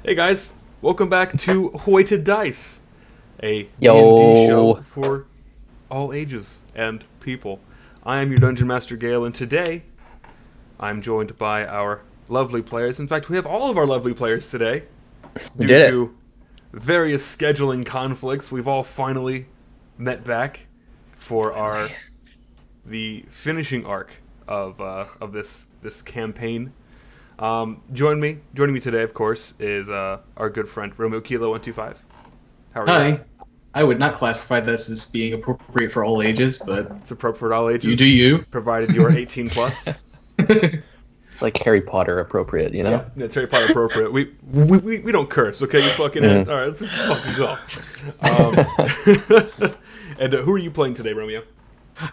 Hey guys, welcome back to Hoited Dice, a Yo. D&D show for all ages and people. I am your Dungeon Master Gale, and today I'm joined by our lovely players. In fact, we have all of our lovely players today. We Due did it. to various scheduling conflicts, we've all finally met back for the finishing arc of this campaign. Joining me today, of course, is our good friend Romeo Kilo 125. How are you? Hi. I would not classify this as being appropriate for all ages, but It's appropriate for all ages. you do you. Provided you are 18 plus. Like Harry Potter appropriate, you know? Yeah, it's Harry Potter appropriate. We don't curse, okay? You fucking All right, let's just fucking go. And who are you playing today, Romeo?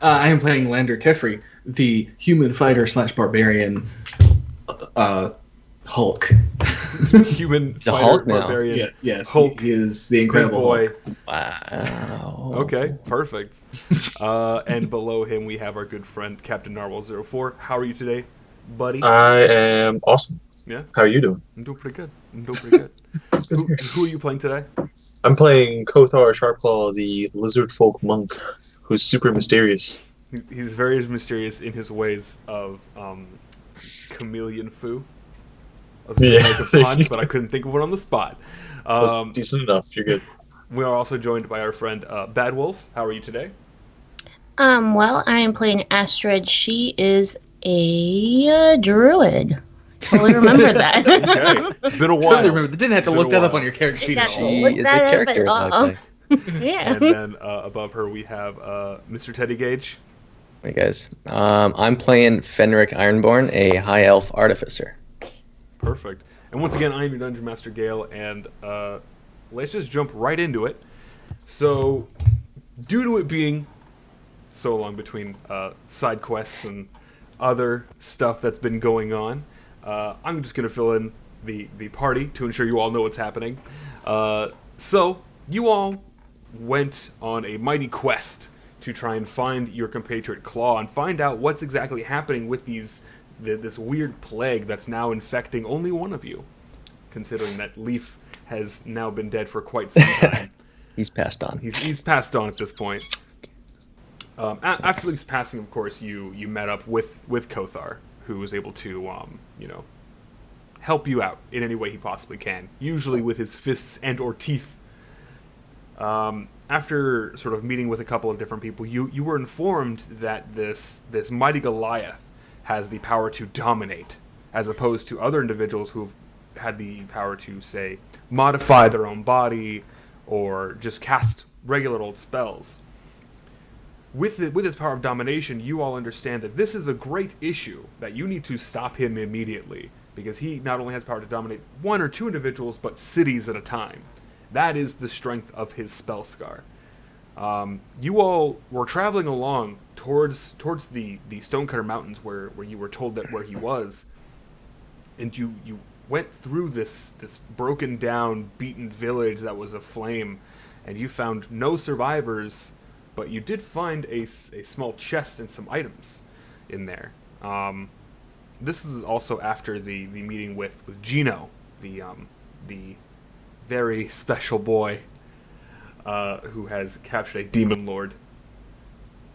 I am playing Lander Kefri, the human fighter / barbarian Hulk. Human He's a fighter, Hulk now. barbarian. Yeah, yes, Hulk. he is the Big Incredible boy. Hulk. Wow. Okay, perfect. And below him we have our good friend Captain Narwhal04. How are you today, buddy? I am awesome. Yeah? How are you doing? I'm doing pretty good. Who are you playing today? I'm playing Kothar Sharpclaw, the lizard folk monk, who's super mysterious. He's very mysterious in his ways of chameleon foo. I was going to make a pun, but I couldn't think of one on the spot. That's decent enough. You're good. We are also joined by our friend Bad Wolf. How are you today? Well, I am playing Astrid. She is a druid. Totally remember that. Okay, it's been a while. Totally remember. Didn't have to Been look a that up while. on your character sheet. Yeah. at all. She Look is a that up character. and- Exactly. Yeah. And then above her we have Mr. Teddy Gage. Hey guys. I'm playing Fenric Ironborn, a high elf artificer. Perfect. And once again, I am your Dungeon Master Gale, and let's just jump right into it. So, due to it being so long between side quests and other stuff that's been going on, I'm just going to fill in the party to ensure you all know what's happening. So, you all went on a mighty quest to try and find your compatriot Claw and find out what's exactly happening with this weird plague that's now infecting only one of you, considering that Leaf has now been dead for quite some time. He's passed on. He's passed on at this point. After Leaf's passing, of course, you met up with Kothar, who was able to help you out in any way he possibly can, usually with his fists and or teeth. After sort of meeting with a couple of different people, you were informed that this mighty Goliath has the power to dominate, as opposed to other individuals who've had the power to, say, modify their own body or just cast regular old spells. With his power of domination, you all understand that this is a great issue, that you need to stop him immediately, because he not only has power to dominate one or two individuals, but cities at a time. That is the strength of his spell scar. You all were traveling along towards the Stonecutter Mountains where you were told that where he was, and you went through this broken down, beaten village that was aflame, and you found no survivors, but you did find a small chest and some items in there. This is also after the meeting with Gino, the very special boy who has captured a demon lord.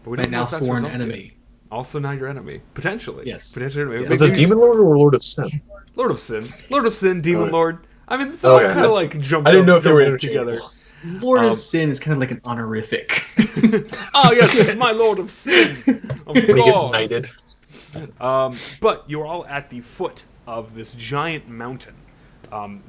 But we My don't know now if that's sworn resolved yet. enemy. Also now your enemy. Potentially. Yes. Potentially enemy. Yes. Was it Demon Lord or Lord of Sin? Lord of Sin, Demon Alright. Lord. I mean, it's all Okay. kind of like jumped I didn't know if they were jumbled together. interchangeable. Lord Um, of Sin is kind of like an honorific. Oh, yes, my Lord of Sin. Of When he gets course. knighted. But you're all at the foot of this giant mountain,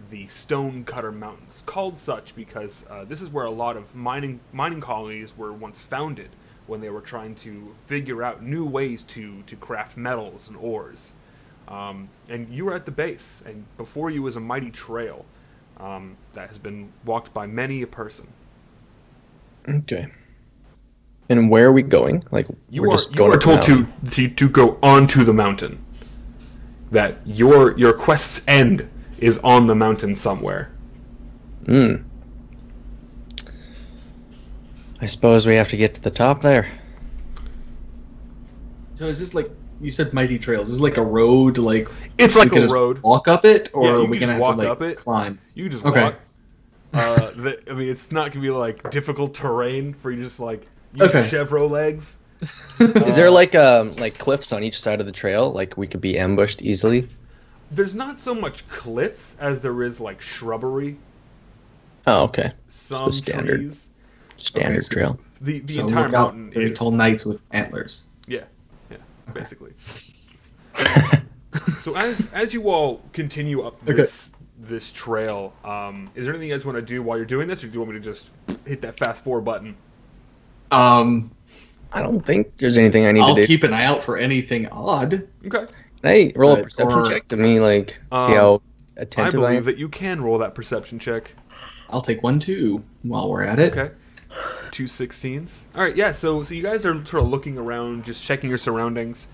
the Stonecutter Mountains, called such because this is where a lot of mining colonies were once founded when they were trying to figure out new ways to craft metals and ores. And you were at the base, and before you was a mighty trail that has been walked by many a person. Okay. And where are we going? Like You we're are just going up the told mountain. to go onto the mountain. That your quest's end is on the mountain somewhere. I suppose we have to get to the top there. So is this like you said mighty trails. Is it like a road? Like It's like we can a just road. walk up it, or Yeah, you are can we gonna just have to walk like up it. climb? You can just Okay. walk. I mean, it's not gonna be like difficult terrain for you to just like use your Okay. Chevro legs. Is there like cliffs on each side of the trail? Like we could be ambushed easily? There's not so much cliffs as there is like shrubbery, Oh, okay. some standard. trees. Standard Okay, so- trail. The So entire look out, mountain very is tall knights with antlers. yeah, basically. So as you all continue up this trail, is there anything you guys want to do while you're doing this, or do you want me to just hit that fast forward button? I don't think there's anything I need I'll to do. keep an ey out for anything odd. Okay. Can I roll a But- perception or- check to me, like see Um, how I attentive I, believe am? that you can roll that perception check. I'll take 1, 2 while we're at it. Okay. 2 16s. All right, yeah. So you guys are sort of looking around, just checking your surroundings.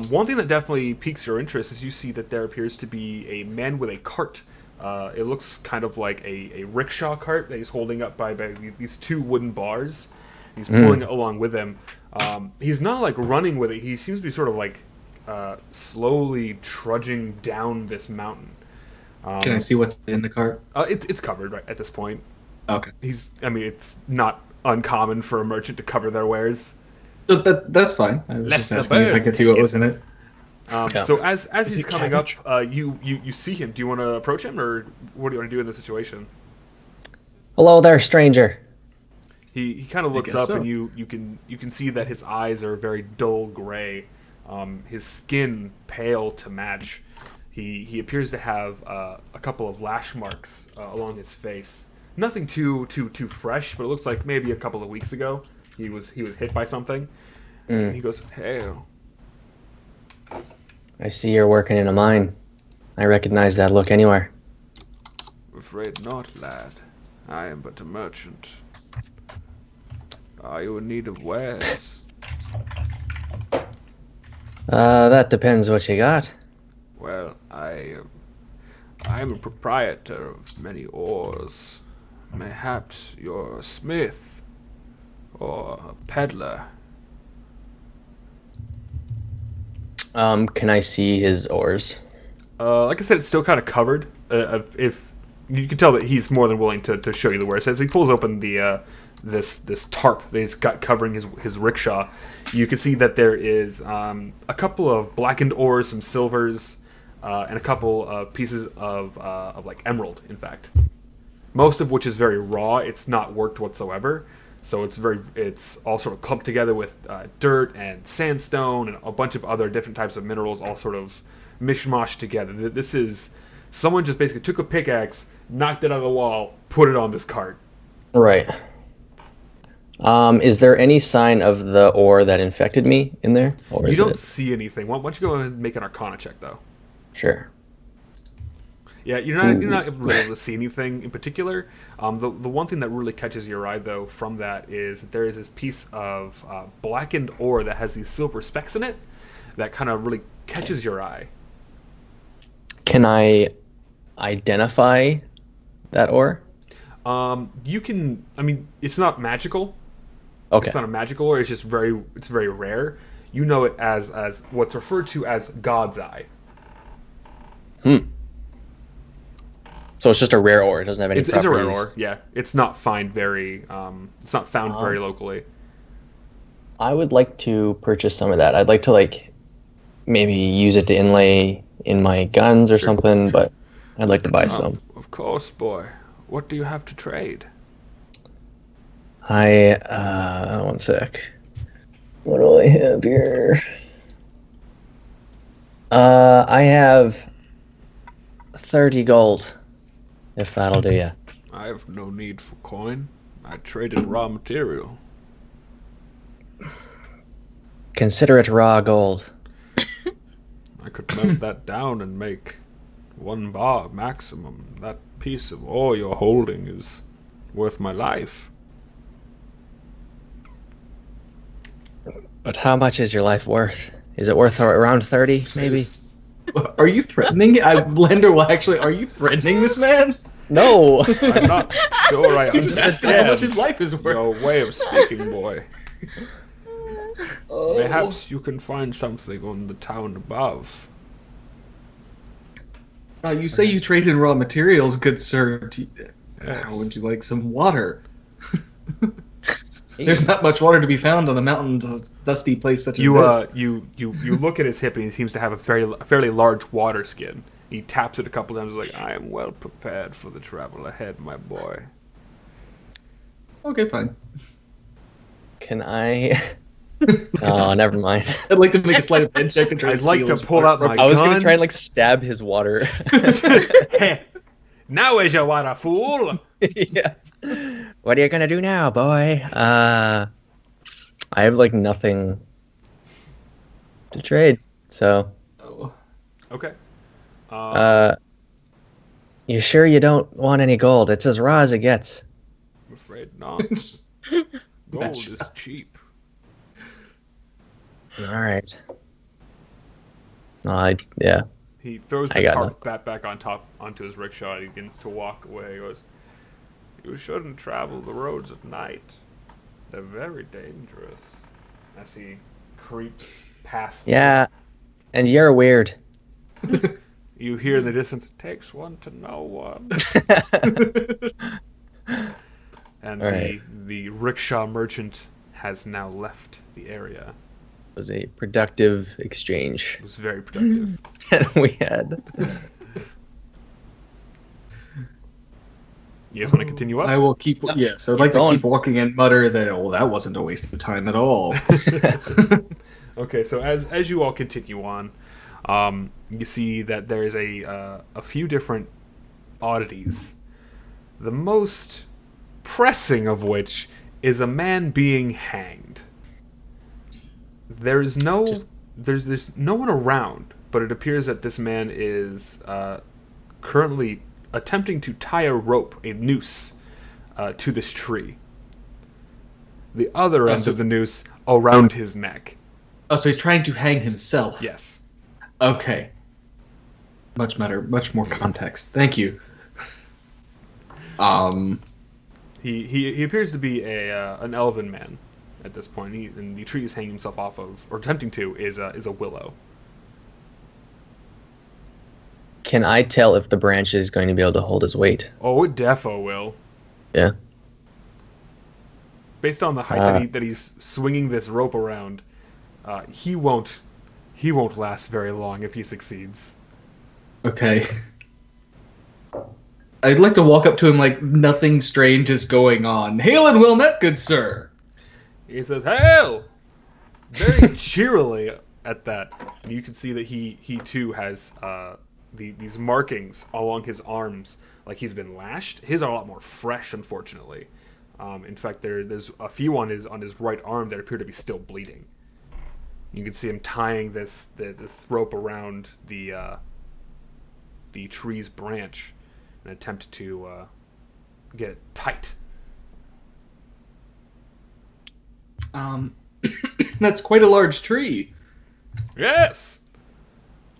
One thing that definitely piques your interest is you see that there appears to be a man with a cart. It looks kind of like a rickshaw cart that he's holding up by these 2 wooden bars. He's pulling it along with him. He's not like running with it. He seems to be sort of like slowly trudging down this mountain. Can I see what's in the cart? It's covered right at this point. Okay. I mean, it's not uncommon for a merchant to cover their wares. That's fine. I was Let just the asking if I birds could see what take was in it. Yeah. So as he's it coming cabbage? up, you see him. Do you want to approach him, or what do you want to do in this situation? Hello there, stranger. He kind of looks guess up, so. and you can see that his eyes are very dull gray. His skin pale to match. He appears to have a couple of lash marks along his face. Nothing too fresh, but it looks like maybe a couple of weeks ago he was hit by something. And he goes, "Hey, I see you're working in a mine. I recognize that look anywhere. afraid not, lad. I am but a merchant. Are you in need of wares? That depends what you got. Well, I am a proprietor of many ores. Mayhaps you're a smith or a peddler. Can I see his oars? Like I said, it's still kind of covered. If you can tell that he's more than willing to show you the wares. As he pulls open the this tarp that he's got covering his rickshaw, you can see that there is a couple of blackened ores, some silvers, and a couple of pieces of like emerald. In fact, most of which is very raw. It's not worked whatsoever. So it's all sort of clumped together with dirt and sandstone and a bunch of other different types of minerals, all sort of mishmash together. This is someone just basically took a pickaxe, knocked it out of the wall, put it on this cart. Right. Is there any sign of the ore that infected me in there? Or You is don't it? see anything. Why don't you go and make an Arcana check, though? Sure. Yeah, you're not really able to see anything in particular. The one thing that really catches your eye, though, from that is that there is this piece of blackened ore that has these silver specks in it that kind of really catches your eye. Can I identify that ore? You can. I mean, it's not magical. Okay. It's not a magical ore. It's just it's very rare. You know it as what's referred to as God's Eye. So it's just a rare ore. It doesn't have any It's a properties. rare ore. Yeah, it's not found very. It's not found very locally. I would like to purchase some of that. I'd like to maybe use it to inlay in my guns or something, but I'd like to buy some. Of course, boy. What do you have to trade? One sec. What do I have here? I have 30 gold, if that'll do ya. I have no need for coin. I traded raw material. Consider it raw gold. I could melt that down and make 1 bar maximum. That piece of ore you're holding is worth my life. But how much is your life worth? Is it worth around 30, maybe? Are you threatening? Lander, well, actually, are you threatening this man? No! I'm not sure I Just ask him how much his understand life is worth. your way of speaking, boy. Perhaps you can find something on the town above. You say you trade in raw materials, good sir. How would you like some water? There's not much water to be found on a mountain dusty place such as this. You look at his hip and he seems to have a fairly large water skin. He taps it a couple times like, I am well prepared for the travel ahead, my boy. Okay, fine. Can I? Oh, never mind. I'd like to make a sleight of hand check to try I'd to like steal to his pull out my I was gonna gun. try and like stab his water. Heh. Now is your water, fool. Yeah. What are you gonna do now, boy? I have like nothing to trade, so. Oh. Okay. You sure you don't want any gold? It's as raw as it gets. I'm afraid not. Gold That's- is cheap. All right. Yeah. He throws I the got tarp back onto his rickshaw and he begins to walk away. He goes, "You shouldn't travel the roads at night. They're very dangerous." As he creeps past. Yeah. And you're weird. You hear in the distance, "It takes one to know one." And All the rickshaw merchant has now left the area. It was a productive exchange It was very productive. that we had. You guys want to continue I up? will keep. Yes, I'd like to going. keep walking and mutter that. Oh, that wasn't a waste of time at all. Okay, so as you all continue on, you see that there is a few different oddities. The most pressing of which is a man being hanged. There is no there's no one around, but it appears that this man is currently attempting to tie a rope, a noose, to this tree. The other end so- of the noose around his neck. Oh, so he's trying to hang himself. Yes. Okay. Much more context. Thank you. He appears to be an elven man at this point. And the tree he's hanging himself off of, or attempting to, is a willow. Can I tell if the branch is going to be able to hold his weight? Oh, it defo will. Yeah. Based on the height that he's swinging this rope around, he won't last very long if he succeeds. Okay. I'd like to walk up to him like nothing strange is going on. Hail and well met, good sir. He says, "Hail!" very cheerily at that. And you can see that he too has these markings along his arms, like he's been lashed. His are a lot more fresh, unfortunately. In fact, there's a few on his right arm that appear to be still bleeding. You can see him tying this rope around the tree's branch in an attempt to get it tight. That's quite a large tree. Yes!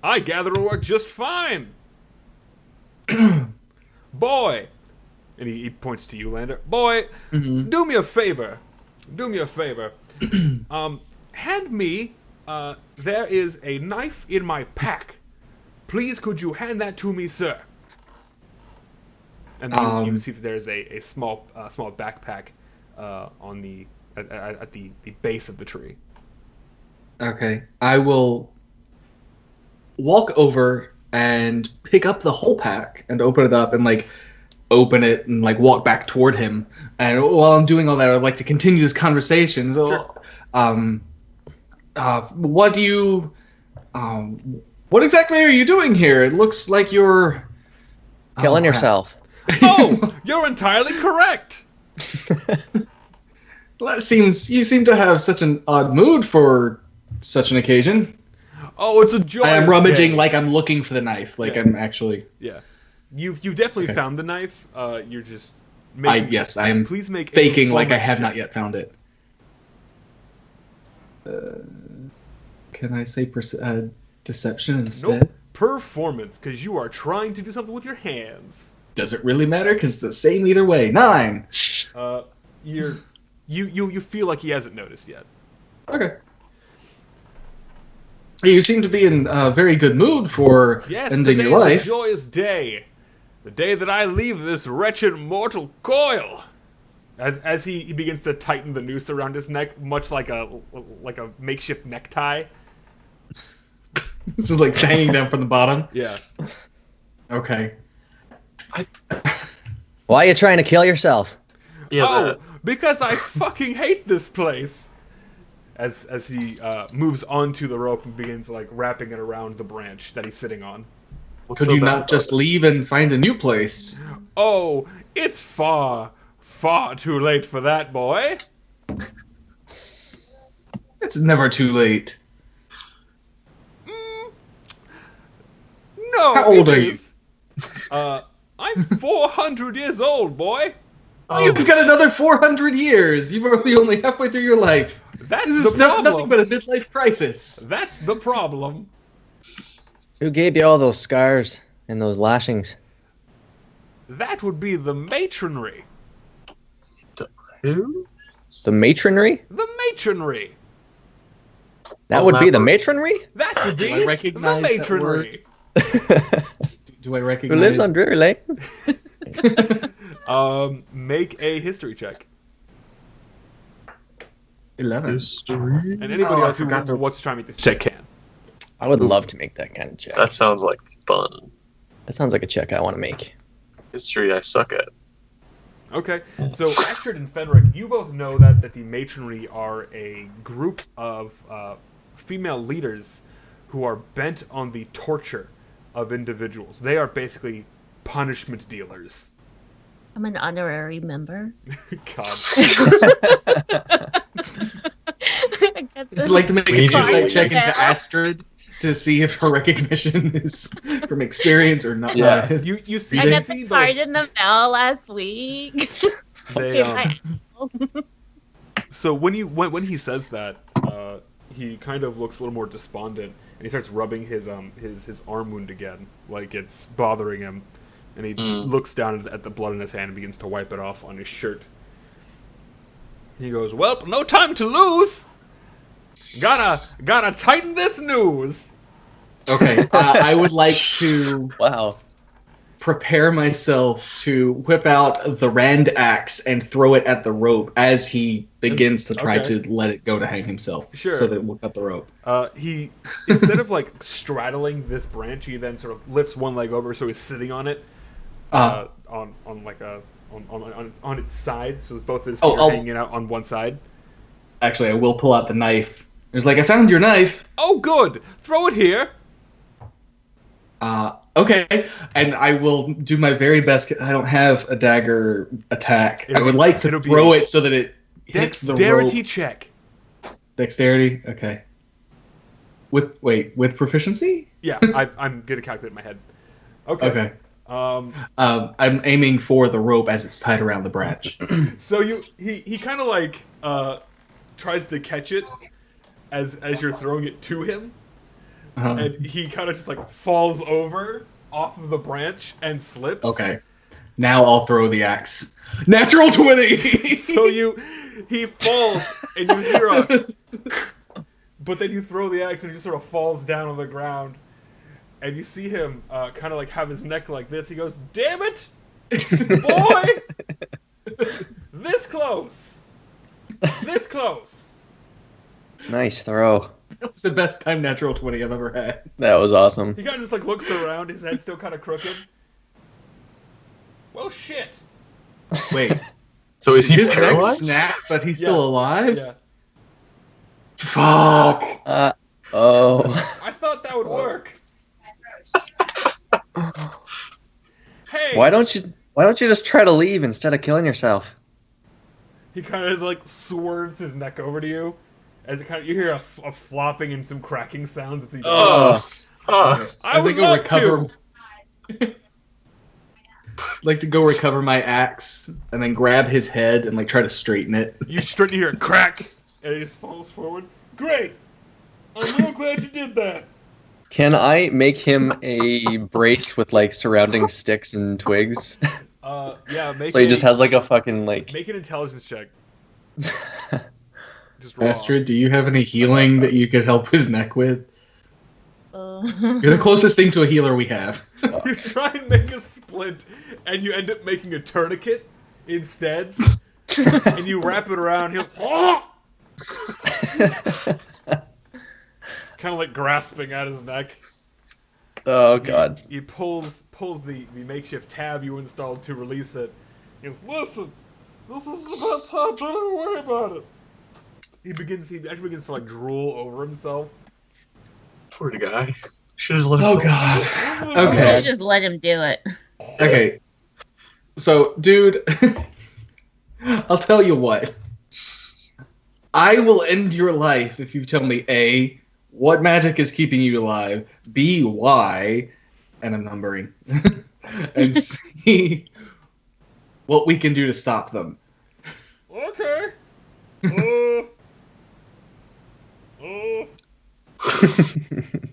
I gather it'll work just fine. Boy! And he points to you, Lander. Boy, do me a favor. Do me a favor. Hand me, there is a knife in my pack. Please, could you hand that to me, sir? And you see that there's a small backpack on at the base of the tree. Okay. I will walk over and pick up the whole pack and open it up and open it and walk back toward him. And while I'm doing all that, I'd like to continue this conversation. So, what do you, what exactly are you doing here? It looks like you're Killing crap. yourself. Oh, you're entirely correct. Well, you seem to have such an odd mood for such an occasion. Oh, it's a joy. I am rummaging like I'm looking for the knife. Yeah. I'm actually. Yeah, you've definitely Okay. found the knife. You're just. I am Please make a faking like I performance have check. not yet found it. Can I say deception instead? Nope. Performance, because you are trying to do something with your hands. Does it really matter? Because it's the same either way. 9. You feel like he hasn't noticed yet. Okay. You seem to be in a very good mood for Yes, ending today your is life. a joyous day. The day that I leave this wretched mortal coil. As he begins to tighten the noose around his neck, much like a makeshift necktie. This is like hanging down from the bottom. Yeah. Okay. Why are you trying to kill yourself? Yeah, Oh, because I fucking hate this place. As he moves onto the rope and begins like wrapping it around the branch that he's sitting on. what's Could so you bad not about just it? leave and find a new place? Oh, it's far, far too late for that, boy. It's never too late. No, How old it are you? is. I'm 400 years old, boy. Oh, you've got another 400 years. You're only halfway through your life. That's This the is nothing problem. but a midlife crisis. That's the problem. Who gave you all those scars and those lashings? That would be the matronry. Who? The matronry? The matronry. That would be the Elaborate. matronry? That would be I the recognize that matronry. Do I Who recognize? lives on Drury Lane? Make a history check. 11. History. And anybody Oh, I else who forgot to- wants to try and make this check can. I would love to make that kind of check. That sounds like fun. That sounds like a check I want to make. History I suck at. Okay, so Astrid and Fenric, you both know that the matronry are a group of female leaders who are bent on the torture of individuals. They are basically punishment dealers. I'm an honorary member. God. I'd like to make We a need you to insight say check yes. into Astrid to see if her recognition is from experience or not. Yeah. You see, I you got see the card in the mail last week. they, Okay, so when he says that, he kind of looks a little more despondent, and he starts rubbing his arm wound again, like it's bothering him, and he looks down at the blood in his hand and begins to wipe it off on his shirt. He goes, "Well, no time to lose. Gotta tighten this noose." Okay, I would like to Wow. prepare myself to whip out the Rand axe and throw it at the rope as he begins to try okay. to let it go to hang himself. Sure. So that we'll cut the rope. He instead of like straddling this branch, he then sort of lifts one leg over, so he's sitting on it, on its side, so both his feet are hanging out on one side. Actually, I will pull out the knife. It's like, I found your knife. Oh, good! Throw it here. Okay, and I will do my very best. I don't have a dagger attack. I would like to it'll be throw a it so that it hits the rope. Dexterity check. Dexterity. Okay. With proficiency? Yeah, I'm gonna calculate in my head. Okay. Okay. I'm aiming for the rope as it's tied around the branch. So he kind of like tries to catch it as you're throwing it to him, and he kind of just like falls over off of the branch and slips. Okay. Now I'll throw the axe. Natural 20. So he falls and you hear a, but then you throw the axe and he just sort of falls down on the ground, and you see him kind of like have his neck like this. He goes, "Damn it, boy! This close, this close." Nice throw. That was the best time natural 20 I've ever had. That was awesome. He kind of just like looks around, his head's still kind of crooked. Well, shit. Wait. So is he His neck paralyzed? snapped, but he's still alive? Yeah. Fuck. Oh. I thought that would work. Hey. Why don't you just try to leave instead of killing yourself? He kind of like swerves his neck over to you, as it kind of you hear a flopping and some cracking sounds as he does. I As would love to. like to go recover my axe and then grab his head and like try to straighten it. You straighten to hear a crack, and he just falls forward. Great. I'm real glad you did that. Can I make him a brace with like surrounding sticks and twigs? Yeah. So he just has like a fucking like. Make an intelligence check. Just roll. Astrid, do you have any healing that you could help his neck with? You're the closest thing to a healer we have. You try and make a splint, and you end up making a tourniquet instead. And you wrap it around. He'll kind of like grasping at his neck. Oh god. He pulls the makeshift tab you installed to release it. He goes, "Listen, this is about time. Don't worry about it." He actually begins to like drool over himself. Poor guy. Should have let him. Oh kill god. himself. Okay. Just let him do it. Okay. So, dude, I'll tell you what. I will end your life if you tell me A, what magic is keeping you alive, B, why, and I'm numbering, and C, what we can do to stop them. Okay.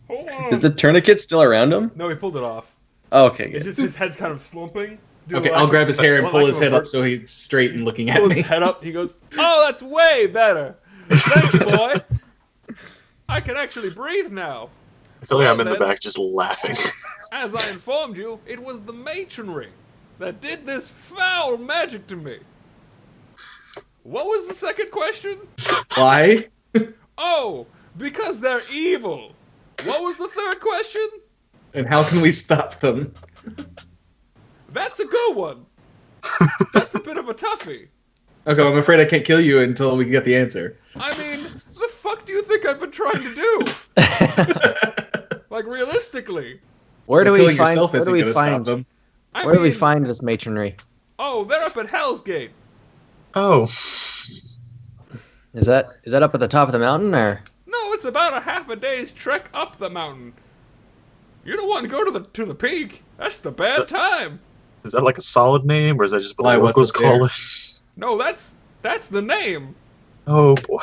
Hold on. Is the tourniquet still around him? No, he pulled it off. Oh, okay, It's good. just his head's kind of slumping. Do Okay, like- I'll grab his hair and well, pull like his a head up vert- so he's straight and looking at Pull me. his head up. He goes, "Oh, that's way better. Thanks, boy. I can actually breathe now. I feel like I'm in the Well, then- back just laughing. As I informed you, it was the matronry that did this foul magic to me. What was the second question? Why? Oh, because they're evil. What was the third question? And how can we stop them? That's a good one. That's a bit of a toughie. Okay, I'm afraid I can't kill you until we can get the answer. I mean, the fuck do you think I've been trying to do? Like, realistically. Where do we Killing find? yourself Where isn't do we gonna stop find? them. I Where do we mean, find this matronry? Oh, they're up at Hell's Gate. Oh, Is that up at the top of the mountain, or? No, it's about a half a day's trek up the mountain. You don't want to go to the peak. That's the bad time. is that like a solid name, or is that just what Why, the what's locals up there? call it? No, that's the name. Oh boy.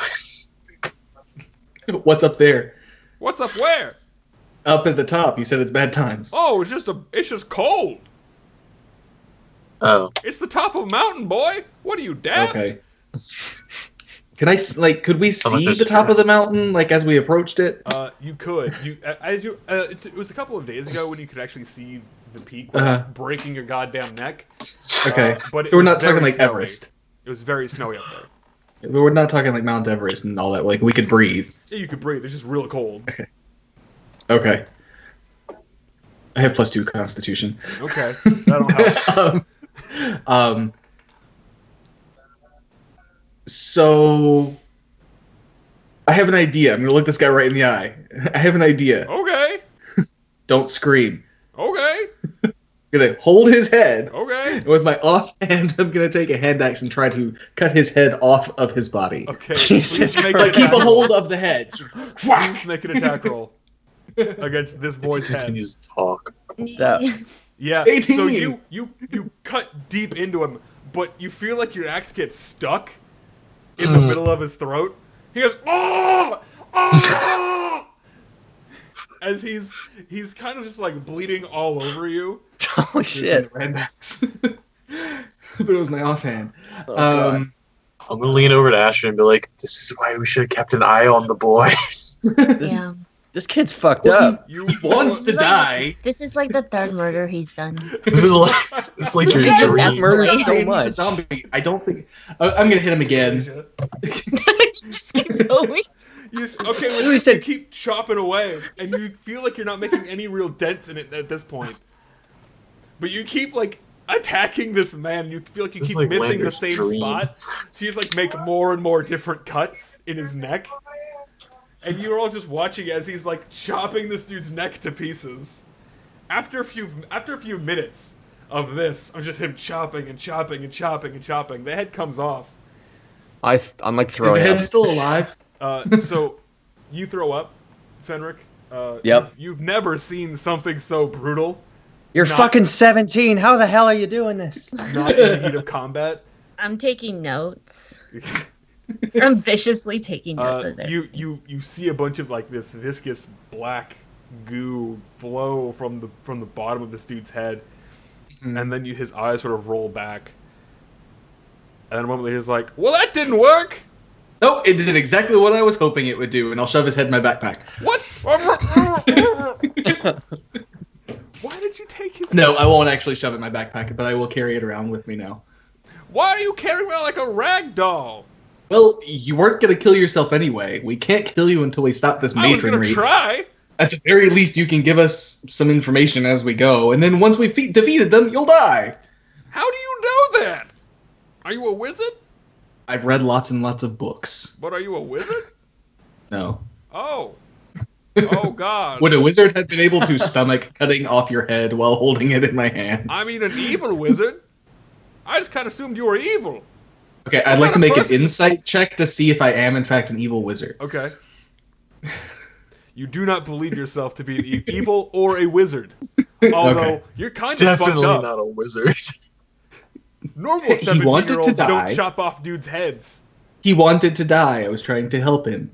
What's up there? What's up where? Up at the top. You said it's bad times. Oh, it's just cold. Oh, It's the top of a mountain, boy. What are you, daft? Okay. Could could we see there's the a top trap. of the mountain, like, as we approached it? You could. It was a couple of days ago when you could actually see the peak without breaking your goddamn neck. Okay. But it So we're was not talking very like snowy. Everest. It was very snowy up there. We're not talking like Mount Everest and all that. Like, we could breathe. Yeah, you could breathe. It's just real cold. Okay. I have +2 Constitution. Okay, that'll help. So I have an idea. I'm gonna look this guy right in the eye. I have an idea. Okay, Don't scream. okay, I'm gonna hold his head. okay. And with my offhand, I'm gonna take a hand axe and try to cut his head off of his body. Okay, Jesus please make Christ. an Keep attack a roll. hold of the head. Please make an attack roll against this boy's head. continues to talk. That- Yeah. 18. So you cut deep into him, but you feel like your axe gets stuck in the middle of his throat. He goes, "Oh! Oh!" As he's kind of just like bleeding all over you. Holy shit! Hand axe. But it was my offhand. Oh, God. I'm gonna lean over to Asher and be like, "This is why we should have kept an eye on the boy." Yeah. This kid's fucked Well, up. You He wants to die. This is like the third murder he's done. This is like your Yes, dream. that's Murdered Really? so He's a much. zombie. I don't think. I'm gonna hit him again. Just keep going. Okay, He well, you said- keep chopping away, and you feel like you're not making any real dents in it at this point. But you keep like attacking this man. You feel like you This is keep like missing Lander's the same dream. spot. So you just like make more and more different cuts in his neck, and you're all just watching as he's like chopping this dude's neck to pieces. After a few minutes of this, of just him chopping and chopping and chopping and chopping, the head comes off. I'm like Is the throwing head up. still alive? So you throw up, Fenric. Yep. You've never seen something so brutal. You're Not- fucking 17. How the hell are you doing this? Not in the heat of combat. I'm taking notes. I'm viciously taking notes of it. You see a bunch of like this viscous black goo flow from the bottom of this dude's head, and then his eyes sort of roll back, and then a moment later he's like, "Well, that didn't work." Nope, it did exactly what I was hoping it would do, and I'll shove his head in my backpack. What? Why did you take his? No, I won't actually shove it in my backpack, but I will carry it around with me now. Why are you carrying around like a rag doll? Well, you weren't gonna kill yourself anyway. We can't kill you until we stop this I was gonna matronry. try. At the very least, you can give us some information as we go, and then once we've defeated them, you'll die. How do you know that? Are you a wizard? I've read lots and lots of books. But are you a wizard? No. Oh. Oh God. Would a wizard have been able to stomach cutting off your head while holding it in my hands? I mean, an evil wizard. I just kind of assumed you were evil. Okay, I'd like to make an insight check to see if I am in fact an evil wizard. Okay. You do not believe yourself to be an evil or a wizard. Although, Okay. you're kind of Definitely fucked up. not a wizard. Normal He wanted to 17-year-olds die. don't chop off dudes' heads. He wanted to die. I was trying to help him.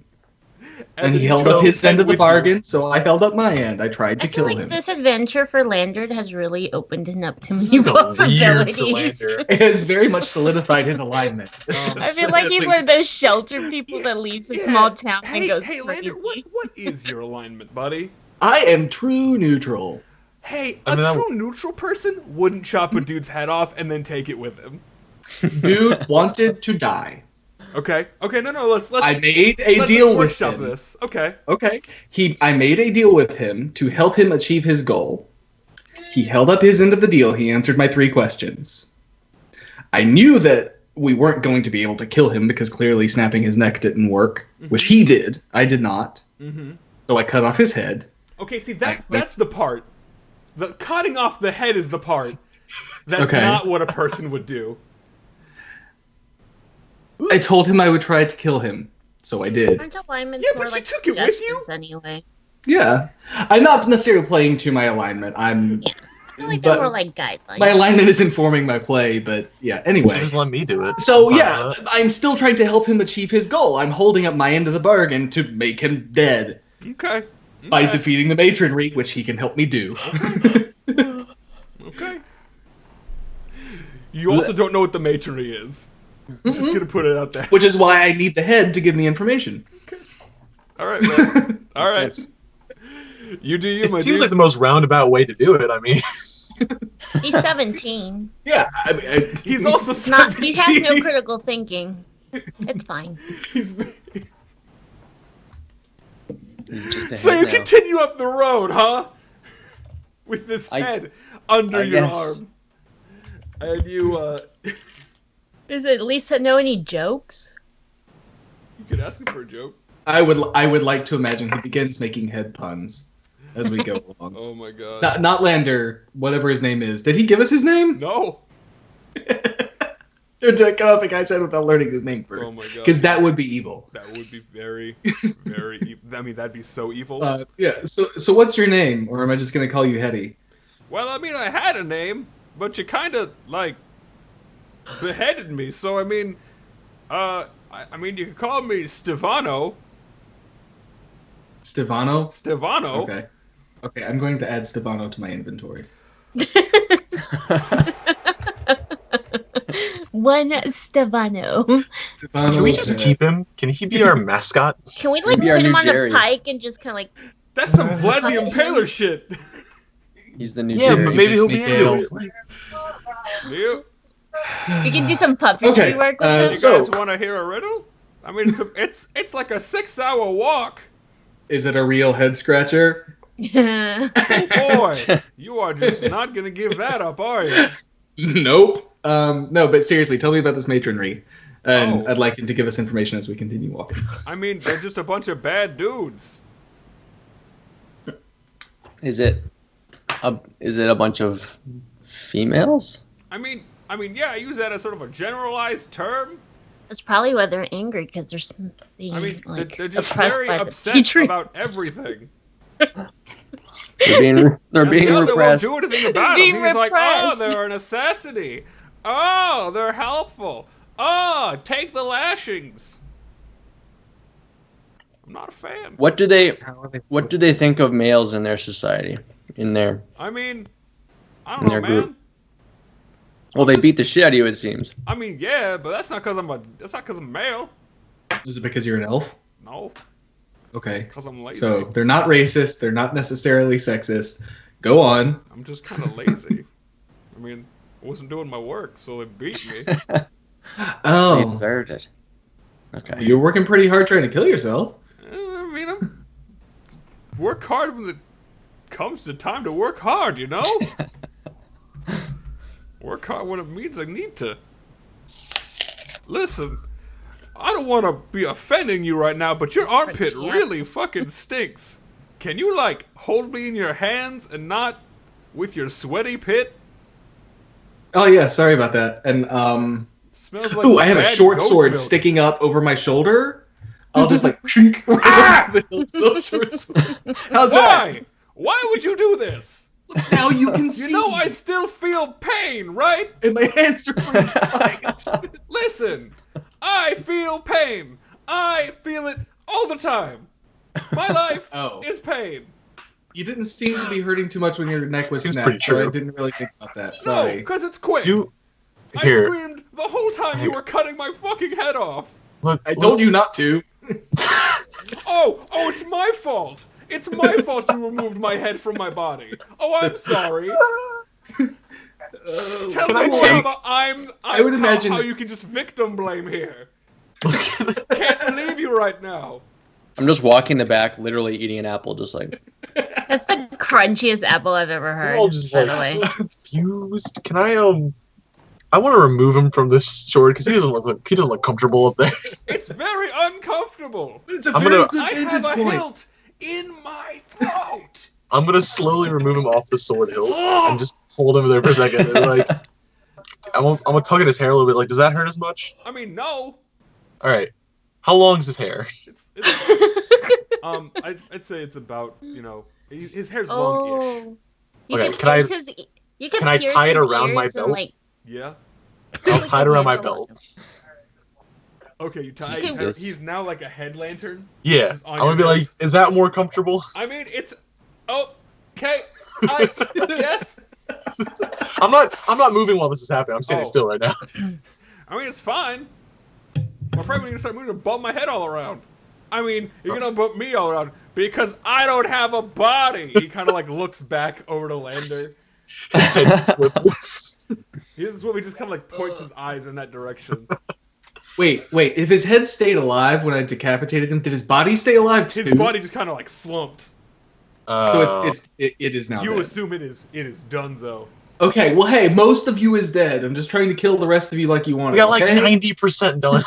And then he held took up his head end of the with you. bargain, so I held up my end. I tried to I feel kill like him. this adventure for Landard has really opened him up to This many is a weird possibilities. Philander. It has very much solidified his alignment. I feel like he's one of those sheltered people that leaves a small town and goes Hey, crazy. Lander, what is your alignment, buddy? I am true neutral. Hey, I mean, a true neutral person wouldn't chop a dude's head off and then take it with him. Dude wanted to die. Okay, no, let's I made a let's deal with workshop him. this. Okay. Okay. I made a deal with him to help him achieve his goal. He held up his end of the deal. He answered my 3 questions. I knew that we weren't going to be able to kill him because clearly snapping his neck didn't work, which he did. I did not. Mm-hmm. So I cut off his head. Okay, see, that's the part. The cutting off the head is the part. That's Okay. not what a person would do. I told him I would try to kill him. So I did. Aren't alignments Yeah, but more you like took it with you. suggestions anyway? Yeah. I'm not necessarily playing to my alignment. I'm Yeah. I feel like But- they're more like guidelines. my alignment is informing my play, but yeah, anyway. Just let me do it. So I'm fine yeah, with that. I'm still trying to help him achieve his goal. I'm holding up my end of the bargain to make him dead Okay. by Okay. defeating the matronry, which he can help me do. Okay. You also don't know what the matronry is. I'm just gonna put it out there. Which is why I need the head to give me information. All right, man. All right. Sense. You do you, It my seems dude. like the most roundabout way to do it. I mean, He's 17. Yeah, I mean, He's also Not. He has no 17. critical thinking. It's fine. He's... He's just a So head you now. continue up the road, huh? With this I- head under I your guess. arm. And you Does it at least know any jokes? you could ask him for a joke. I would like to imagine he begins making head puns as we go along. Oh my god. Not Lander, whatever his name is. Did he give us his name? No. Or did I come up with the guy's head without learning his name first? Oh my god. Because that would be evil. That would be very, very evil. I mean, that'd be so evil. Yeah. So what's your name, or am I just gonna call you Hetty? Well, I mean, I had a name, but you kind of, like, beheaded me. So, I mean, I mean, you could call me Stefano. Stefano. Stefano. Okay. Okay, I'm going to add Stefano to my inventory. One Stefano. Stefano. can we just keep him? Can he be our mascot? Can we like Maybe our put him new on Jerry. a pike and just kind of like? That's some Vlad the Impaler shit. He's the new Yeah, Jerry. but maybe he'll be Sneak into in. it. Like, You, We can do some puppetry Okay, work with you this. So- guys want to hear a riddle? I mean, it's like a 6-hour walk. Is it a real head scratcher? Oh boy, you are just not gonna give that up, are you? Nope. No, but seriously, tell me about this matronry. And Oh. I'd like him to give us information as we continue walking. I mean, they're just a bunch of bad dudes. Is it a bunch of females? I mean, yeah, I use that as sort of a generalized term. That's probably why they're angry because they're being I mean, like they're just oppressed very by the upset Petrie. about everything. They're being And being the other repressed. won't do anything about Being it. He's like, oh, repressed. they're a necessity. Oh, they're helpful. Oh, take the lashings. I'm not a fan. What do they think of males in their society? In their I mean, I don't In know, their man. group. well, they beat the shit out of you. It seems. I mean, yeah, but that's not because I'm male. Is it because you're an elf? No, Okay. because I'm lazy. So they're not racist. They're not necessarily sexist. Go on. I'm just kind of lazy. I mean, I wasn't doing my work, so they beat me. You Oh, deserved it. Okay. you're working pretty hard trying to kill yourself. I mean, work hard when it comes to time to work hard, you know? Work hard when it means I need to. Listen, I don't want to be offending you right now, but your armpit Yeah. really fucking stinks. Can you, like, hold me in your hands and not with your sweaty pit? Oh yeah, sorry about that. And Smells like ooh, I have a bad short goat's sword milk. sticking up over my shoulder. I'll just like shrink right up to the hilt of the short sword. How's that? Why? Why would you do this? Now you can see. You know I still feel pain, right? and my hands are free to fight. Listen, I feel pain. I feel it all the time. My life Oh. is pain. You didn't seem to be hurting too much when your neck was Seems snapped, pretty so I true. didn't really think about that. No, Sorry. because it's quick. Do I here. screamed the whole time you were cutting my fucking head off. Look, I told you not to. Oh, it's my fault. It's my fault you removed my head from my body. Oh, I'm sorry. Tell Can me I more take- about I would imagine- how you can just victim blame here. Can't believe you right now. I'm just walking the back, literally eating an apple, just like. That's the crunchiest apple I've ever heard. We're all just by like the way. so confused. Can I I want to remove him from this sword because he doesn't look comfortable up there. It's very uncomfortable. It's a I'm very gonna- good I have vantage a point. hilt in my throat. I'm gonna slowly remove him off the sword hilt and just hold him there for a second. And like, I'm gonna tug at his hair a little bit. Like, does that hurt as much? I mean, no. All right. How long's his hair? I'd say it's about, his hair's long-ish. Oh. You Okay, can can I- pierce his. You can can I pierce tie it his around my ears and, belt? like, Yeah. I'll tie it around my belt. Okay, you tie. Jesus. He's now like a head lantern. Yeah. Just I'm on gonna your be like, belt. is that more comfortable? I mean, it's okay. I guess. I'm not moving while this is happening. I'm standing Oh. still right now. I mean, it's fine. I'm afraid when you start moving, to bump my head all around. I mean, you're gonna bump me all around because I don't have a body. He kind of like looks back over to Lander. His head swivels. He doesn't swim. He just kind of like points his eyes in that direction. Wait. If his head stayed alive when I decapitated him, did his body stay alive too? His body just kind of like slumped. So it is now You dead. assume it is Dunzo. Okay, well, hey, most of you is dead. I'm just trying to kill the rest of you like you wanted. We got like okay? 90% done.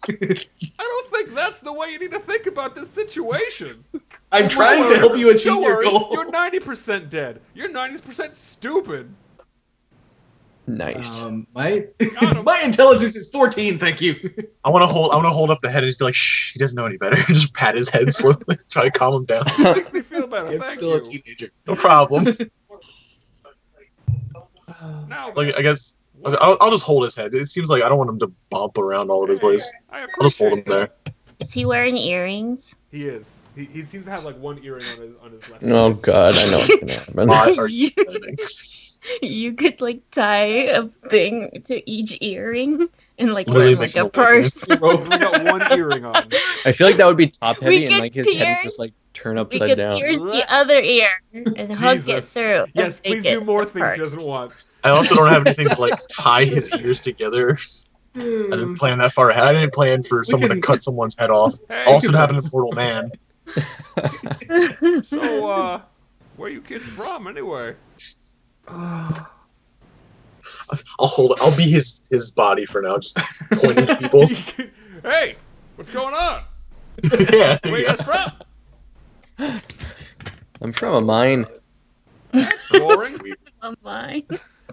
I don't think that's the way you need to think about this situation. I'm trying to help you achieve Don't your worry, goal. you're 90% dead. You're 90% stupid. Nice. My Got him. my intelligence is 14. Thank you. I want to hold up the head and just be like, shh, he doesn't know any better. just pat his head slowly, try to calm him down. It makes me feel better. It's Thank still you. a teenager. No problem. Now, Like, I guess I'll just hold his head. It seems like I don't want him to bump around all over the place. I I'll just hold him appreciate there. Is he wearing earrings? He is. He seems to have like one earring on his left. Oh hand. god, I know what's gonna happen. Why are you, you planning? you could like tie a thing to each earring and like Literally wear like make a him a legend. purse. He's only got one earring on. I feel like that would be top heavy and could like his head would pierce- just like turn We upside could down. pierce the other ear and hook it Jesus. through. and Yes, make please it do more a things he purse. doesn't want. I also don't have anything to like tie his ears together. I didn't plan that far ahead. I didn't plan for someone to can- cut someone's head off. Hey, Also, it happened in Portal Man. so, where you kids from anyway? I'll be his body for now, just pointing to people. Hey, what's going on? Yeah. Where you guys from? I'm from a mine. That's boring. Oh my.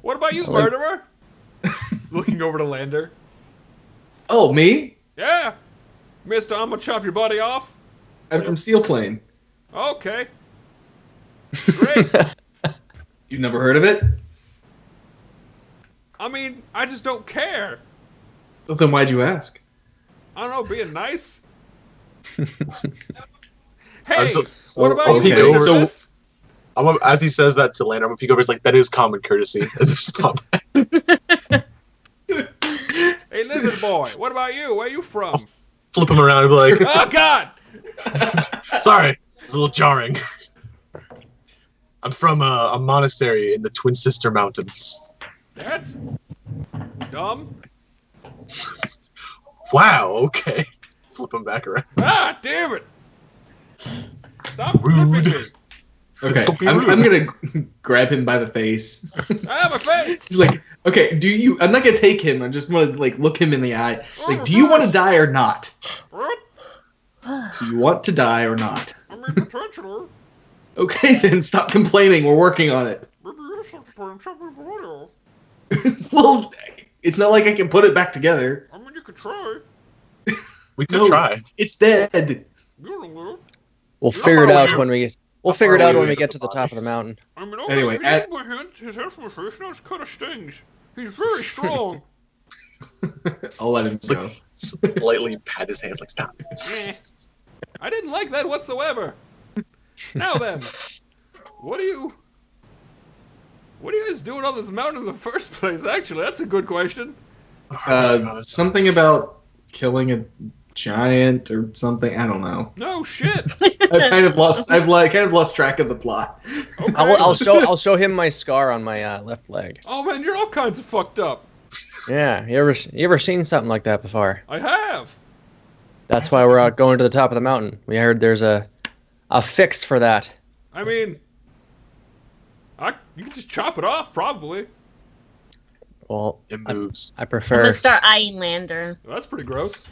What about you, I like- murderer? Looking over to Lander. Oh, me? Yeah, Mister, I'm gonna chop your body off. I'm from Steel Plane. Okay. Great. You've never heard of it? I mean, I just don't care. Well, then why'd you ask? I don't know, being nice. Hey, so- what about I'll you, peek Mr. over. So- Fist? As he says that to Lander, I'm gonna peek over. He's like, "That is common courtesy." And just pop back. Hey, lizard boy, what about you? Where you from? flip him around and be like, Oh God! sorry, it's a little jarring. I'm from a monastery in the Twin Sister Mountains. That's dumb. Wow, okay. Flip him back around. Ah, damn it! Stop Rude. flipping me. Okay, Don't be I'm rude. gonna grab him by the face. I have a face. He's like, okay, do you? I'm not gonna take him. I just want to like look him in the eye. Like, do you want to die or not? What? Do you want to die or not? I mean, potentially. Okay, then stop complaining. We're working on it. Maybe you should put something better. Well, it's not like I can put it back together. I mean, you could try. We could No. try. It's dead. You don't know. We'll figure it out you- when we get. We'll how figure it far out away when we we are get to from the the top of the mountain. I mean, Anyway, at my hand, his hair from his face now kind of stings. He's very strong. I'll let him It's go. like slightly pat his hands like stop. Eh. I didn't like that whatsoever. Now then, what are you guys doing on this mountain in the first place? Actually, that's a good question. Something about killing a giant or something. I don't know. No shit. I've kind of lost track of the plot. Okay. I'll show him my scar on my left leg. Oh man, you're all kinds of fucked up. Yeah, you ever seen something like that before? I have. That's why we're out going to the top of the mountain. We heard there's a fix for that. I mean, you can just chop it off, probably. Well, It moves. I I'm prefer. gonna start eyeing Lander. Well, that's pretty gross.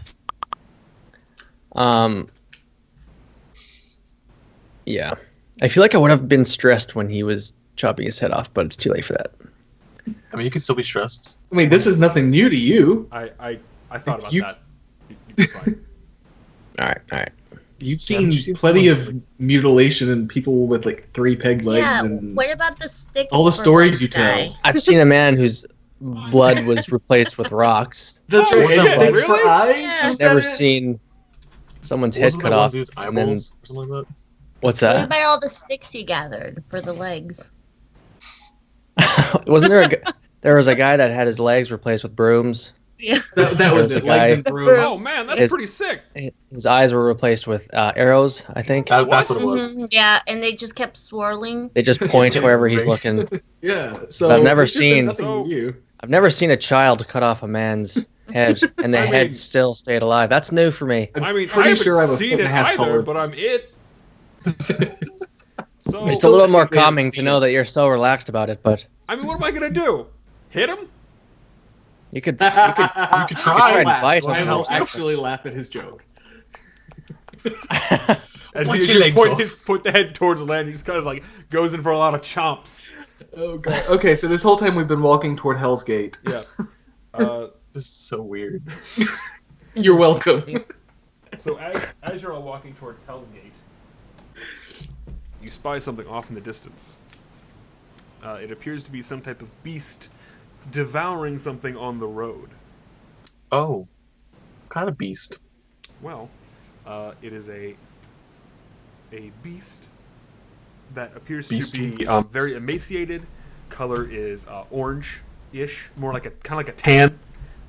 Yeah. I feel like I would have been stressed when he was chopping his head off, but it's too late for that. I mean, you can still be stressed. I mean, this is nothing new to you. I thought about You- that. You'd be fine. All right. You've Yeah, seen you've seen plenty someone of mutilation and people with like 3 peg legs Yeah, and what about the stick? all the for stories one you tell. guy? I've seen a man whose blood was replaced with rocks. That's Oh, right. yeah, And sticks for really? eyes. Yeah. Is Never that it? seen someone's head Wasn't cut that one off. dude's and then- eyeballs or something like that? What's What that? about all the sticks you gathered for the legs? Wasn't there there was a guy that had his legs replaced with brooms. Yeah. That was There's it. a Legs guy- and brooms. Oh man, that's His- pretty sick. His eyes were replaced with arrows, I think. That's what it was. Mhm, yeah, and they just kept swirling. They just point wherever he's looking. Yeah. So I've never it's just seen- nothing So- new. I've never seen a child cut off a man's head and the I mean- head still stayed alive. That's new for me. I'm I mean, pretty I haven't sure I'm a seen foot it and a half either, taller. but I'm it. So It's a little more technically haven't calming to seen know it. that you're so relaxed about it, but I mean, what am I gonna do? Hit him? you could You could try. I and laugh. bite I him. will actually laugh at his joke. As Watch you your legs off. put the head towards the land, he just kind of like goes in for a lot of chomps. Oh god. Okay, so this whole time we've been walking toward Hell's Gate. Yeah. This is so weird. You're welcome. So as you're all walking towards Hell's Gate, you spy something off in the distance. It appears to be some type of beast devouring something on the road. Oh. What kind of beast? Well, it is a beast that appears Beastly to be beast. very emaciated. Color is orange-ish, more like kind of like a tan.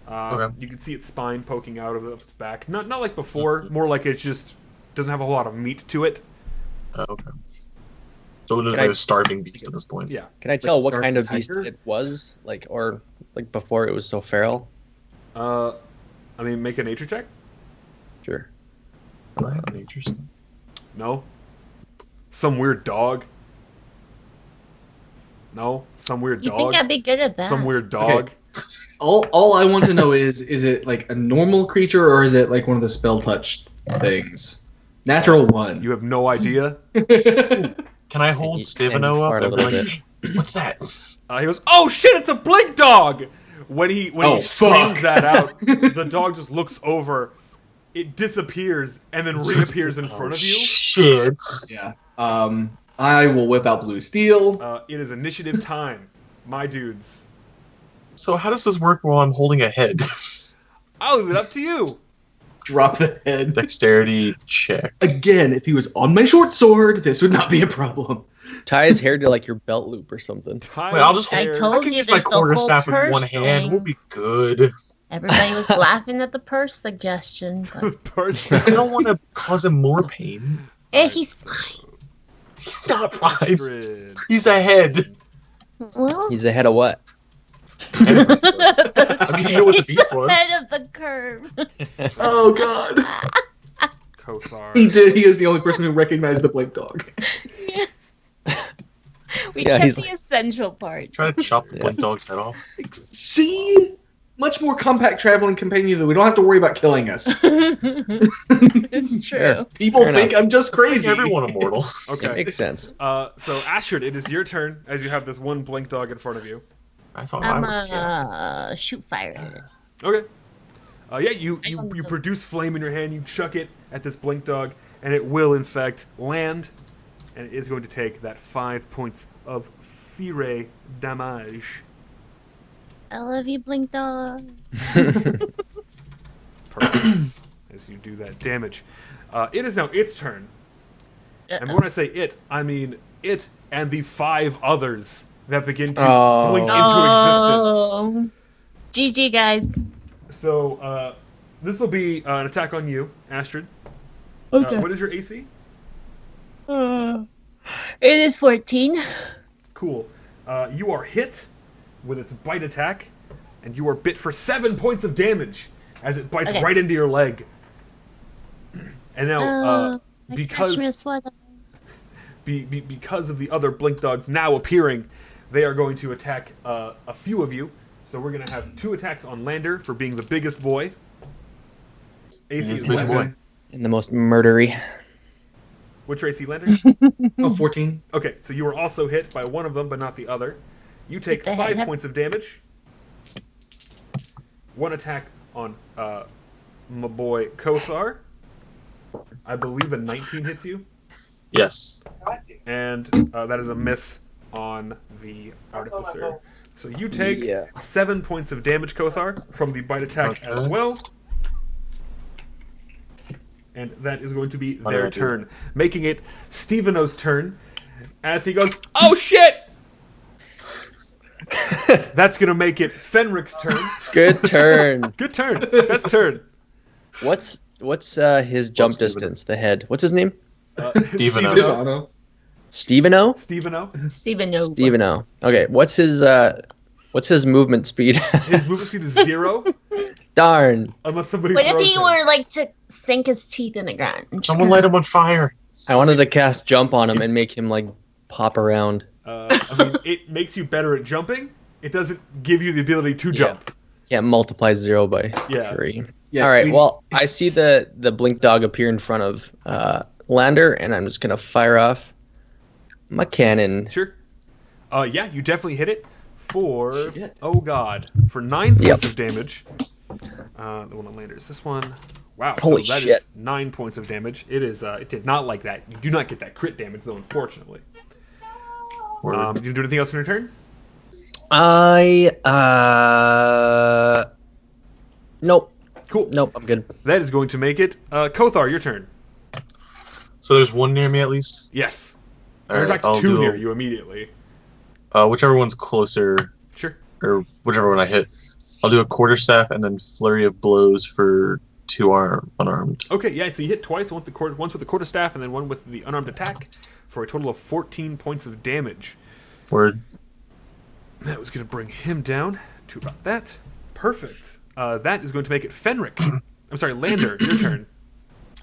Okay. You can see its spine poking out of its back. Not like before, more like it just doesn't have a whole lot of meat to it. Oh, okay. So it is Can I- a starving beast at this point. Yeah. Can I tell what Stark kind of beast tiger? it was? Or before it was so feral? I mean, make a nature check. Sure. Do I have nature stuff? No. Some weird dog. No. Some weird You dog. think I'd be good at that? Some weird dog. All I want to know is it like a normal creature or is it like one of the spell touch things? Natural one. You have no idea. Can I hold You- Stivino up fart a and be little like, "Hey, what's that? He goes, "Oh shit! It's a blink dog." When he Oh, screams fuck. that out, the dog just looks over. It disappears and then reappears in front of you. Shit. Yeah. I will whip out blue steel. It is initiative time, my dudes. So how does this work while I'm holding a head? I'll leave it up to you. Drop the head. Dexterity check. Again, if he was on my short sword, this would not be a problem. Tie his hair to your belt loop or something. Time Wait, I'll just I hair. told I can you use my there's the whole quarterstaff with one purse hand. thing. We'll be good. Everybody was laughing at the purse suggestion. But... Person. I don't want to cause him more pain. He's fine. He's not 5. Astrid. He's ahead. Well, He's ahead of what? I mean, you know what the beast was. head of the curve. Oh god. Kothar. He did. He is the only person who recognized the blink dog. We Yeah, kept he's the like- essential part. Try to chop the Yeah. blink dog's head off. See? Much more compact traveling companion that we don't have to worry about killing us. It's true. Sure. People Fair think I'm just crazy. Everyone immortal. It Okay. makes sense. So Astrid, it is your turn as you have this one blink dog in front of you. I thought I'm I was. shoot fire at it. Okay. Yeah, you produce flame in your hand, you chuck it at this blink dog, and it will in fact land, and it is going to take that 5 points of fire damage. I love you, Blink Dog. Perfect. As you do that damage. It is now its turn. And when I say it, I mean it and the 5 others that begin to Oh. blink into existence. Oh, GG, guys. So, this will be an attack on you, Astrid. Okay. What is your AC? It is 14. Cool. You are hit with its bite attack, and you are bit for 7 points of damage as it bites Okay. right into your leg. And now, I because catch me a sweater. because of the other blink dogs now appearing, they are going to attack a few of you. So we're going to have 2 attacks on Lander for being the biggest boy. AC He's is a big what? boy. And the most murdery. What's your AC, Lander? Oh, 14. Okay, so you were also hit by one of them, but not the other. You take What the heck 5 points of damage. 1 attack on my boy Kothar. I believe a 19 hits you. Yes. And that is a miss on the Artificer. So you take Yeah. 7 points of damage, Kothar, from the bite attack as Okay. well. And that is going to be What do their I do? turn, making it Steveno's turn as he goes, "Oh shit!" That's going to make it Fenric's turn. Good turn. Good turn. Best turn. What's his jump Steven? distance? The head. What's his name? Steveno. Stevano. Steveno. Steveno. Steven, no. Steveno. Okay. What's his movement speed? His movement speed is 0, Darn. unless somebody What if throws he him. were like to sink his teeth in the ground? and just Someone kinda- light him on fire. I wanted to cast jump on him and make him like pop around. I mean, it makes you better at jumping. It doesn't give you the ability to jump. Can't multiply 0 by Yeah. 3. Yeah, All right. we- Well, I see the blink dog appear in front of Lander, and I'm just gonna fire off my cannon. Sure. Yeah, you definitely hit it for, Shit. oh god, for 9 points Yep. of damage. The one on Lander is this one. Wow, Holy so that is shit. 9 points of damage. It is. It did not like that. You do not get that crit damage, though, unfortunately. You gonna do anything else in your turn? Nope. Cool. Nope, I'm good. That is going to make it Kothar, your turn. So there's one near me at least. Yes. All In right, fact, I'll 2 do near you immediately. whichever one's closer, Sure. or whichever one I hit. I'll do a quarterstaff and then flurry of blows for 2 unarmed. Okay, yeah, so you hit twice, once with the quarterstaff and then one with the unarmed attack for a total of 14 points of damage. Word. That was going to bring him down to about that. Perfect. That is going to make it Fenric. I'm sorry, Lander, your turn.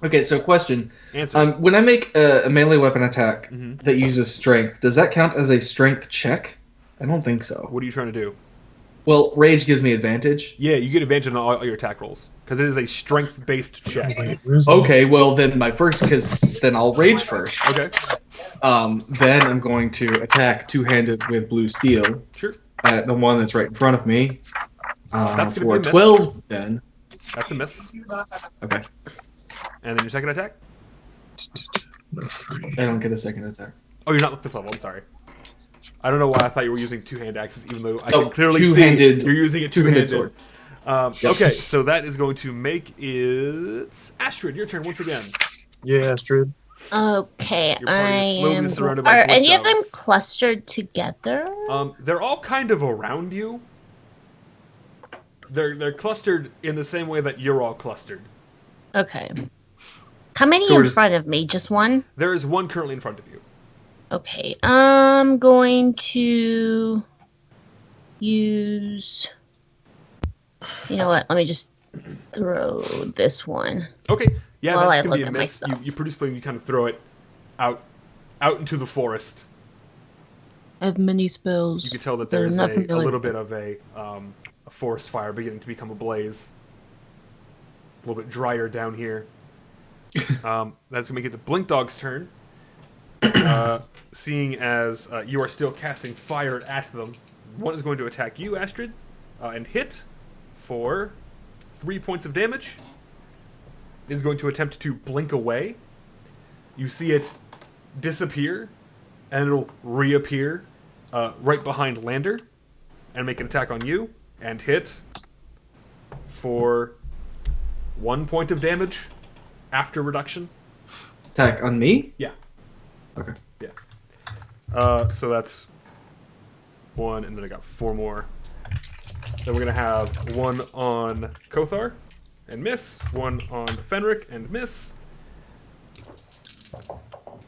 Okay, so question. Answer. When I make a melee weapon attack Mhm. that uses strength, does that count as a strength check? I don't think so. What are you trying to do? Well, rage gives me advantage. Yeah, you get advantage on all your attack rolls because it is a strength-based check. Wait, where's Okay, well then my first, because then I'll rage first. Okay, Then I'm going to attack two-handed with blue steel sure. at the one that's right in front of me. That's gonna for be a miss. 12 then. That's a miss. Okay, And then your second attack? No, 3. I don't get a second attack. Oh, you're not at 5th level. I'm sorry. I don't know why I thought you were using 2-hand axes, even though I Oh, can clearly see two-handed- you're using it two-handed two-handed. sword. Okay, so that is going to make it Astrid. Your turn once again. Yeah, Astrid. Okay, Your I party is slowly am. surrounded by Are blink any of them dogs. clustered together? They're all kind of around you. They're clustered in the same way that you're all clustered. Okay. How many So we're in just- front of me? Just one? There is one currently in front of you. Okay. I'm going to use. You know what? Let me just throw this one. Okay, yeah, While that's I gonna be look a at my miss. You spells. produce flame. You kind of throw it out into the forest. I have many spells. You can tell that They're there's not a familiar. little bit of a forest fire beginning to become a blaze. A little bit drier down here. That's gonna make it the Blink Dog's turn. Seeing as you are still casting fire at them, one is going to attack you, Astrid, and hit for 3 points of damage. It is going to attempt to blink away. You see it disappear, and it'll reappear right behind Lander, and make an attack on you, and hit for 1 point of damage after reduction. Attack on me? Yeah. Okay. Yeah. So that's 1, and then I got 4 more. Then we're going to have 1 on Kothar, and miss. 1 on Fenric, and miss.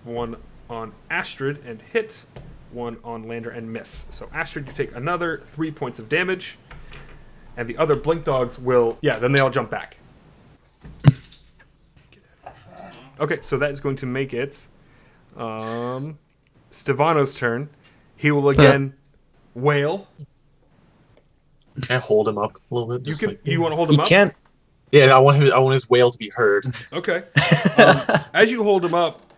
1 on Astrid, and hit. 1 on Lander, and miss. So Astrid, you take another 3 points of damage, and the other Blink Dogs will... Yeah, then they all jump back. Okay, so that is going to make it Stevano's turn. He will again wail. Can I hold him up a little bit? You Just can. like- You want to hold him You up? can't. Yeah, I want him. I want his wail to be heard. Okay. As you hold him up,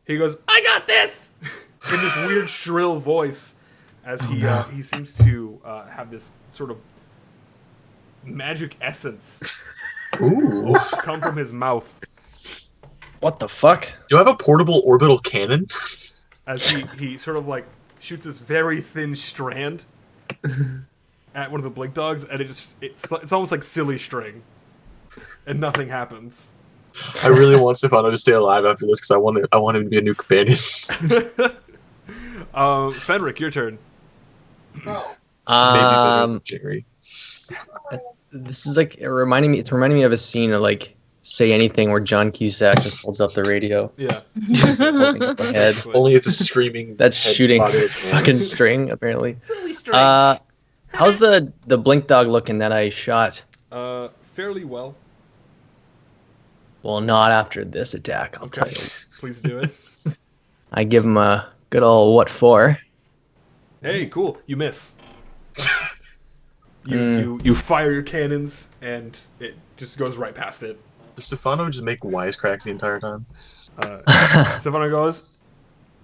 he goes, "I got this!" in this weird shrill voice, as he seems to have this sort of magic essence Ooh. come from his mouth What the fuck? Do I have a portable orbital cannon? as he sort of like shoots this very thin strand at one of the Blink Dogs, and it's almost like silly string, and nothing happens. I really want Stefano to stay alive after this because I want him to be a new companion. Fenric, your turn. Maybe better than Jiggery. This is like reminding me. It's reminding me of a scene of like Say Anything where John Cusack just holds up the radio. Yeah. Holding up the head. Only it's a screaming. That's head shooting body of his hand. fucking string apparently. Silly string. How's the blink dog looking that I shot? Fairly well. Well, not after this attack. I'll Okay. tell you. Please do it. I give him a good old what for. Hey, cool. You miss. You fire your cannons, and it just goes right past it. Does Stefano just make wisecracks the entire time? Stefano goes,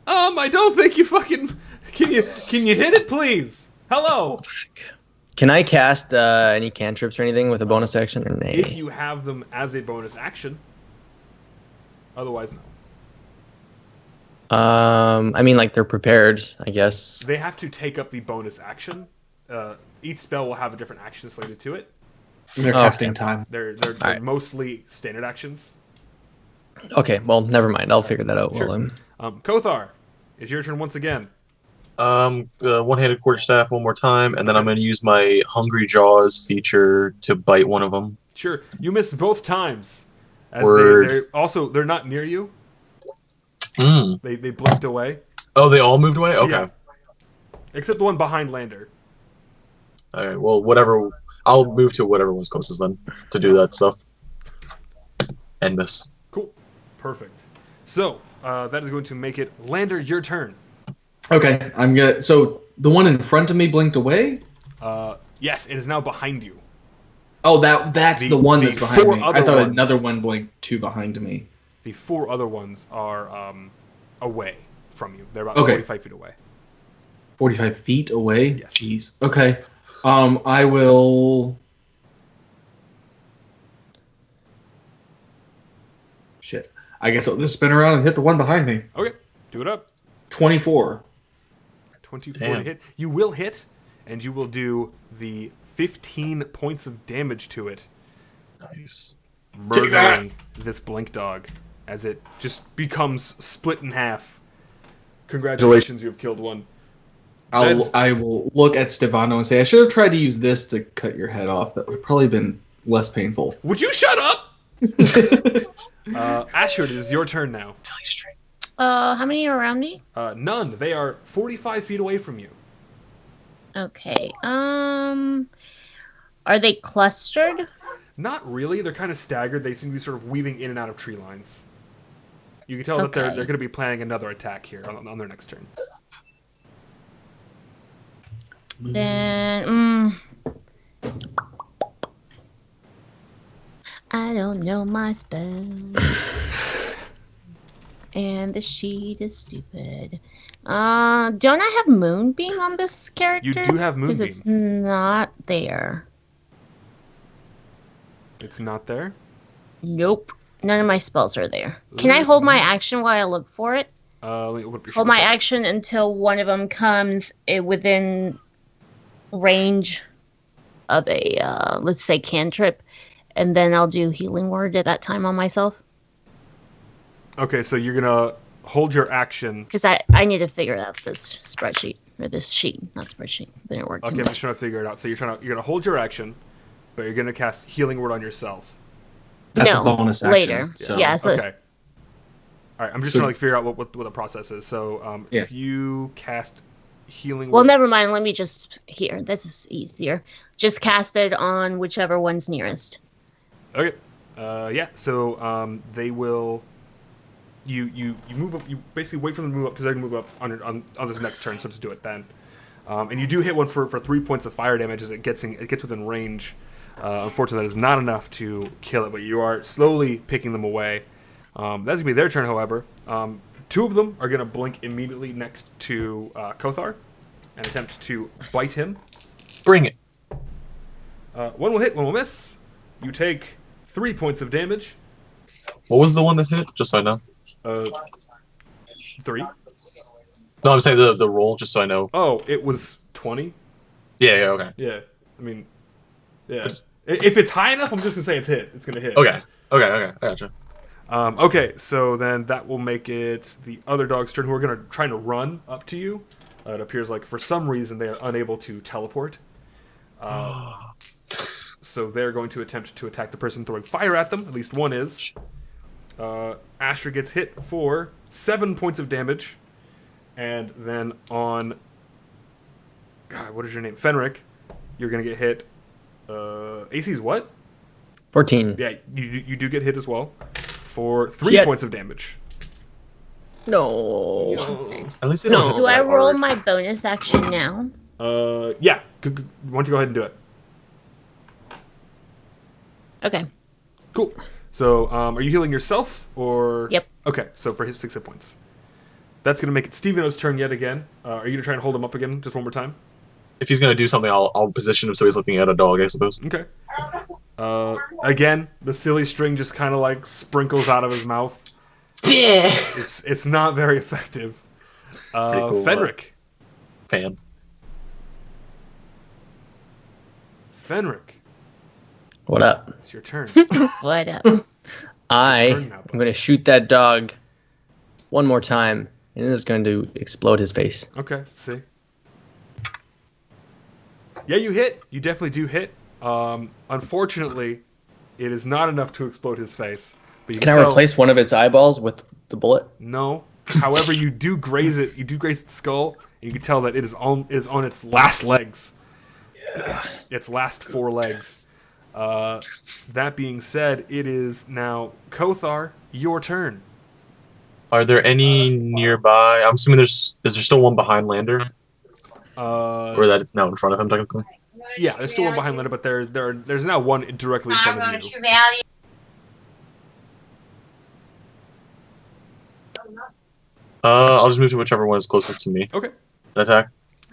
I don't think you fucking... Can you hit it, please? Hello? Can I cast any cantrips or anything with a bonus action or nay? If you have them as a bonus action. Otherwise, no. I mean, like they're prepared, I guess. They have to take up the bonus action. Each spell will have a different action slated to it. They're Okay. casting time. They're Alright. mostly standard actions. Okay, well, never mind. I'll figure that out Sure. while I'm. Kothar, it's your turn once again. One-handed quarterstaff one more time, and then I'm going to use my Hungry Jaws feature to bite one of them. Sure, you missed both times. As Word. they're not near you. Mm. They blinked away. Oh, they all moved away? Okay. Yeah. Except the one behind Lander. Alright, well, whatever. I'll move to whatever one's closest then to do that stuff. And miss. Cool. Perfect. So, that is going to make it Lander, your turn. Okay, I'm gonna. So the one in front of me blinked away. Yes, it is now behind you. Oh, that's the one that's behind four me. other I thought ones. another one blinked two behind me. The 4 other ones are away from you. They're about Okay. 45 feet away. 45 feet away. Yes. Jeez. Okay. I will. Shit. I guess I'll just spin around and hit the one behind me. Okay, do it up. 24. 24 Damn. to hit. You will hit, and you will do the 15 points of damage to it, Nice. murdering this blink dog as it just becomes split in half. Congratulations, you have killed one. I will look at Stefano and say, I should have tried to use this to cut your head off. That would have probably been less painful. Would you shut up? Ashford, it is your turn now. Tell you straight. How many are around me? None. They are 45 feet away from you. Okay. Are they clustered? Not really. They're kind of staggered. They seem to be sort of weaving in and out of tree lines. You can tell that they're Okay. going to be planning another attack here on their next turn. Then, I don't know my spell. And the sheet is stupid. Don't I have Moonbeam on this character? You do have Because Moonbeam. it's not there. It's not there. Nope. None of my spells are there. Can I hold my action while I look for it? Let me open up your Hold sheet. my action until one of them comes within range of a, let's say, cantrip. And then I'll do Healing Word at that time on myself. Okay, so you're gonna hold your action. Because I need to figure out this spreadsheet. Or this sheet. Not spreadsheet. Didn't work. Okay, I'm just trying to figure it out. So you're gonna hold your action, but you're gonna cast Healing Word on yourself. That's No, a bonus action. later. So. Yeah, so Okay. All right, I'm just So- trying to figure out what the process is. So Yeah. if you cast Healing well, Word, never mind. Let me just here. That's easier. Just cast it on whichever one's nearest. Okay. Yeah. So they will. You move up. You basically wait for them to move up because they're gonna move up on this next turn. So just do it then. And you do hit one for 3 points of fire damage as it gets within range. Unfortunately, that is not enough to kill it, but you are slowly picking them away. That's gonna be their turn, however. Two of them are gonna blink immediately next to Kothar and attempt to bite him. Bring it. One will hit, one will miss. You take 3 points of damage. What was the one that hit? Just so I know. 3. No, I'm saying the roll, just so I know. Oh, it was 20. Yeah, okay. Yeah, I mean, yeah. Just- If it's high enough, I'm just gonna say it's hit. It's gonna hit. Okay, I gotcha. Okay, so then that will make it the other dog's turn, who are trying to run up to you. It appears like for some reason they are unable to teleport. So they're going to attempt to attack the person throwing fire at them. At least one is. Asher gets hit for 7 points of damage. And then on... God, what is your name? Fenric, you're going to get hit... AC's what? 14. Yeah, you do get hit as well. For 3 Shit. points of damage. No. At least they don't hit Do I that roll hard. my bonus action now? Yeah. Why don't you go ahead and do it? Okay. Cool. So, are you healing yourself, or... Yep. Okay, so for his 6 hit points. That's going to make it Steveno's turn yet again. Are you going to try and hold him up again just one more time? If he's gonna do something, I'll position him so he's looking at a dog, I suppose. Okay. Again, the silly string just kind of like sprinkles out of his mouth. Yeah. It's not very effective. Pretty cool, Fenric. Fan. Fenric, What up? it's your turn. What up? I turn now, am bud. going to shoot that dog one more time, and it is going to explode his face. Okay, let's see. Yeah, you hit. You definitely do hit. Unfortunately, it is not enough to explode his face. But you Can I tell- replace one of its eyeballs with the bullet? No. However, you do graze it. You do graze its skull, and you can tell that it is on its last legs. Its last 4 legs. That being said, it is now Kothar, your turn. Are there any nearby? I'm assuming is there still one behind Lander, or that it's now in front of him technically? Yeah, there's still one behind Linda, but there's now one directly in front of you. I'll just move to whichever one is closest to me. Okay, An attack.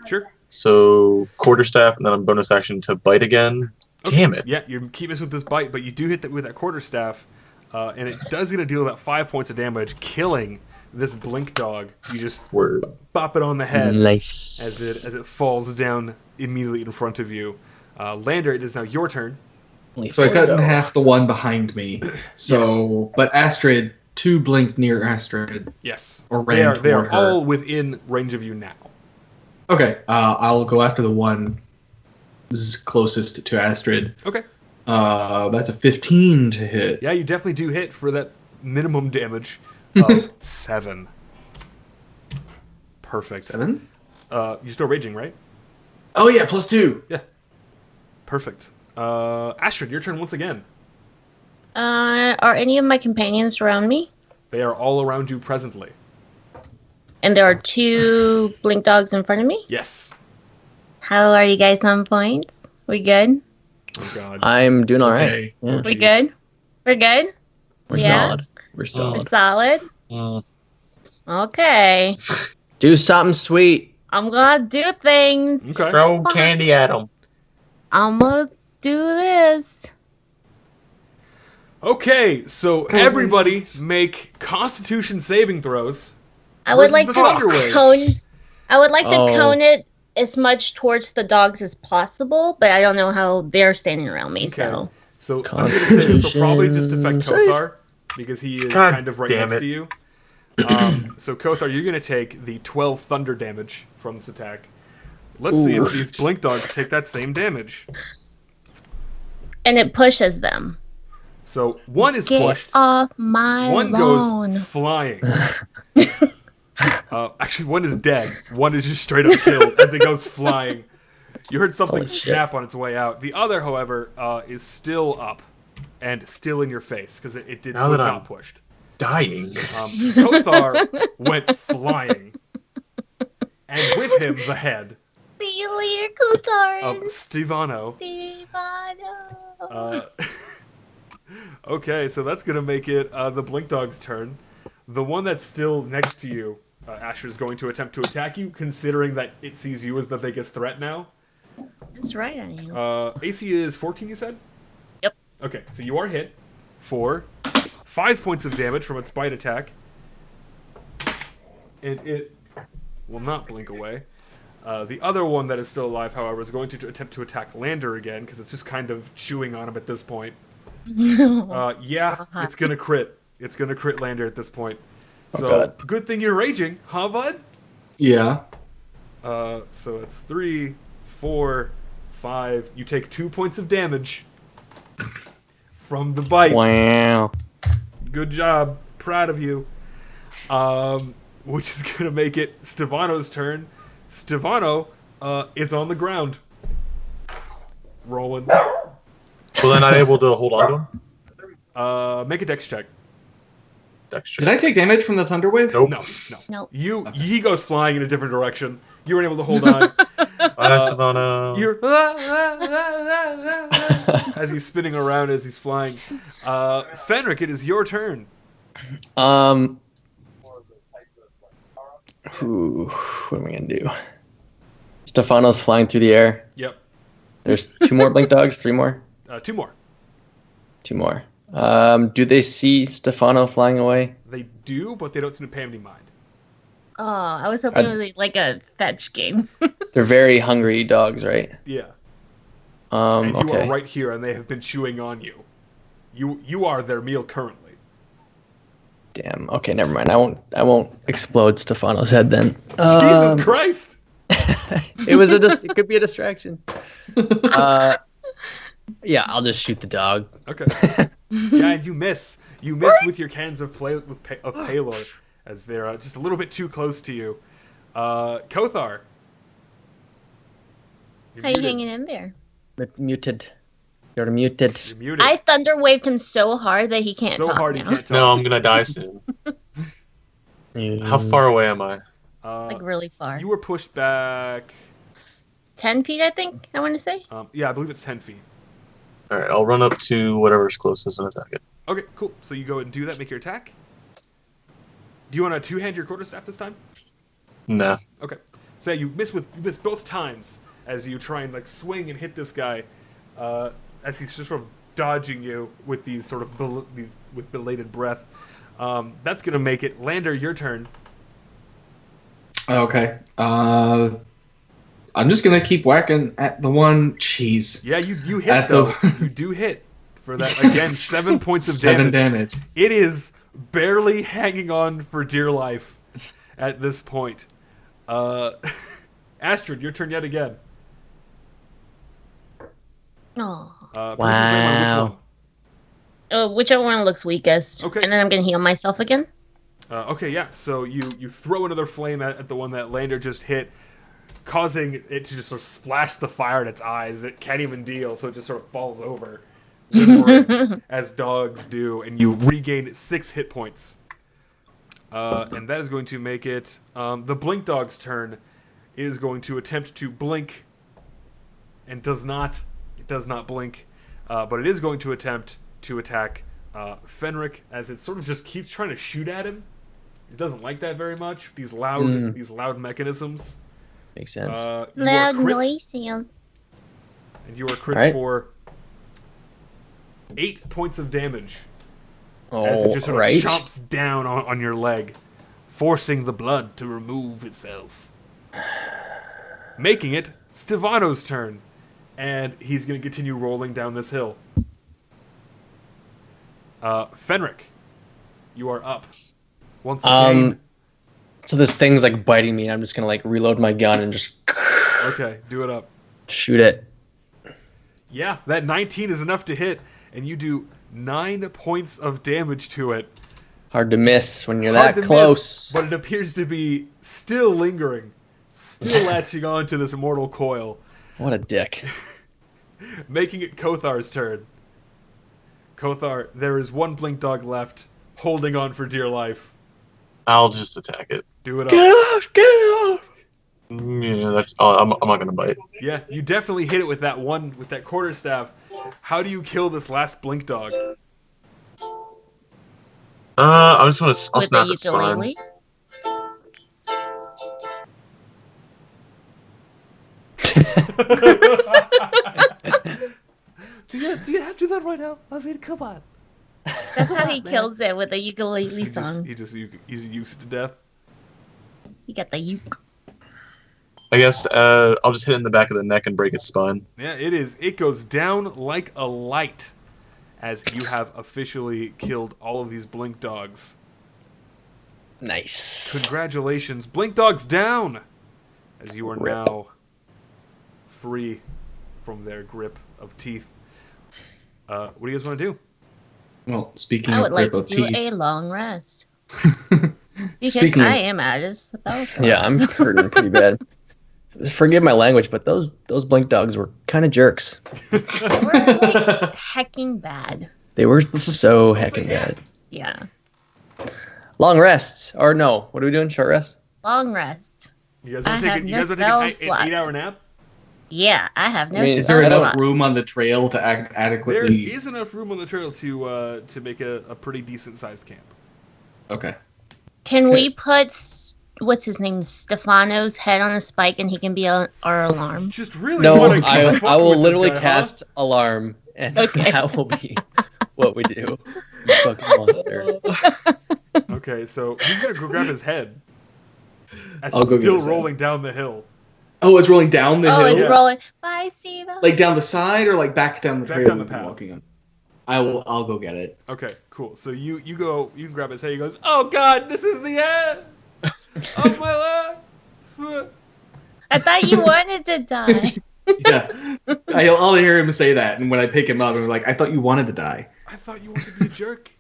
sure. So quarterstaff, and then I'm bonus action to bite again. Damn it! Yeah, you keep missing with this bite, but you do hit that with that quarterstaff, and it does get a deal about 5 points of damage, killing this blink dog. You just Word. bop it on the head Nice. as it falls down immediately in front of you. Lander, it is now your turn. So I cut in half the one behind me. So, but Astrid, 2 blinked near Astrid. Yes, Or they ran are toward her. all within range of you now. Okay, I'll go after the one closest to Astrid. Okay. That's a 15 to hit. Yeah, you definitely do hit for that minimum damage of 7. Perfect. 7? You're still raging, right? Oh yeah, +2. Yeah. Perfect. Astrid, your turn once again. Are any of my companions around me? They are all around you presently. And there are 2 blink dogs in front of me? Yes. How are you guys on points? We good? Oh god. I'm doing all right. Okay. Yeah, We Jeez. good? We're good? we're Yeah? solid. We're We're solid. solid? Mm. Okay. Do something sweet. I'm gonna do things. Okay. Throw candy at him. I'm gonna do this. Okay, so everybody make Constitution saving throws. I would Versus like the to Thunder Wave. cone it as much towards the dogs as possible, but I don't know how they're standing around me, so So I'm going to say this will probably just affect Constitution Kothar, because he is God kind of right damn next it. to you. So Kothar, you're going to take the 12 thunder damage from this attack. Let's see Ooh. if these blink dogs take that same damage. and it pushes them. So one is Get pushed, off my one lawn. goes flying. Actually, one is dead. One is just straight up killed as it goes flying. You heard something Holy shit. snap on its way out. The other, however, is still up and still in your face because it Now was that not I'm- pushed. Dying. Kothar went flying, and with him the head See you later, Kothar. of Stevano. Stevano. Okay, so that's gonna make it the Blink Dog's turn. The one that's still next to you, Asher, is going to attempt to attack you, considering that it sees you as the biggest threat now. That's right, I am. AC is 14, you said? Yep. Okay, so you are hit for 5 points of damage from its bite attack. And it will not blink away. The other one that is still alive, however, is going to attempt to attack Lander again, because it's just kind of chewing on him at this point. Yeah, it's going to crit. It's going to crit Lander at this point. So, God. good thing you're raging, huh, bud? Yeah. So it's 3, 4, 5. You take 2 points of damage from the bite. Wow. Good job. Proud of you. Which is going to make it Stevano's turn. Stevano is on the ground. Rolling. Was I not able to hold on to him? Make a dex check. Dexter. Did I take damage from the thunder wave? Nope. No. Nope. He goes flying in a different direction. You weren't able to hold on. Bye, Stefano. You're as he's spinning around as he's flying. Fenric, it is your turn. What am I gonna do? Stefano's flying through the air. Yep. There's 2 more blink dogs, 3 more, 2 more. 2 more. Do they see Stefano flying away? They do, but they don't seem to pay him any mind. Oh, I was hoping it would be like a fetch game. They're very hungry dogs, right? Yeah. And you Okay. are right here, and they have been chewing on you. You are their meal currently. Damn. Okay, never mind. I won't explode Stefano's head then. Jesus Christ! It could be a distraction. Yeah, I'll just shoot the dog. Okay. Yeah, and you miss. You miss with your cans of Palor, as they're just a little bit too close to you. Kothar. You're How you muted. hanging in there? Muted. You're muted. You're muted. I thunder waved him so hard that he can't so talk hard now. you can't talk. No, I'm gonna die soon. How far away am I? Like really far. You were pushed back. 10 feet, I think. I want to say. Yeah, I believe it's 10 feet. All right, I'll run up to whatever's closest and attack it. Okay, cool. So you go and do that. Make your attack. Do you want to two-hand your quarterstaff this time? Nah. Okay. So yeah, you miss both times as you try and like swing and hit this guy, as he's just sort of dodging you with these sort of with belated breath. That's gonna make it Lander. Your turn. Okay. I'm just gonna keep whacking at the one. Jeez. Yeah, you hit At though. the- You do hit for that again. 7 points of 7 damage. damage. It is barely hanging on for dear life at this point. Astrid, your turn yet again. Oh. Producer flame on which Wow. one? Whichever one looks weakest. Okay. And then I'm gonna heal myself again. Okay, yeah. So you throw another flame at the one that Lander just hit, causing it to just sort of splash the fire in its eyes that can't even deal, so it just sort of falls over, inward, as dogs do, and you regain 6 hit points. And that is going to make it the Blink Dog's turn. It is going to attempt to blink, and does not. It does not blink, but it is going to attempt to attack Fenric, as it sort of just keeps trying to shoot at him. It doesn't like that very much. These loud mechanisms. Makes sense. You Loud are crit, noise sound. and you are crit Alright. for 8 points of damage. As it All just sort of right. chomps down on your leg, forcing the blood to remove itself. Making it Stevano's turn. And he's going to continue rolling down this hill. Fenric, you are up. Once again. So this thing's like biting me, and I'm just gonna like reload my gun and just Okay, do it up. shoot it. Yeah, that 19 is enough to hit, and you do 9 points of damage to it. Hard to miss when you're Hard that to close. miss, but it appears to be still lingering, still latching on to this mortal coil, What a dick. making it Kothar's turn. Kothar, there is one Blink Dog left, holding on for dear life. I'll just attack it. Do it Get up. off! Get off! Yeah, that's. Oh, I'm not gonna bite. Yeah, you definitely hit it with that quarterstaff. How do you kill this last Blink Dog? I'm just gonna. I'll With snap the its spine. ukulele. Do you have to do that right now? I mean, come on. That's how he kills it, with a ukulele song. He ukes it to death. You got the uke. I guess I'll just hit it in the back of the neck and break its spine. Yeah, it is. It goes down like a light, as you have officially killed all of these Blink Dogs. Nice. Congratulations, Blink Dogs down, as you are Rip. now free from their grip of teeth. What do you guys want to do? Well, speaking I of would like grip to of do teeth, a long rest. Because Speaking of- I am at a spell slot. Yeah, I'm hurting pretty bad. Forgive my language, but those blink dogs were kind of jerks. They were like hecking bad. They were so say hecking heck. bad. Yeah. Long rest, or no? What are we doing? Short rest? Long rest. You guys want I to have take no an spell 8-hour nap? Yeah, I have no I mean, is there I don't- enough room on the trail to There adequately? is enough room on the trail to make a pretty decent sized camp. Okay. Can we put what's his name, Stefano's head on a spike, and he can be our alarm? Just really No, wanna keep I fucking will with this literally guy, huh? cast alarm, and Okay. that will be what we do. You fucking monster. Okay, so he's gonna go grab his head. As I'll it's go get still his head. rolling down the hill. Oh, it's rolling down the Oh, hill, it's Yeah. rolling. Bye, Steve. like down the side, or like back down the Back trail down the we've been path. walking on. I'll go get it. Okay, cool. So you can grab his head. He goes, "Oh God, this is the end of my life." I thought you wanted to die. Yeah, I'll hear him say that, and when I pick him up, I'm like, I thought you wanted to die. I thought you wanted to be a jerk.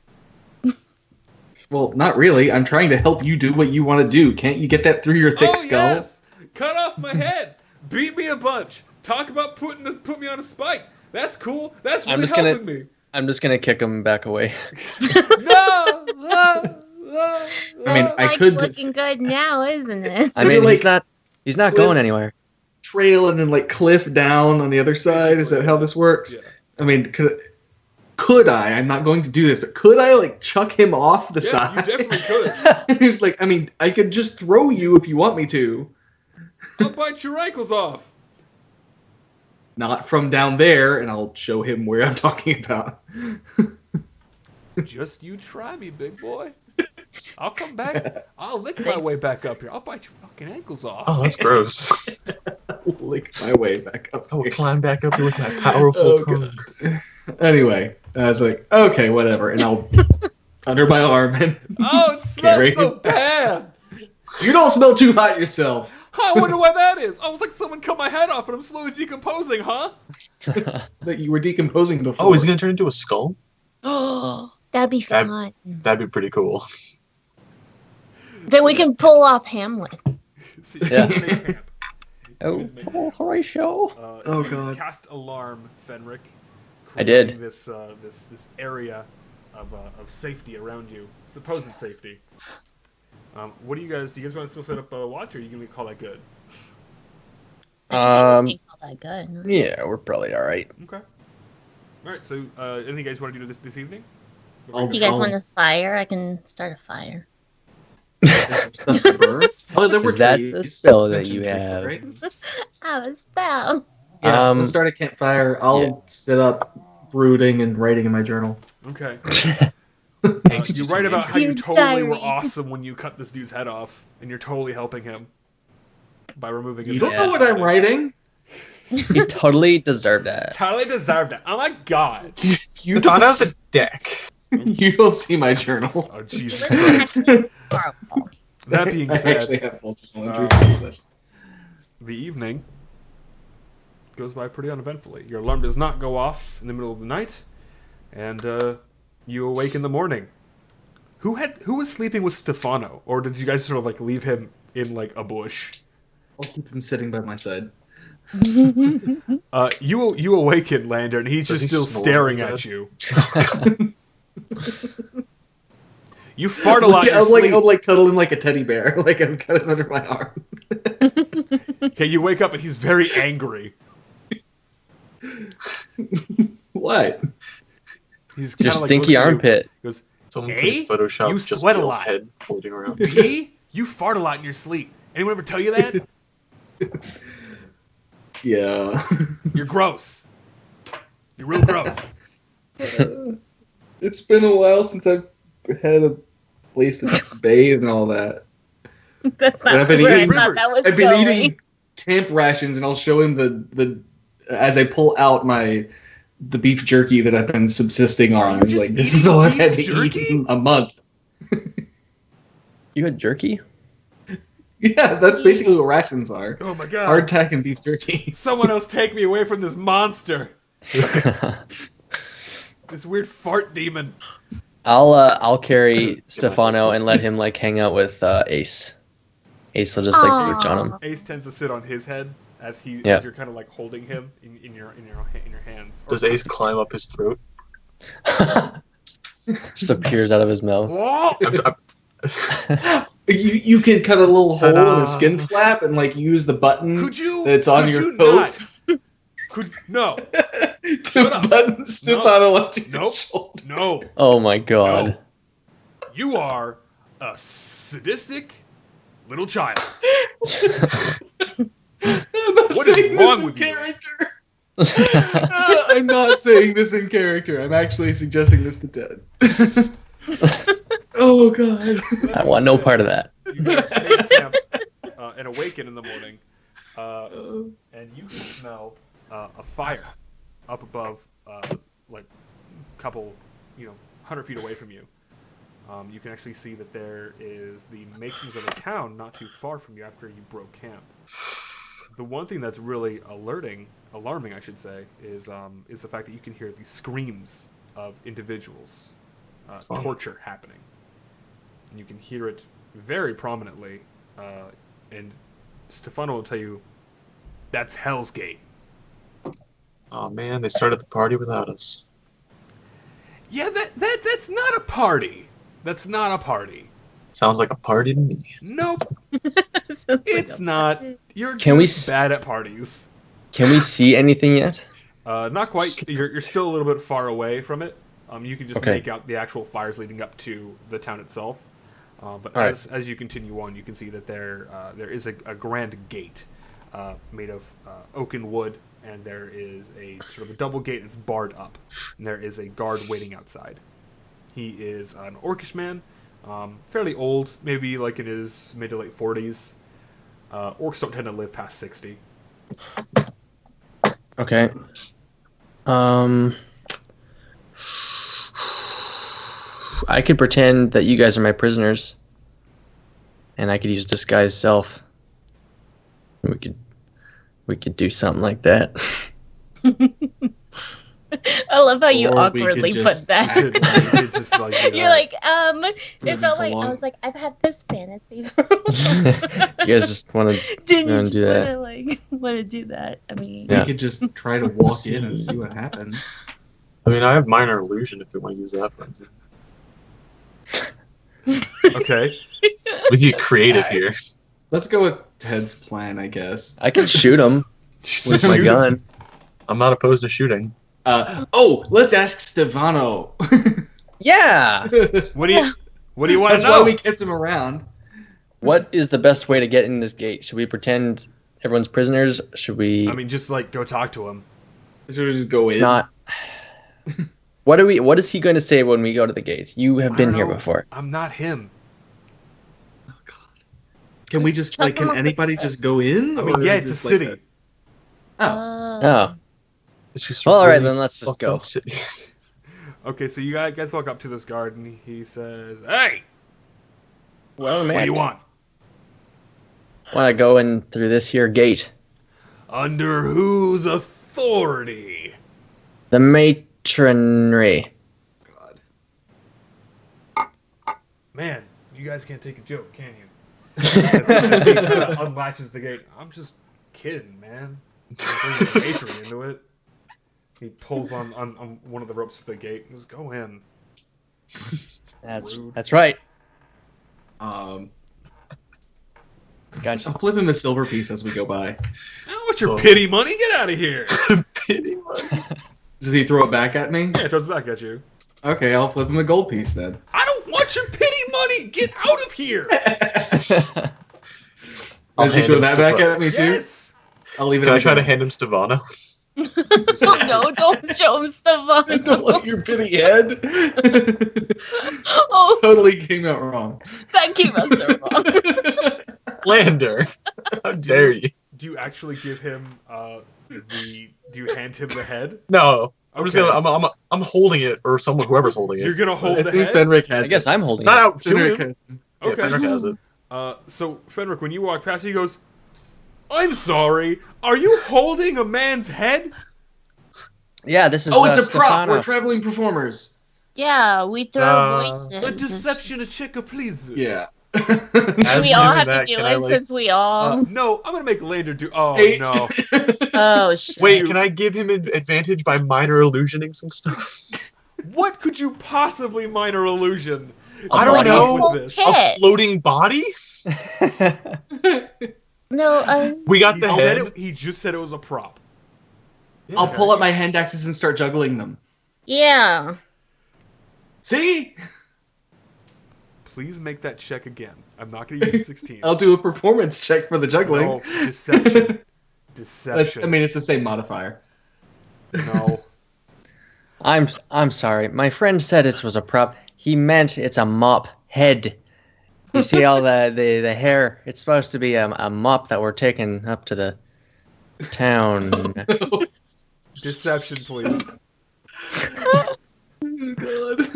Well, not really. I'm trying to help you do what you want to do. Can't you get that through your thick Oh skull? yes, cut off my head, beat me a bunch, talk about put me on a spike. That's cool. That's I'm really just gonna- helping me. I'm just gonna kick him back away. No. I mean, It's I like could- looking good now, isn't it? I Is it mean, like he's not cliff- going anywhere. Trail and then like cliff down on the other side. Is that how this works? Yeah. I mean, could I? I'm not going to do this, but could I like chuck him off the Yeah, side? you definitely could. He's like, I mean, I could just throw you if you want me to. I'll bite your ankles off. Not from down there, and I'll show him where I'm talking about. Just you try me, big boy. I'll come back. I'll lick my way back up here. I'll bite your fucking ankles off. Oh, that's gross. Lick my way back up. I will here. climb back up here with my powerful Oh, tongue. God. Anyway, I was like, okay, whatever, and I'll under my arm and Oh, it smells Carry so him. bad. you don't smell too hot yourself. Huh, I wonder why that is. I was like, someone cut my head off and I'm slowly decomposing, huh? That you were decomposing before. Oh, is he gonna turn into a skull? Oh, that'd be That- fun. That'd be pretty cool. Then we can pull off Hamlet. See, Yeah. he was made camp. Oh, Horatio. Oh, You God. Cast alarm, Fenric. I did. creating This this area of safety around you, supposed safety. What do you guys want to still set up a watch, or are you gonna call that good? It's not that good. Yeah, we're probably all right. Okay. All right. So, anything you guys want to do this evening? I'll- Do you guys I'll- want a fire? I can start a fire. Stuff to burn. Oh, there were That's trees. a spell that Mentioned you trees, have. right? I have a spell. Yeah, Um, let's start a campfire. I'll sit up brooding and writing in my journal. Okay. Thanks You to write Jimmy. about how you Your totally were diary. awesome when you cut this dude's head off, and you're totally helping him by removing his You don't head. know what I'm writing? He totally deserved that. Totally deserved it. Oh my god. You The don't, Donna has a deck. you don't see my journal. Oh Jesus Christ. Horrible. That being I actually said, have full journal entries. the evening goes by pretty uneventfully. Your alarm does not go off in the middle of the night, and you awake in the morning. Who was sleeping with Stefano, or did you guys sort of like leave him in like a bush? I'll keep him sitting by my side. You awaken, Lander, and he's Does just he still snore staring in at bed? you. You fart a lot in your sleep. I'll like cuddle him like a teddy bear, like I'm got him under my arm. Okay, you wake up and he's very angry. What? He's kind Your of like stinky looks at you, armpit. goes, Someone Eh? please Photoshop You just sweat a Gil's lot. head floating around. "B, you fart a lot in your sleep. Anyone ever tell you that? Yeah. You're gross. You're real gross." It's been a while since I've had a place to bathe and all that. That's And I've not been where I eating- thought that was I've been going. eating camp rations, and I'll show him the as I pull out the beef jerky that I've been subsisting on. you just Like, this eating is all I've beef had to jerky? eat in a month. You had jerky? Yeah, that's basically what rations are. Oh my god. Hardtack and beef jerky. Someone else take me away from this monster. This weird fart demon. I'll carry Stefano and let him like hang out with Ace. Ace will just like Aw. pooch on him. Ace tends to sit on his head as Yeah. as you're kind of like holding him in your hands. Or- Does Ace climb up his throat? Just appears out of his mouth. Whoa! You can cut a little hole in Ta-da. a skin flap and like use the button Could you? that's on could your you coat not? No, to up. button Stefano onto your Nope. shoulder. no, Oh my god. no. You are a sadistic little child. I'm not What is saying wrong this in with you? character. I'm not saying this in character. I'm actually suggesting this to Ted. Oh god. I want no part of that. You guys make camp and awaken in the morning, and you can smell a fire up above, like a couple, 100 feet away from you. You can actually see that there is the makings of a town not too far from you after you broke camp. The one thing that's really alarming, I should say, is the fact that you can hear the screams of individuals, torture happening. And you can hear it very prominently, and Stefano will tell you, that's Hell's Gate. Oh man, they started the party without us. Yeah, that's not a party. That's not a party. Sounds like a party to me. Nope, it's not. You're Can we just s- bad at parties. Can we see anything yet? Not quite. You're still a little bit far away from it. You can just Okay. make out the actual fires leading up to the town itself. But All right. as you continue on, you can see that there is a grand gate made of oaken wood, and there is a sort of a double gate that's barred up, and there is a guard waiting outside. He is an orcish man, fairly old, maybe like in his mid to late 40s. Orcs don't tend to live past 60. Okay. I could pretend that you guys are my prisoners, and I could use disguise self. We could do something like that. I love how you Or we could awkwardly put just that. You could just, like, do You're that. like, it felt like I was like, I've had this fantasy. You guys just want to Didn't you wanna just do want that? to like want to do that? I mean, Yeah. We could just try to walk in and see what happens. I mean, I have minor illusion if we want to use that for anything. Okay. We get creative here. Let's go with Ted's plan, I guess. I can shoot him with my Shoot. gun. I'm not opposed to shooting. Let's ask Stefano. Yeah. What do you want to That's know? why we kept him around. What is the best way to get in this gate? Should we pretend everyone's prisoners? Should we? I mean, just like go talk to him. Should we just go it's in? not. What is he going to say when we go to the gate? You have I been don't here know. before. I'm not him. Oh, God. Can we just like? Can anybody just go in? I mean, or yeah, is it's a this like city. Oh. It's just Well, all right, really then let's just fucked go. up city. Okay, so you guys walk up to this guard, and he says, "Hey, Well, man, what do you want? Want to go in through this here gate? Under whose authority?" The matronry. God. Man, you guys can't take a joke, can you? As he kind of unlatches the gate. I'm just kidding, man. Bring the matron into it. He pulls on one of the ropes for the gate. He goes, "Go in." Rude. That's right. I'll Gotcha. flip him a silver piece as we go by. Oh, what's your So- pity money? Get out of here! Pity money. Does he throw it back at me? Yeah, throws it back at you. Okay, I'll flip him a gold piece then. I don't want your pity money! Get out of here! I'll Does he hand throw him that back Stefano. at me too? Yes! I'll leave it. Can I at try to that. hand him Stefano? Oh no! Don't show him Don't Stefano. look your pity head. Oh, Totally came out wrong. that came out so wrong. Lander, how dare you? Do you actually give him do you hand him the head? No, I'm just Okay. gonna. I'm holding it, or someone, whoever's holding You're it. gonna hold I the think head? Fenric has I guess it. I'm holding Not it. out to Fenric him. has it. Yeah, Okay. Fenric has it. So Fenric, when you walk past, he goes, "I'm sorry. Are you holding a man's head?" Yeah, this is. Oh, it's a prop. Stefano. We're traveling performers. Yeah, we throw voices. A deception checker, please. Yeah. As We we're all doing have that, to do can I, it like- since we all. No, I'm gonna make Lander do. Oh 8. no. Oh shit! Wait, can I give him an advantage by minor illusioning some stuff? What could you possibly minor illusion? I don't come up know. with this? Hit. A floating body? No, We got He the said head. it, he just said it was a prop. I'll pull up my hand axes and start juggling them. yeah. See? Please make that check again. I'm not gonna use 16. I'll do a performance check for the juggling. No, deception. That's- Deception. I mean, it's the same modifier. no. I'm sorry. My friend said it was a prop. He meant it's a mop head. You see all the hair? It's supposed to be a mop that we're taking up to the town. Deception, please. Oh, God.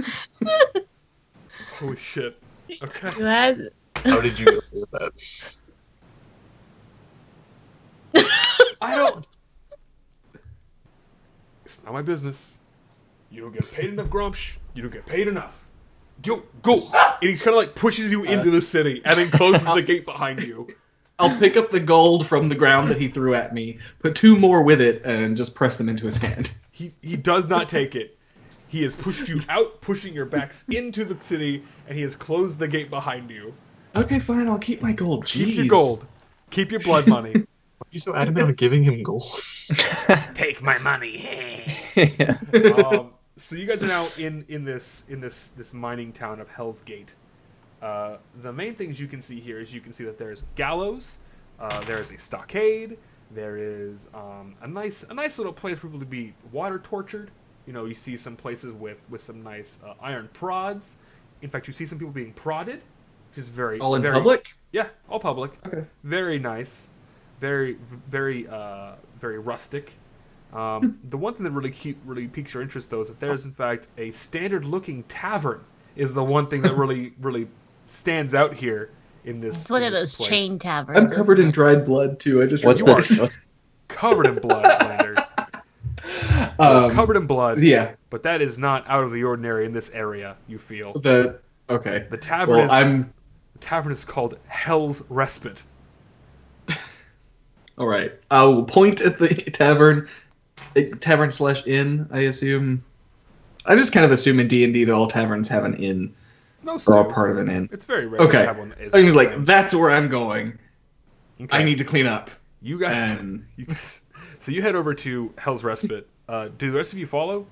Holy shit. Okay. You had. How did you get away with that? I don't. It's not my business. You don't get paid enough, Grumsh. You don't get paid enough. Go. And he's kind of like pushes you into the city and then closes the gate behind you. I'll pick up the gold from the ground that he threw at me, put 2 more with it, and just press them into his hand. He does not take it. He has pushed you out, pushing your backs into the city, and he has closed the gate behind you. Okay, fine, I'll keep my gold. Keep your Jeez. gold. Keep your blood money. Why are you so adamant on giving him gold? Take my money. Yeah. So you guys are now in this mining town of Hell's Gate. The main things you can see here is you can see that there's gallows, there is a stockade, there is a nice little place for people to be water tortured. You know, you see some places with some nice iron prods. In fact, you see some people being prodded, which is very All in very, public? Yeah, all public. Okay. Very nice, very rustic. The one thing that really piques your interest, though, is that there's in fact a standard-looking tavern. Is the one thing that really stands out here in this. It's one in of this those place. chain taverns. I'm covered isn't in it? dried blood too. I just What's realized. this? Covered in blood, Lander. You're covered in blood. Yeah. But that is not out of the ordinary in this area. You feel Okay. the tavern Well, is I'm the tavern is called Hell's Respite. all right. I'll point at the tavern slash inn. I assume. I just kind of assume in D&D that all taverns have an inn Most or do. are part of an inn. It's very rare Okay. to have one that is I mean, the like same. that's where I'm going. Okay. I need to clean up. You guys, And- so you head over to Hell's Respite. Do the rest of you follow?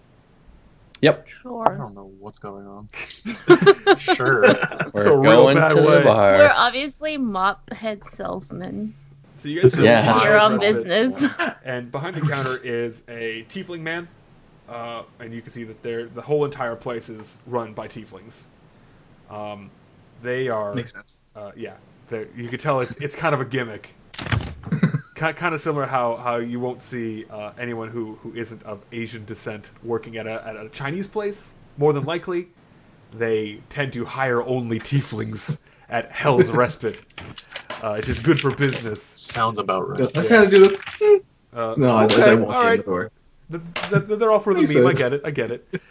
Yep. I Sure. don't know what's going on. Sure. We're So real going bad to way. the bar. We're obviously mop head salesmen. So you guys This is go to Yeah. Hell's Here on Respite, business. and behind the counter is a tiefling man, and you can see that the whole entire place is run by tieflings. They are, Makes sense. yeah. You can tell it's kind of a gimmick. Kind of similar how you won't see anyone who isn't of Asian descent working at a Chinese place. More than likely, they tend to hire only tieflings at Hell's Respite. It's just good for business. Sounds about right. I kind of do this. No, as I okay, walk all in right. the door. They're all for the Makes meme. sense. I get it.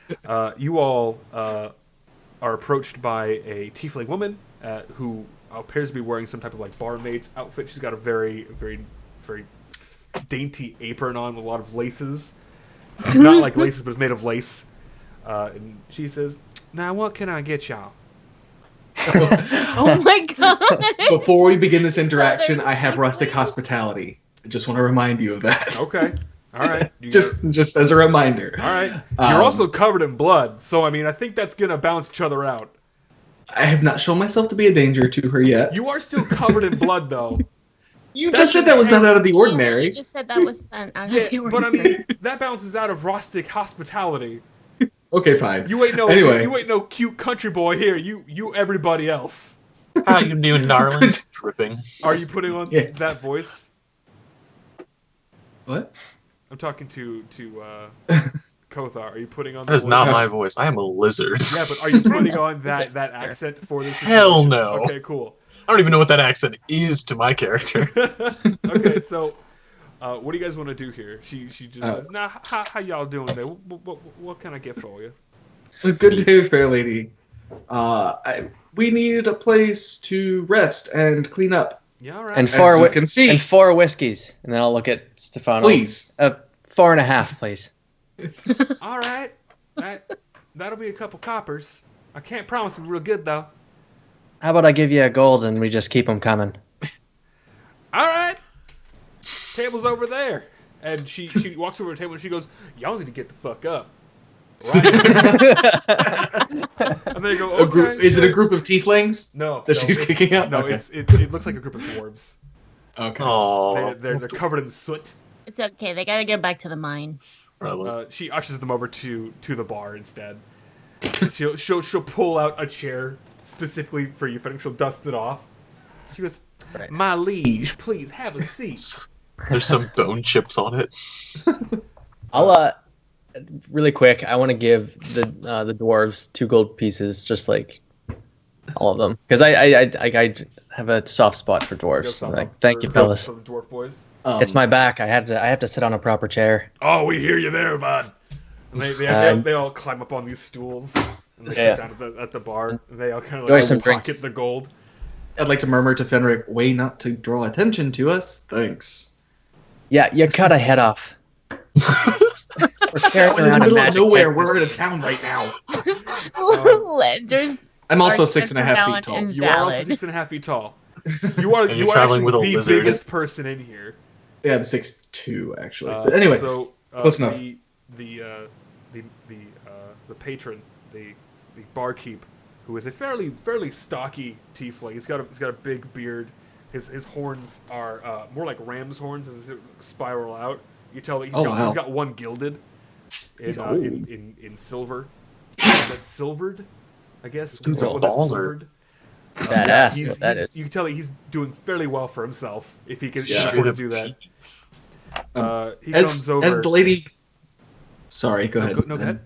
You all are approached by a tiefling woman who appears to be wearing some type of like barmaid's outfit. She's got a very, very, very dainty apron on with a lot of laces. Not like laces, but it's made of lace. And she says, "Now, what can I get y'all?" Oh my god. Before we begin this interaction, Southern I have rustic tiefling. hospitality. I just want to remind you of that. Okay. All right. just as a reminder. all right. Um, You're also covered in blood, so I mean, I think that's gonna balance each other out. I have not shown myself to be a danger to her yet. You are still covered in blood, though. You that's just said that was not out of the You ordinary. just said that was an out of Yeah, the but I ordinary. mean, that balances out of rustic hospitality. Okay, fine. You ain't no, Anyway. you ain't no cute country boy here. You everybody else. How you doing, darling? Tripping. Are you putting on Yeah. that voice? What? I'm talking to Kothar. Are you putting on That is voice? not my voice. I am a lizard. Yeah, but are you putting on that accent for this? Hell situation? no. Okay, cool. I don't even know what that accent is to my character. Okay, so what do you guys want to do here? She just says, "Nah, how y'all doing there? What can I get for you?" Good day, fair lady. We need a place to rest and clean up. Yeah, all right. And As four you whi- can see. and 4 whiskeys, and then I'll look at Stefano. Please. 4.5, please. All right. That'll be a couple coppers. I can't promise it'll be real good though. How about I give you a gold and we just keep them coming? All right. Table's over there. And she walks over to the table and she goes, "Y'all need to get the fuck up." Right? And they go, "Okay." Is it a sure." group of tieflings? No. that no, she's it's- kicking out? No, Okay. it looks like a group of dwarves. Okay. Oh, They're covered in soot. It's okay. They gotta get back to the mine. probably. She ushers them over to the bar instead. She'll pull out a chair specifically for you. She'll dust it off. She goes, Right. "My liege, please have a seat." There's some bone chips on it. I'll really quick. I want to give the dwarves 2 gold pieces, just like all of them, because I have a soft spot for dwarves. Like, thank you, fellas. For the dwarf boys. It's my back. I have to sit on a proper chair. Oh, we hear you there, bud. And they all climb up on these stools and they Yeah. sit down at the bar. And they all kind of Enjoy some pocket drinks. the gold. I'd like to murmur to Fenric, way not to draw attention to us. Thanks. Yeah, you cut a head off. We're carrying We're in the around a middle of magic nowhere. head. We're in a town right now. There's I'm also Our 6.5 feet talent tall. is- You are also Valid. 6.5 feet tall. You are And you're you are traveling actually with a the lizard. biggest person in here. Yeah, I'm 6'2", actually. But anyway, so close enough. The patron, the barkeep, who is a fairly stocky tiefling. He's got a big beard. His horns are more like ram's horns as they spiral out. You tell that he's wow. got one gilded He's old. in silver. Is that silvered? I guess. This dude's a Was that baller. silvered? Badass. He's- that he's- is. You can tell that he's doing fairly well for himself if he can Yeah. afford to do that. He as comes over. as the lady. Sorry, go No, ahead. go ahead.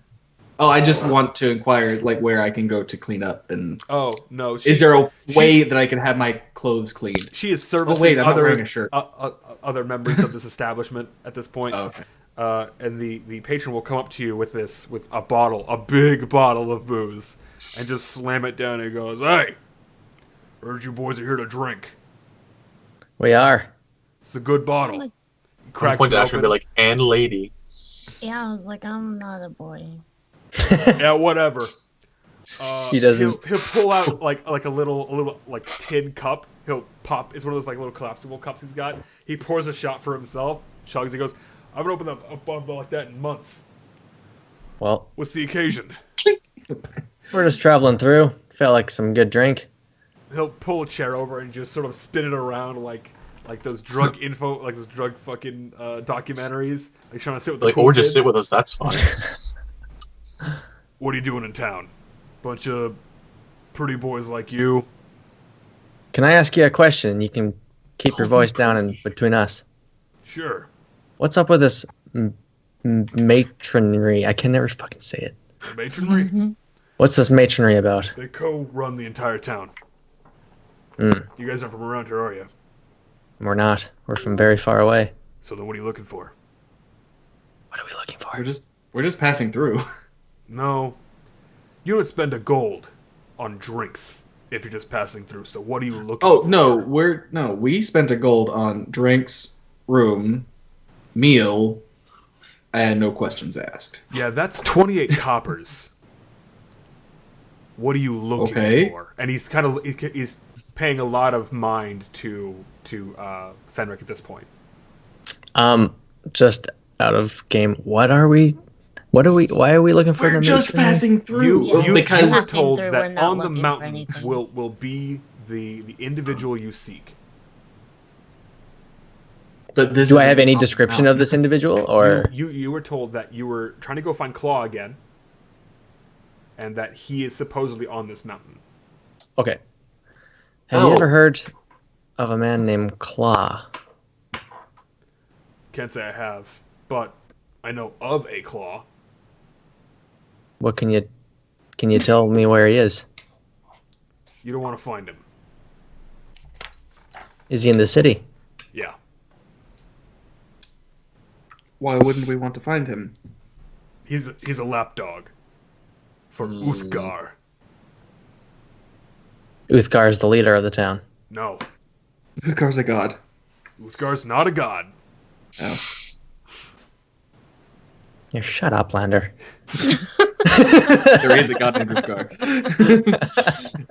Oh, I just want to inquire, like, where I can go to clean up, and Oh no! is there a way that I can have my clothes cleaned? She is servicing Oh wait, I'm not other wearing a shirt. other members of this establishment at this point. Oh, okay. And the patron will come up to you with a big bottle of booze, and just slam it down. And he goes, "Hey, heard you boys are here to drink. We are. It's a good bottle." He I'm cracks point it to Asher and be open. like, and lady. Yeah, I was like, I'm not a boy. Yeah, whatever. He doesn't. He'll pull out like a little like tin cup. He'll pop. It's one of those like little collapsible cups he's got. He pours a shot for himself. Chugs. He goes, "I haven't opened up a bottle like that in months. Well, What's the occasion?" we're just traveling through. Felt like some good drink. He'll pull a chair over and just sort of spin it around like those drug info, like those drug fucking documentaries. Like trying to sit with the Like, cool or just kids. sit with us. That's fine. What are you doing in town? Bunch of pretty boys like you. Can I ask you a question? You can keep your voice down in between us. Sure. What's up with this matronry? I can never fucking say it. The matronry. What's this matronry about? They co-run the entire town. Mm, You guys aren't from around here, are you? we're not. We're from very far away. So then what are you looking for? What are we looking for? We're just passing through. No. You don't spend a gold on drinks if you're just passing through. So what are you looking Oh for? no, we spent a gold on drinks, room, meal, and no questions asked. Yeah, that's 28 coppers. What are you looking Okay. for? And he's kind of he's paying a lot of mind to Fenric at this point. Just out of game. Why are we looking for We're the just matronry? passing through. You were because told We're that not on the looking for mountain anything. will be the individual you seek. but this Do I is have any on the description mountain. of this individual, or You were told that you were trying to go find Claw again, and that he is supposedly on this mountain. okay? Have you Oh. ever heard of a man named Claw? Can't say I have, but I know of a Claw. What can you tell me where he is? You don't want to find him. Is he in the city? Yeah. Why wouldn't we want to find him? He's a lapdog for Uthgar. Uthgar is the leader of the town. No, Utgar's a god. Uthgar's not a god. Oh. Yeah, shut up, Lander. There is a god named Utgar.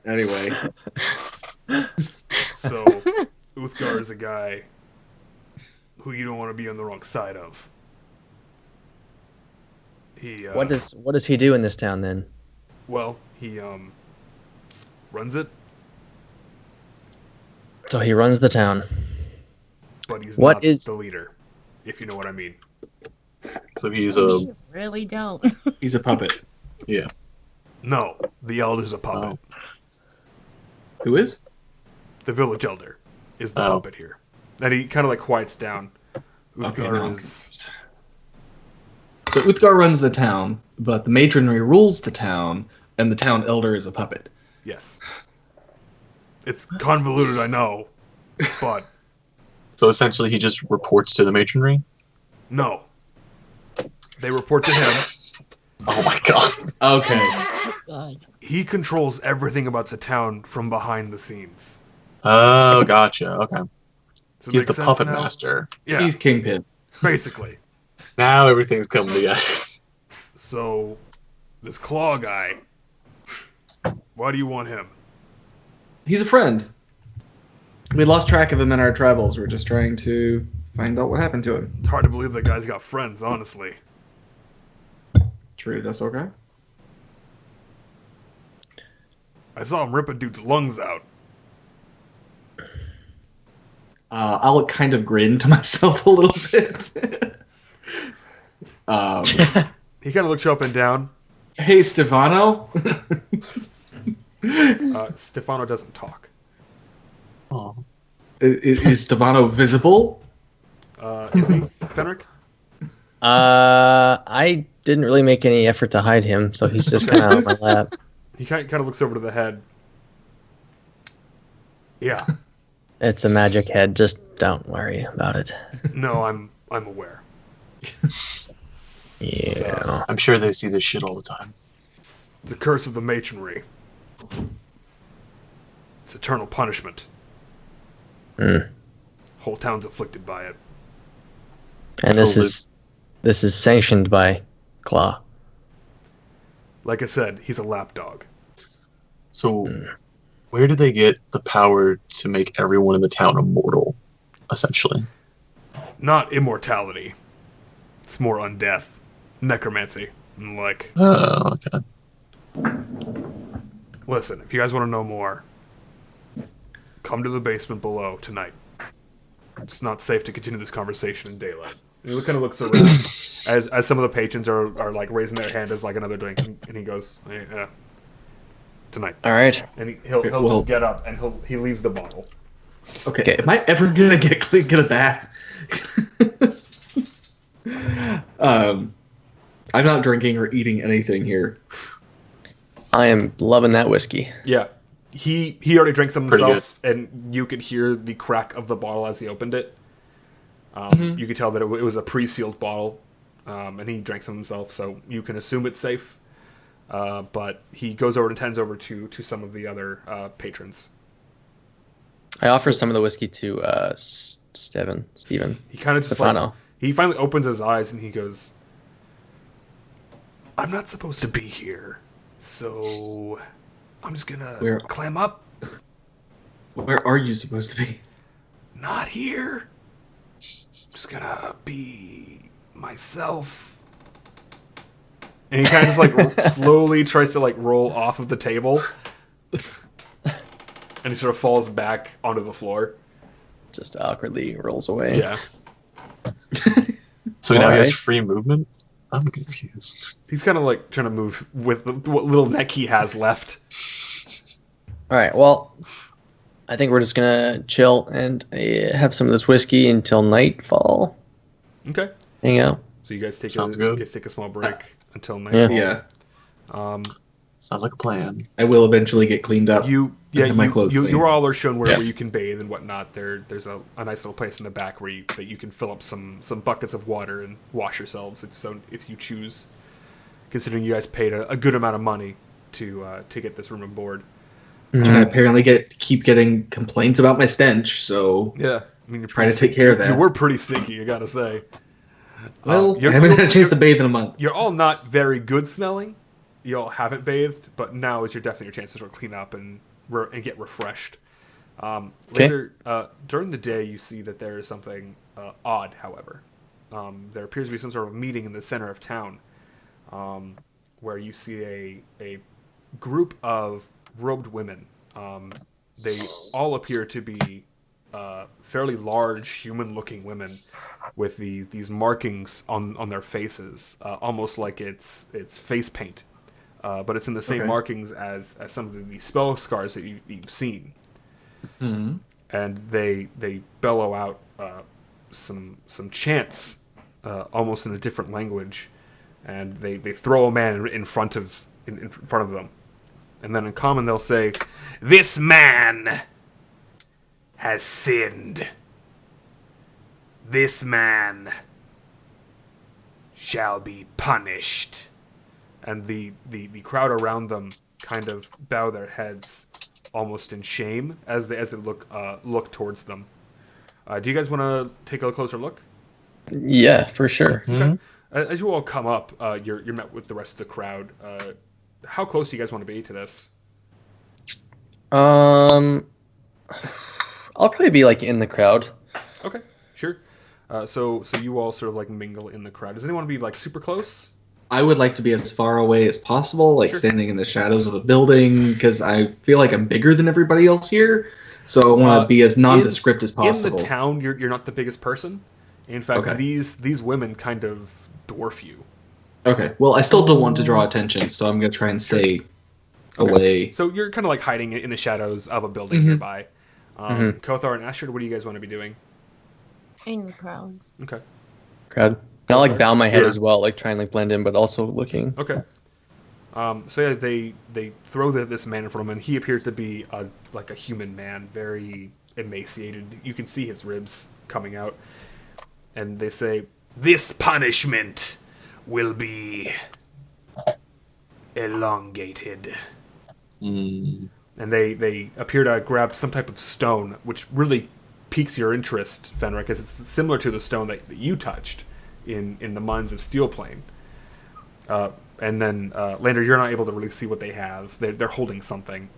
Anyway, So Uthgar is a guy who you don't want to be on the wrong side of. He What does he do in this town then? well, he runs it, So he runs the town. but he's What not is- the leader, if you know what I mean. So he's a We really don't. he's a puppet. yeah. No, the elder's a puppet. Who is? The village elder is the Oh. puppet here. And he kind of like quiets down. Okay, Uthgar now I'm is confused. So Uthgar runs the town, but the matronry rules the town, and the town elder is a puppet. yes. It's convoluted, I know, but So essentially, he just reports to the matronry. no. They report to him. Oh my god. Okay. God. He controls everything about the town from behind the scenes. Oh, gotcha. Okay. Does it He's make the sense puppet now? master. Yeah, He's Kingpin. basically. Now everything's coming together. So, this Claw guy, why do you want him? He's a friend. We lost track of him in our travels. We're just trying to find out what happened to him. It's hard to believe that guy's got friends, honestly. True, that's okay. I saw him rip a dude's lungs out. I'll kind of grin to myself a little bit. um, He kind of looks you up and down. hey, Stefano. Stefano doesn't talk. Oh. Is Stefano visible? Is he, Fenric? I didn't really make any effort to hide him, so he's just kind of on my lap. He kind of looks over to the head. Yeah. It's a magic head. Just don't worry about it. No, I'm aware. Yeah. I'm sure they see this shit all the time. It's a curse of the matronry. It's eternal punishment. Whole town's afflicted by it. And this is sanctioned by Claw. Like I said, he's a lapdog. So, where do they get the power to make everyone in the town immortal, essentially? Not immortality. It's more undeath. Necromancy. And like, Oh, okay. listen, if you guys want to know more, come to the basement below tonight. It's not safe to continue this conversation in daylight. And he kind of looks around as some of the patrons are like raising their hand as like another drink, and he goes, yeah, tonight. All right. And he'll just get up and he leaves the bottle. Okay. Am I ever gonna get a bath? I'm not drinking or eating anything here. I am loving that whiskey. Yeah. He already drank some Pretty himself, and you could hear the crack of the bottle as he opened it. You could tell that it was a pre-sealed bottle, and he drank some himself, so you can assume it's safe. But he goes over and tends over to some of the other patrons. I offer some of the whiskey to Steven. He kind of just Stefano. he finally opens his eyes and he goes, "I'm not supposed to be here, so I'm just gonna clam up. Where are you supposed to be? Not here. Just gonna be myself." And he kind of just like slowly tries to like roll off of the table, and he sort of falls back onto the floor. Just awkwardly rolls away. Yeah, So now he has Alright. free movement? I'm confused. he's kind of like trying to move with what little neck he has left. All right. Well, I think we're just gonna chill and have some of this whiskey until nightfall. Okay, Hang out. so you guys take Sounds a good. guys take a small break until nightfall. Yeah. Sounds like a plan. I will eventually get cleaned up. You have my clothes clean. you all are shown where Yeah. you can bathe and whatnot. There's a nice little place in the back where you can fill up some buckets of water and wash yourselves if you choose. Considering you guys paid a good amount of money to get this room aboard. I apparently keep getting complaints about my stench, so Yeah, I mean you're trying to pretty take care of You that. were pretty stinky, I gotta say. Well, You're- I haven't had a you're- chance to bathe in a month. You're all not very good smelling. You all haven't bathed, but now is definitely your chance to sort of clean up and get refreshed. Later, during the day, you see that there is something odd, however. There appears to be some sort of meeting in the center of town where you see a group of robed women. They all appear to be fairly large, human-looking women with these markings on their faces, almost like it's face paint. But it's in the same Okay. markings as some of the spell scars that you've seen. Mm-hmm. And they bellow out some chants, almost in a different language, and they throw a man in front of them, and then in common they'll say, "This man has sinned. This man shall be punished." And the crowd around them kind of bow their heads, almost in shame, as they look towards them. Do you guys want to take a closer look? Yeah, for sure. Okay. As you all come up, you're met with the rest of the crowd. How close do you guys want to be to this? I'll probably be like in the crowd. Okay, sure. So you all sort of like mingle in the crowd. Does anyone want to be like super close? I would like to be as far away as possible, like Sure. standing in the shadows of a building, because I feel like I'm bigger than everybody else here. So I want to be as nondescript as possible. In the town, you're not the biggest person. In fact, Okay. these women kind of dwarf you. Okay. Well, I still don't want to draw attention, so I'm gonna try and stay away. So you're kind of like hiding in the shadows of a building Mhm. nearby. Kothar and Astrid, what do you guys want to be doing? In the crowd. Okay. Crowd. And I'll like bow my head Yeah. as well, like try and like blend in, but also looking. Okay. So yeah, they throw this man in front of him, and he appears to be like a human man, very emaciated. You can see his ribs coming out, and they say, "This punishment will be elongated." Mm. And they appear to grab some type of stone, which really piques your interest, Fenric, because it's similar to the stone that you touched in the Mines of Steel Plain. And then, Lander, you're not able to really see what they have. They're holding something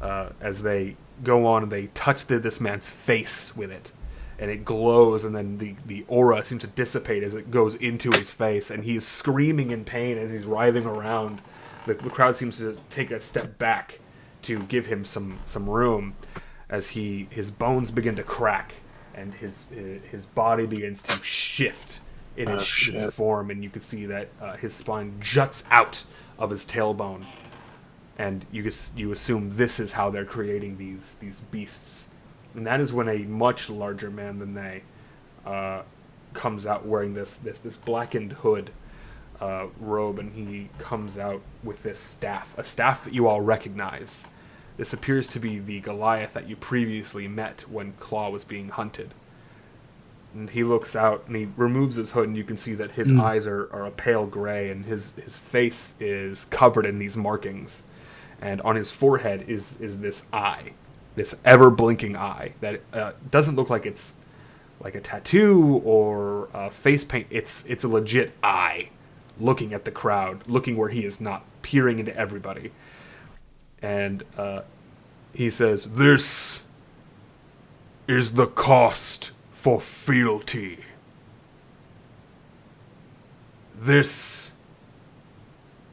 as they go on and they touch this man's face with it. And it glows, and then the aura seems to dissipate as it goes into his face. And he's screaming in pain as he's writhing around. The crowd seems to take a step back to give him some room as his bones begin to crack and his body begins to shift in his form, and you can see that his spine juts out of his tailbone, and you assume this is how they're creating these beasts. And that is when a much larger man than they comes out wearing this blackened hood robe, and he comes out with this staff, a staff that you all recognize. This appears to be the Goliath that you previously met when Claw was being hunted. And he looks out and he removes his hood, and you can see that his eyes are a pale gray, and his face is covered in these markings. And on his forehead is this eye, this ever blinking eye that doesn't look like it's like a tattoo or a face paint. It's a legit eye looking at the crowd, looking where he is not, peering into everybody. And he says, "This is the cost for fealty. This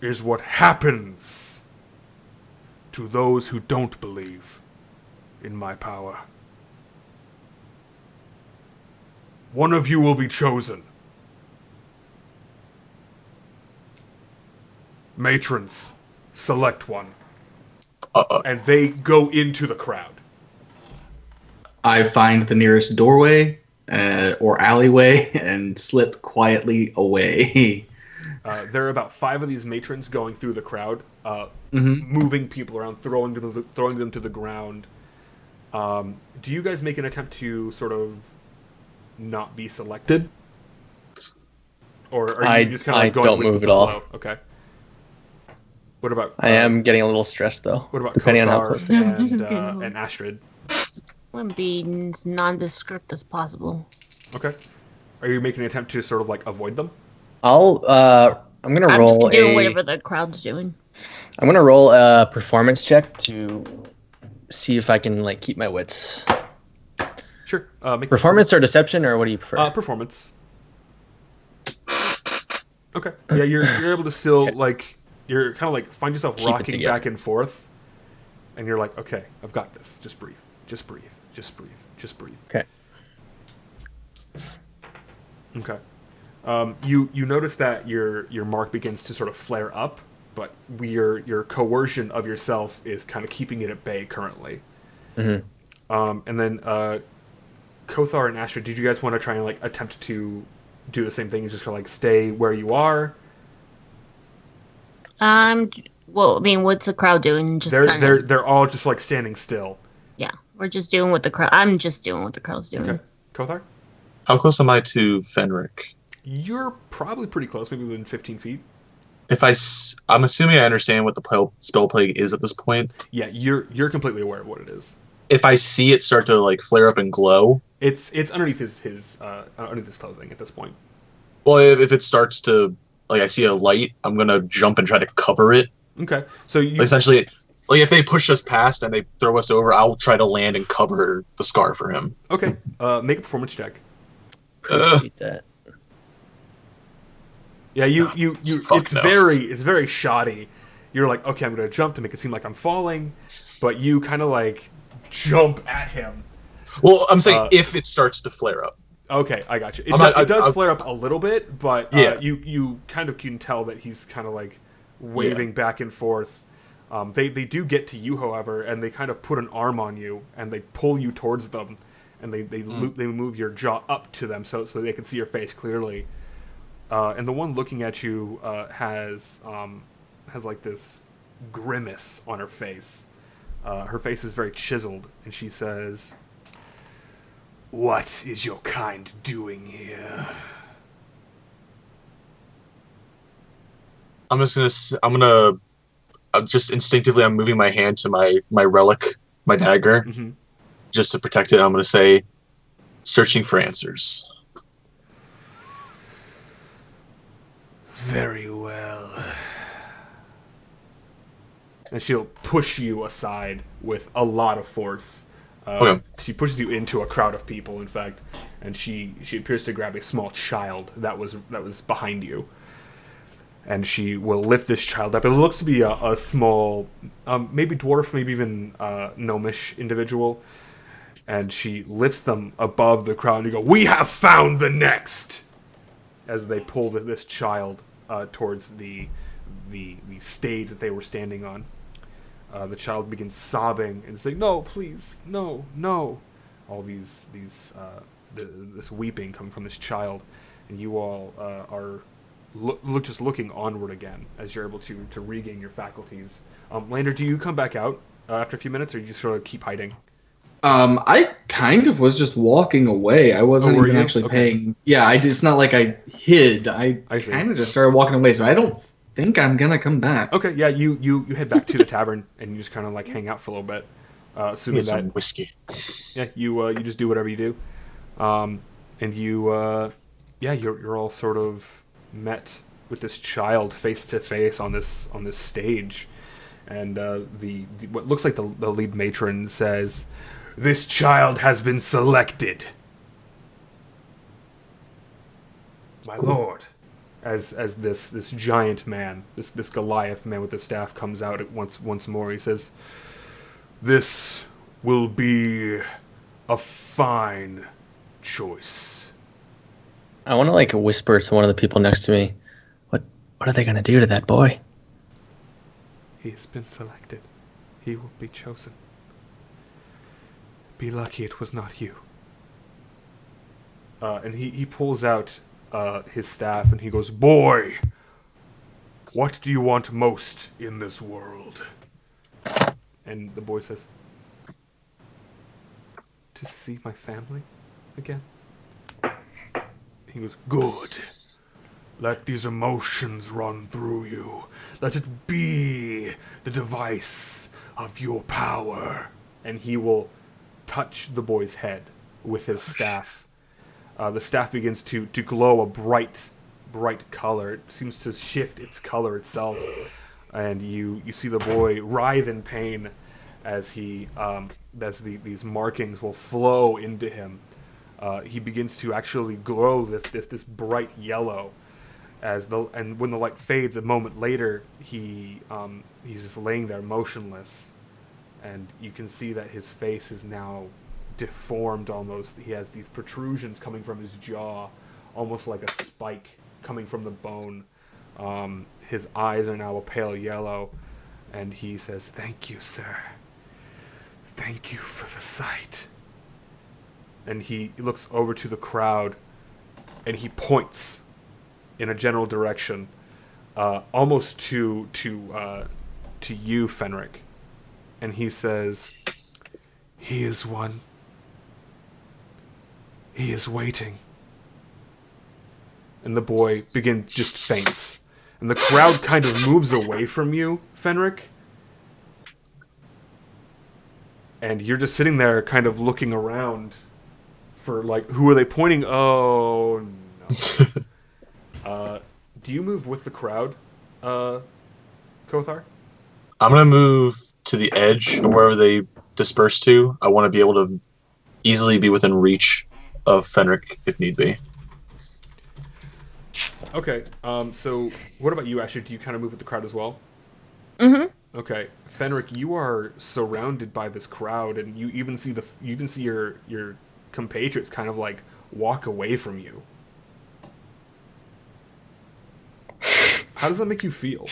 is what happens to those who don't believe in my power. One of you will be chosen. Matrons, select one." And they go into the crowd. I find the nearest doorway or alleyway and slip quietly away. There are about 5 of these matrons going through the crowd, moving people around, throwing them to the ground. Do you guys make an attempt to sort of not be selected? Or are you just kind of like going don't with move the at all. flow? Okay. What about... I am getting a little stressed though. What about depending on how Kothar close they and Astrid? I want to be as nondescript as possible. Okay. Are you making an attempt to sort of like avoid them? I'm gonna I'm roll just doing whatever the crowd's doing. I'm gonna roll a performance check to see if I can like keep my wits. Sure. Make Performance or deception, or what do you prefer? Performance. Okay. Yeah, you're able to still Okay. like you're kind of like find yourself Keep it rocking together. back and forth, and you're like, okay, I've got this. Just breathe. Just breathe. Just breathe. Just breathe. Okay. Okay. You notice that your mark begins to sort of flare up, but your coercion of yourself is kind of keeping it at bay currently. Mm-hmm. And then Kothar and Astrid, did you guys want to try and like attempt to do the same thing? Just kind of like stay where you are. Well, I mean, what's the crowd doing? Just They're all just like standing still. yeah, we're just doing what the crowd. I'm just doing what the crowd's doing. Okay. Kothar? How close am I to Fenric? You're probably pretty close, maybe within 15 feet. I'm assuming I understand what the spell plague is at this point. Yeah, you're completely aware of what it is. If I see it start to like flare up and glow, It's underneath his underneath his clothing at this point. well, if it starts to like I see a light, I'm gonna jump and try to cover it. Okay, so you Essentially, like if they push us past and they throw us over, I'll try to land and cover the scar for him. okay? Make a performance check. Appreciate that. Yeah, you Fuck it's no. very shoddy. You're like, okay, I'm gonna jump to make it seem like I'm falling, but you kind of like jump at him. Well, I'm saying if it starts to flare up. Okay, I got you. It, I'm does, not- it does I- flare up a little bit, but Yeah. you kind of can tell that he's kind of like waving back and forth. They do get to you, however, and they kind of put an arm on you and they pull you towards them, and they move your jaw up to them so they can see your face clearly. And the one looking at you has like this grimace on her face. Her face is very chiseled, and she says, "What is your kind doing here?" I'm just instinctively, I'm moving my hand to my relic, my dagger, Mm-hmm. just to protect it. I'm going to say, searching for answers. Very well. And she'll push you aside with a lot of force. Okay. She pushes you into a crowd of people, in fact, and she appears to grab a small child that was behind you. And she will lift this child up. It looks to be a small, maybe dwarf, maybe even gnomish individual. And she lifts them above the crowd and you go, "We have found the next!" As they pull this child towards the stage that they were standing on. The child begins sobbing and saying, "No, please, no, no." All this weeping coming from this child. And you all are just looking onward again as you're able to regain your faculties. Lander, do you come back out after a few minutes, or you just sort of keep hiding? I kind of was just walking away. I wasn't were even you? actually Okay. paying. Yeah, it's not like I hid. I see. kind of just started walking away, so I don't think I'm gonna come back. Okay, yeah, you head back to the tavern and you just kind of like hang out for a little bit, assuming Get that some whiskey. yeah you just do whatever you do, and you're all sort of met with this child face to face on this stage, and the what looks like the lead matron says, "This child has been selected, my lord." As this giant man, this Goliath man with the staff comes out at once more, he says, "This will be a fine choice." I want to like whisper to one of the people next to me, what are they gonna do to that boy? He has been selected. He will be chosen. Be lucky it was not you. And he pulls out his staff and he goes, "Boy, what do you want most in this world?" And the boy says, "To see my family again." He goes, "Good. Let these emotions run through you. Let it be the device of your power." And he will touch the boy's head with his staff. The staff begins to glow a bright color. It seems to shift its color itself. And you see the boy writhe in pain as these markings will flow into him. He begins to actually glow this bright yellow. And when the light fades a moment later, he's just laying there motionless, and you can see that his face is now deformed almost. He has these protrusions coming from his jaw, almost like a spike coming from the bone. His eyes are now a pale yellow, and he says, "Thank you, sir. Thank you for the sight." And he looks over to the crowd, and he points in a general direction, almost to you, Fenric, and he says, "He is one. He is waiting." And the boy just faints, and the crowd kind of moves away from you, Fenric, and you're just sitting there, kind of looking around for like, who are they pointing? Oh no. Do you move with the crowd, Kothar? I'm going to move to the edge of wherever they disperse to. I want to be able to easily be within reach of Fenric if need be. Okay, so what about you, Asher? Do you kind of move with the crowd as well? Mm-hmm. Okay, Fenric, you are surrounded by this crowd, and you even see your compatriots kind of like walk away from you. How does that make you feel?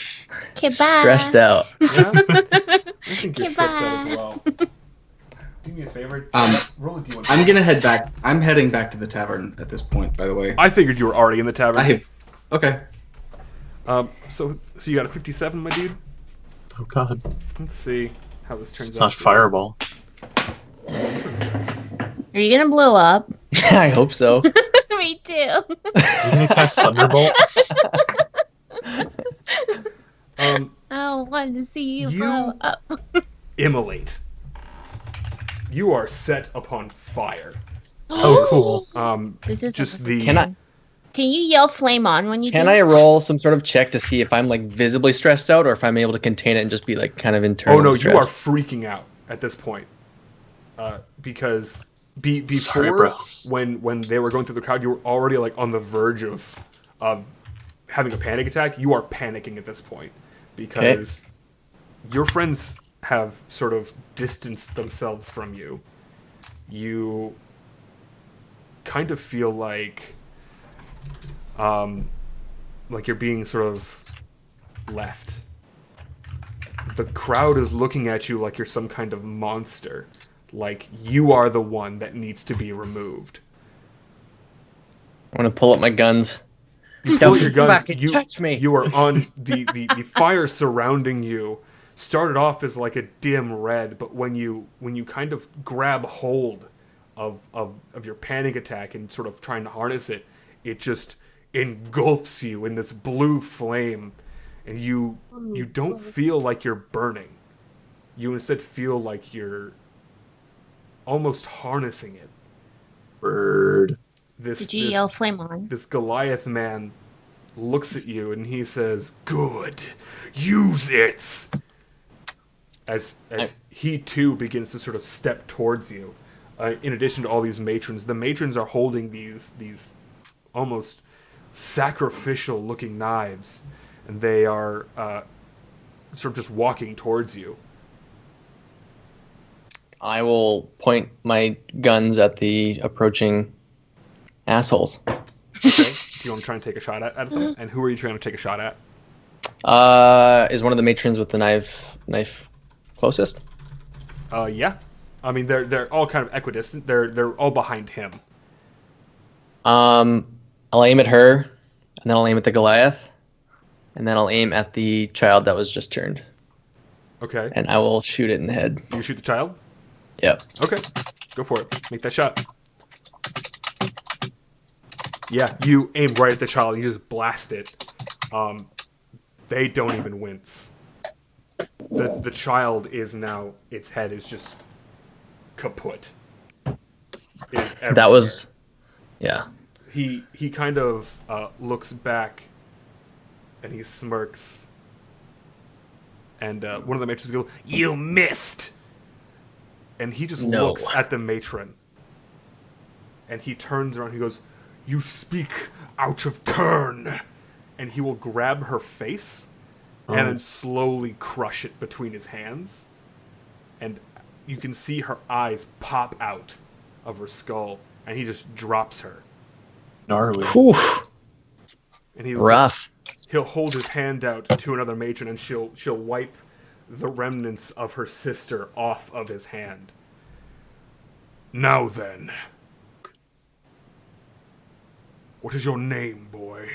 Okay, bye. Stressed out. Yeah? I think you're Okay, stressed out as bye. well. Do me a favor. Roll a d100. I'm gonna head back. I'm heading back to the tavern at this point. By the way, I figured you were already in the tavern. Okay. So you got a 57, my dude. Oh god. Let's see how this turns It's out. not fireball. Are you gonna blow up? I hope so. Me too. Are you gonna cast Thunderbolt? I want to see you You- blow up. Immolate. You are set upon fire. Oh, cool. This is Just like- the Can you yell flame on when you Can do I it? roll some sort of check to see if I'm like visibly stressed out, or if I'm able to contain it and just be like kind of Oh internally no, stressed? you are freaking out at this point, because before Sorry, bro. when they were going through the crowd, you were already like on the verge of having a panic attack. You are panicking at this point because your friends have sort of distanced themselves from you. You kind of feel like you're being sort of left. The crowd is looking at you like you're some kind of monster. Like you are the one that needs to be removed. I'm gonna pull up my guns. You Don't pull your come guns. back and touch me. You are on the fire surrounding you. Started off as like a dim red, but when you kind of grab hold of your panic attack and sort of trying to harness it, it just engulfs you in this blue flame, and you don't feel like you're burning. You instead feel like you're almost harnessing it. Word. Did you yell flame on? This Goliath man looks at you and he says, "Good, use it." As he too begins to sort of step towards you. In addition to all these matrons, the matrons are holding these almost sacrificial-looking knives, and they are sort of just walking towards you. I will point my guns at the approaching assholes. Okay, do you want to try and take a shot at them? And who are you trying to take a shot at? Is one of the matrons with the knife closest? Yeah. I mean, they're all kind of equidistant. They're all behind him. I'll aim at her, and then I'll aim at the Goliath, and then I'll aim at the child that was just turned, Okay. and I will shoot it in the head. You shoot the child? Yep. Okay. Go for it. Make that shot. Yeah, you aim right at the child. You just blast it. They don't even wince. The child is now, its head is just kaput. Is That was, yeah. He kind of looks back and he smirks. And one of the matrons goes, "You missed!" And he just No. looks at the matron. And he turns around and he goes, "You speak out of turn!" And he will grab her face and then slowly crush it between his hands. And you can see her eyes pop out of her skull. And he just drops her. Gnarly. Whew. And he Rough. he'll hold his hand out to another matron, and she'll wipe the remnants of her sister off of his hand. "Now then, what is your name, boy?"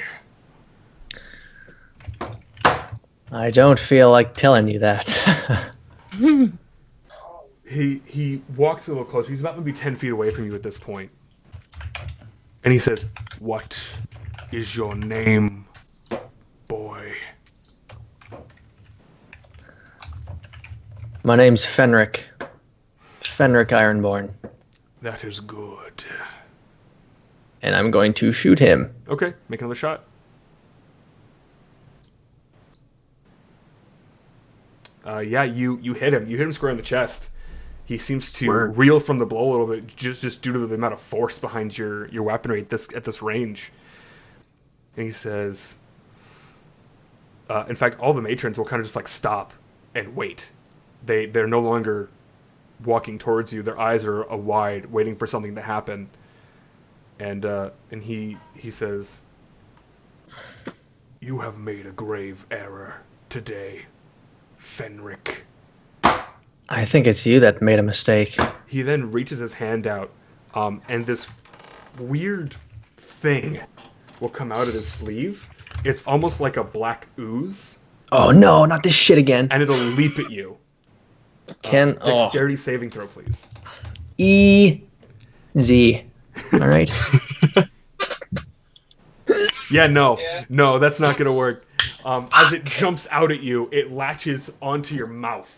I don't feel like telling you that. He walks a little closer. He's about maybe 10 feet away from you at this point. And he says, "What is your name, boy?" My name's Fenric. Fenric Ironborn. "That is good." And I'm going to shoot him. Okay, make another shot. Yeah, you hit him. You hit him square in the chest. He seems to Word. reel from the blow a little bit, just due to the amount of force behind your weaponry at this range. And he says, in fact, all the matrons will kind of just like stop and wait. They're no longer walking towards you. Their eyes are wide, waiting for something to happen. And he says, "You have made a grave error today, Fenric." I think it's you that made a mistake. He then reaches his hand out, and this weird thing will come out of his sleeve, It's almost like a black ooze, Oh no, not this shit again. and it'll leap at you. Dexterity saving throw, please. E-Z. All right. Yeah, no, that's not gonna work. As it jumps out at you, it latches onto your mouth,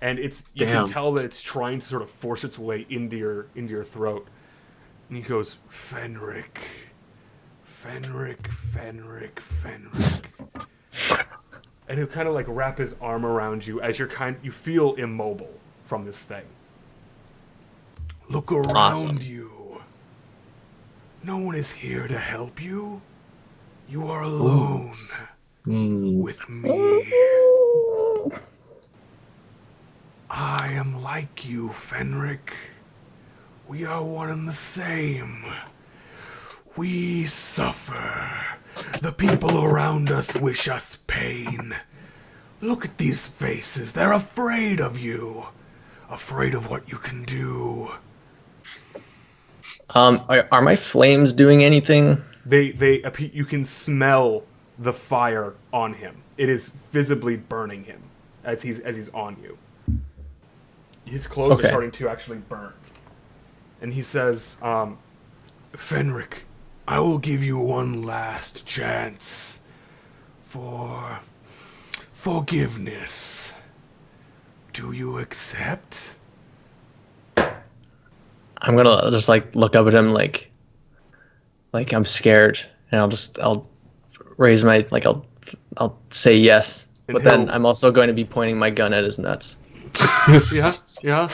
and you Damn. can tell that it's trying to sort of force its way into your throat. And he goes, Fenric. And he'll kind of like wrap his arm around you as you feel immobile from this thing. Look around Awesome. you. No one is here to help you. You are alone with me. I am like you, Fenric. We are one and the same. We suffer. The people around us wish us pain. Look at these faces. They're afraid of you. Afraid of what you can do. Are my flames doing anything? You can smell the fire on him. It is visibly burning him as he's on you. His clothes are starting to actually burn. And he says, Fenric, I will give you one last chance for forgiveness. Do you accept? I'm gonna just like look up at him like I'm scared, and I'll raise my I'll say yes, but then I'm also going to be pointing my gun at his nuts. Yeah.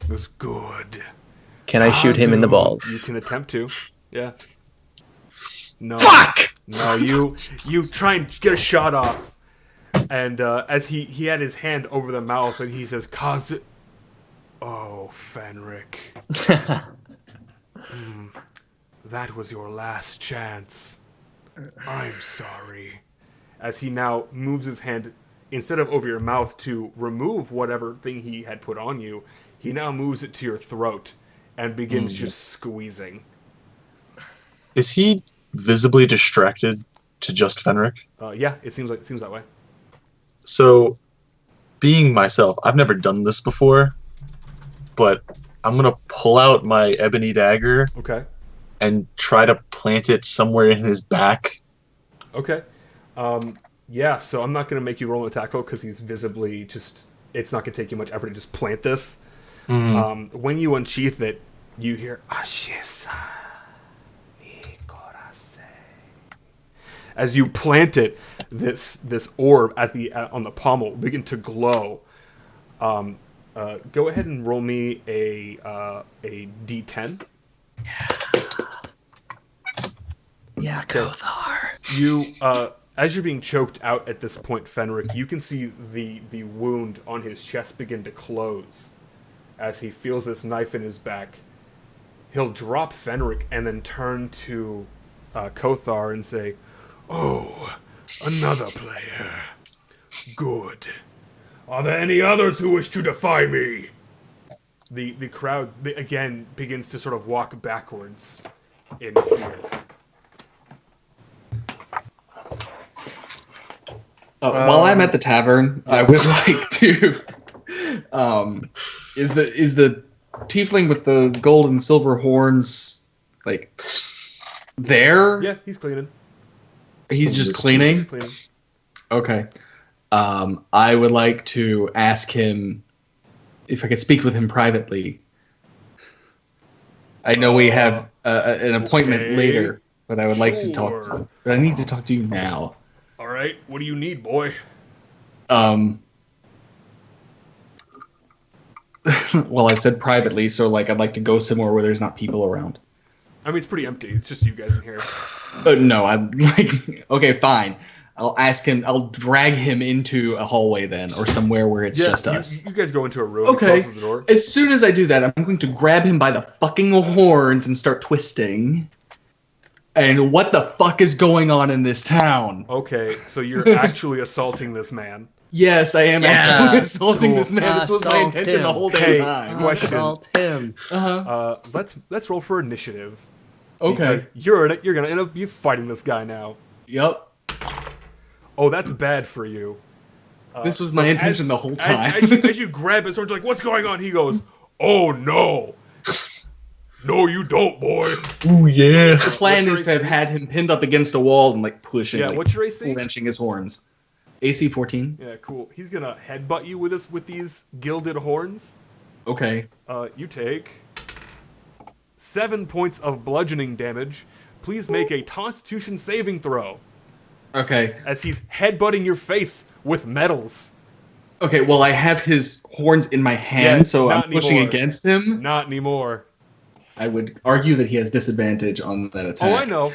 That's good. Can I shoot him in the balls? You can attempt to. Yeah. No. Fuck! No, you try and get a shot off, and as he had his hand over the mouth, and he says, Oh, Fenric. That was your last chance. I'm sorry. As he now moves his hand, instead of over your mouth to remove whatever thing he had put on you, he now moves it to your throat and begins just squeezing. Is he visibly distracted to just Fenric? Yeah, it seems that way. So, being myself, I've never done this before, but I'm gonna pull out my ebony dagger Okay. and try to plant it somewhere in his back. Okay. Yeah, so I'm not going to make you roll an attack roll because he's visibly just... It's not going to take you much effort to just plant this. When you unsheath it, you hear... Ashisa, mi korase. As you plant it, this orb on the pommel will begin to glow. Go ahead and roll me a D10. Yeah, Kothar. You, as you're being choked out at this point, Fenric, you can see the wound on his chest begin to close as he feels this knife in his back. He'll drop Fenric and then turn to Kothar and say, Oh, another player. Good. Are there any others who wish to defy me? The crowd again begins to sort of walk backwards in fear. While I'm at the tavern, I would like to. Is the tiefling with the gold and silver horns like there? Yeah, he's cleaning. He's just cleaning. Okay. I would like to ask him if I could speak with him privately. I know we have an appointment later, but I would like to talk to him. But I need to talk to you now. All right, what do you need, boy? Well, I said privately, so like I'd like to go somewhere where there's not people around. I mean, it's pretty empty. It's just you guys in here. No, I'm like, okay, fine. I'll ask him. I'll drag him into a hallway then, or somewhere where it's just us. You guys go into a room. Okay. He closes the door. As soon as I do that, I'm going to grab him by the fucking horns and start twisting. And what the fuck is going on in this town? Okay, so you're actually assaulting this man. Yes, I am actually assaulting this man. This was my Assault intention the him. whole damn Hey, time. question. Assault him. Let's roll for initiative. Okay. Because you're gonna end up fighting this guy now. Yep. Oh, that's bad for you. This was my intention the whole time. As you grab his sword, you're like, what's going on? He goes, oh no. No, you don't, boy. Ooh, yeah. The plan is to have had him pinned up against a wall and like pushing, Yeah, like, what's your AC? wrenching his horns. AC 14. Yeah, cool. He's gonna headbutt you with these gilded horns. Okay. You take 7 points of bludgeoning damage. Please make a Constitution saving throw Okay. as he's headbutting your face with metals. Okay, well, I have his horns in my hand, Yeah, so I'm not pushing anymore. against him. Not anymore. I would argue that he has disadvantage on that attack. Oh, I know.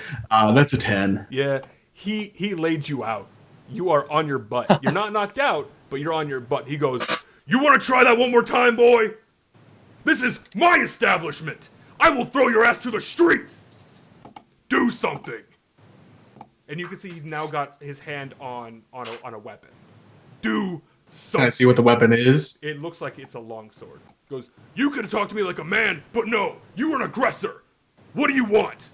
That's a 10. Yeah, he laid you out. You are on your butt. You're not knocked out, but you're on your butt. He goes, you want to try that one more time, boy? This is my establishment. I will throw your ass to the streets. Do something. And you can see he's now got his hand on a weapon. Do something. Can I see what the weapon is? It looks like it's a longsword. Goes, you could have talked to me like a man, but no, you were an aggressor. What do you want?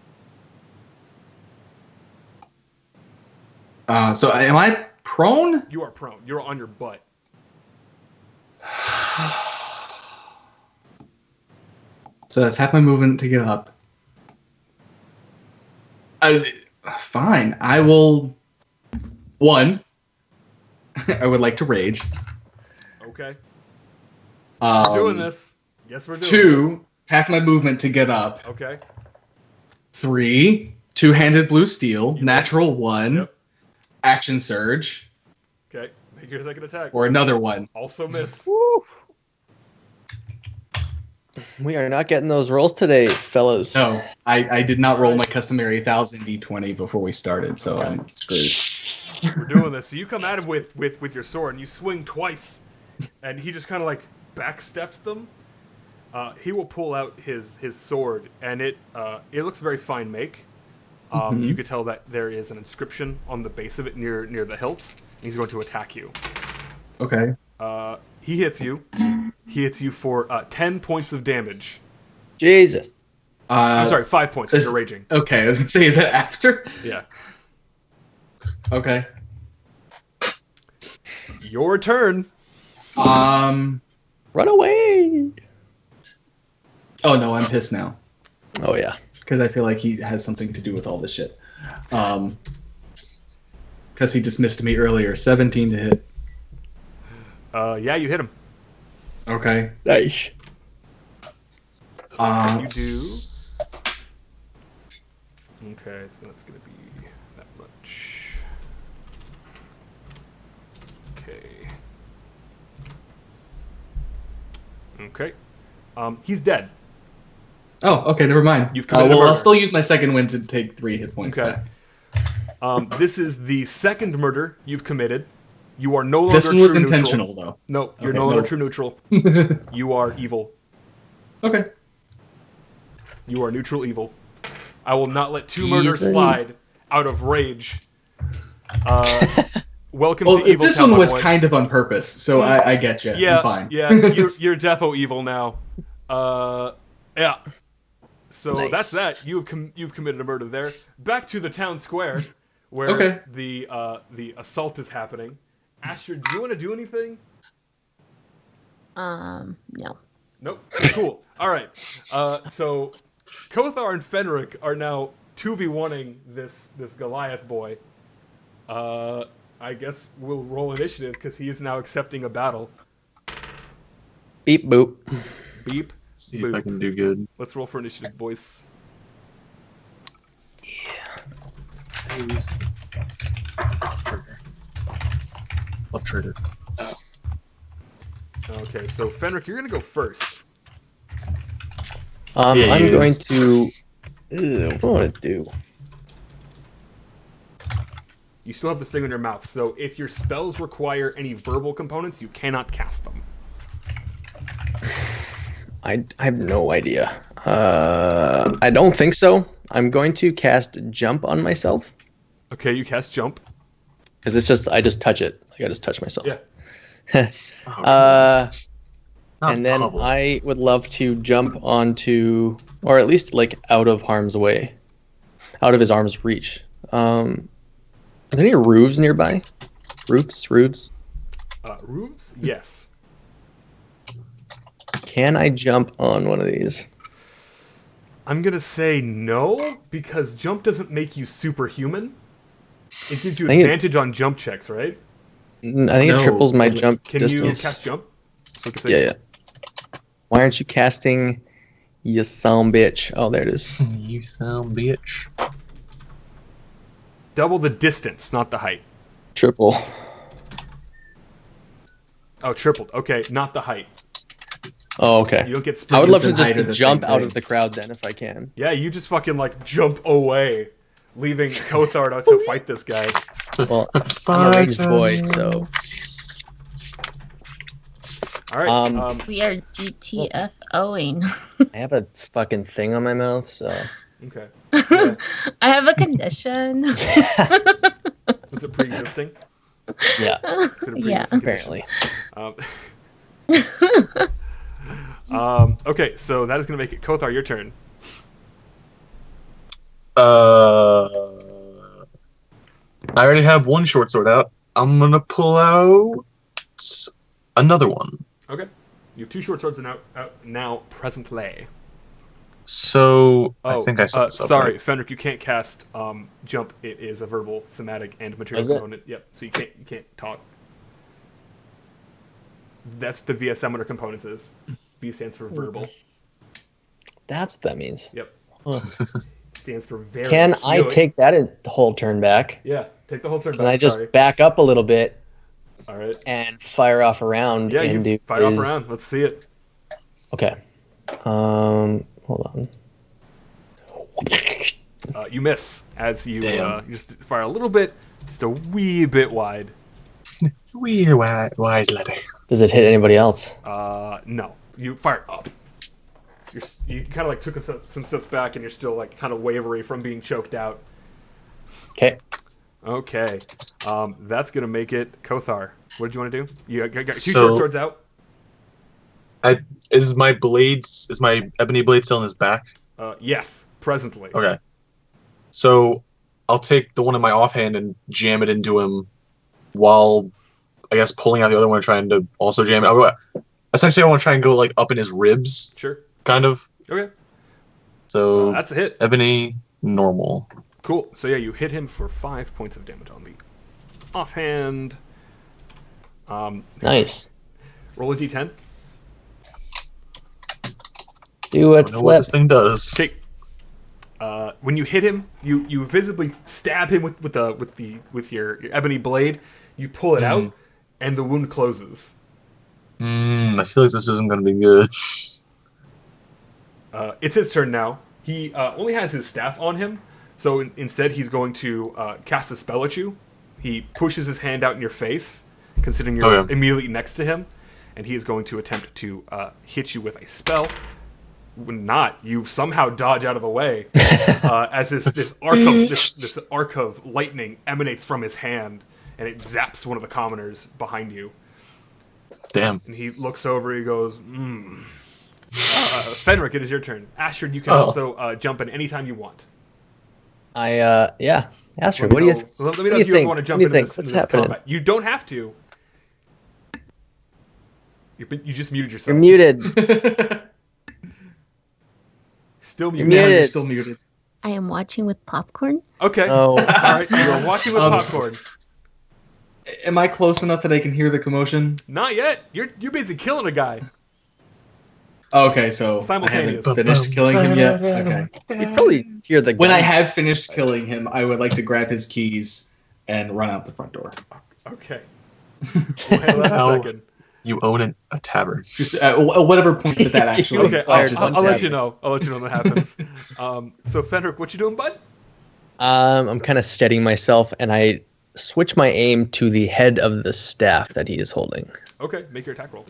So am I prone? You are prone. You're on your butt. So that's half my movement to get up. Fine. I will... 1. I would like to rage. Okay. We're doing this. Yes, we're doing 2. Half my movement to get up. this. Okay. 3. Two-handed blue steel. You Natural 1. Yep. Action surge. Okay. Make your second attack. Or another 1. Also miss. Woo. We are not getting those rolls today, fellas. No, I did not roll Alright. my customary 1000 d20 before we started, so Okay. I'm screwed. We're doing this. So you come at him with your sword and you swing twice, and he just kind of like backsteps them. He will pull out his sword, and it looks very fine make. You could tell that there is an inscription on the base of it near the hilt. And he's going to attack you. Okay. He hits you. He hits you for 10 points of damage. Jesus. I'm sorry, 5 points because this- you're raging. Okay, I was gonna say, is that after? Yeah. Okay. Your turn. Um. Run away. Oh no, I'm pissed now Oh, yeah. because I feel like he has something to do with all this shit. Because he dismissed me earlier. 17 to hit. Yeah, you hit him. Okay. Nice. You do. Okay, so that's gonna be that much. Okay. Okay. He's dead. Oh, okay, never mind. You've committed a well, I'll murder. still use my second win to take 3 hit points Okay. back. This is the second murder you've committed. You are no longer This one was true intentional, neutral. No, you're no longer true neutral. though. You are evil. Okay. You are neutral evil. I will not let 2 murders Easy. slide out of rage. Welcome Well, to evil this town, one my was boy. kind of on purpose, so I get you. Yeah, I'm fine. yeah, you're defo evil now. Yeah. So Nice. that's that. You've committed a murder there. Back to the town square, where Okay. the assault is happening. Asher, do you want to do anything? No. Nope. Cool. All right. So Kothar and Fenric are now 2v1ing this Goliath boy. I guess we'll roll initiative because he is now accepting a battle. Beep boop. Beep. See if Boop. I can do good. Let's roll for initiative, boys. Left trigger. Okay, so Fenric, you're gonna go first. Yeah, I'm you going is. to. Ew, what do I want to do? You still have this thing in your mouth, so if your spells require any verbal components, you cannot cast them. I have no idea. I don't think so. I'm going to cast jump on myself Okay, you cast jump. because it's just I just touch it. Like I just touch myself. Yeah. Oh, not And then public. I would love to jump onto, or at least like out of harm's way, out of his arm's reach. Are there any roofs nearby? Roofs? Roofs? Yes. Can I jump on one of these? I'm gonna say no, because jump doesn't make you superhuman. It gives you I think advantage on jump checks, right? I think No, it triples my like, jump Can distance. you cast jump? So we can say Yeah. Why aren't you casting, you son bitch? Oh, there it is. You sound bitch. double the distance, not the height. Triple. Oh, tripled. Okay, not the height. Oh, okay. You don't get I would love to Distance and height are just the jump same out thing. of the crowd then if I can. Yeah, you just fucking like jump away, leaving Kothar out to fight this guy. Well, I'm a ranged boy, so. All right. We are GTFOing. I have a fucking thing on my mouth, so. Okay. Yeah. I have a condition. Was it pre-existing? Yeah, Is it a Yeah. pre-existing apparently. condition? Okay, so that is going to make it Kothar, your turn. I already have one short sword out. I'm gonna pull out another one. Okay. You have two short swords out now presently. So Oh, I think I set this up. sorry, right? Fenric, you can't cast jump. It is a verbal, somatic, and material Is it? component. Yep. So you can't talk. That's the VS Summoner components is. V stands for verbal. That's what that means. Yep. Huh. Stands for very. Can I healing. take that the whole turn back? Yeah, take the whole turn Can back. I just Sorry. back up a little bit All right. and fire off around? Yeah, and you do fire off his- around. Let's see it. Okay. Hold on. You miss as you Damn. you just fire a little bit, just a wee bit wide. We're wise lady. Does it hit anybody else? No, you fire up. You kind of like took some steps back, and you're still like kind of wavery from being choked out. Okay. Okay, that's gonna make it Kothar. What did you want to do? You got two So- short swords out. Is my ebony blade still in his back? Yes, presently. Okay. So I'll take the one in my offhand and jam it into him while I guess pulling out the other one and trying to also jam it. Essentially I want to try and go like up in his ribs, Sure. kind of. Okay. So That's a hit. ebony normal. Cool. So yeah, you hit him for 5 points of damage on the offhand. Nice. Roll a d10. Do I it. don't know what this thing does. Take. When you hit him, you visibly stab him with your ebony blade. You pull it out, and the wound closes. I feel like this isn't going to be good. It's his turn now. He only has his staff on him, so instead he's going to cast a spell at you. He pushes his hand out in your face, considering you're Okay. immediately next to him, and he is going to attempt to hit you with a spell. When not, you somehow dodge out of the way as this arc of lightning emanates from his hand, and it zaps one of the commoners behind you. Damn. And he looks over. He goes, Fenric, it is your turn. Astrid, you can Oh. also jump in anytime you want. Yeah. Astrid, Let what me do you? know- Let me what know do if you you think? want to What jump do you into think? this, What's into this happening? combat. You don't have to. You just muted yourself. You're muted. Still You're muted. Yeah, you're muted. still muted. I am watching with popcorn. Okay. Oh. All right. You are watching with Um, popcorn. Am I close enough that I can hear the commotion? Not yet. You're busy killing a guy. Okay, so I haven't Simultaneous. finished killing him yet. Okay. You probably hear the. When I gun. have finished killing him, I would like to grab his keys and run out the front door. Okay. We'll handle that in a Ow. second. You own a tavern. Just at whatever point that actually. Okay. Fired I'll let contact. you know. I'll let you know when that happens. So Fenric, what you doing, bud? I'm kind of steadying myself, and I switch my aim to the head of the staff that he is holding, Okay. Make your attack roll.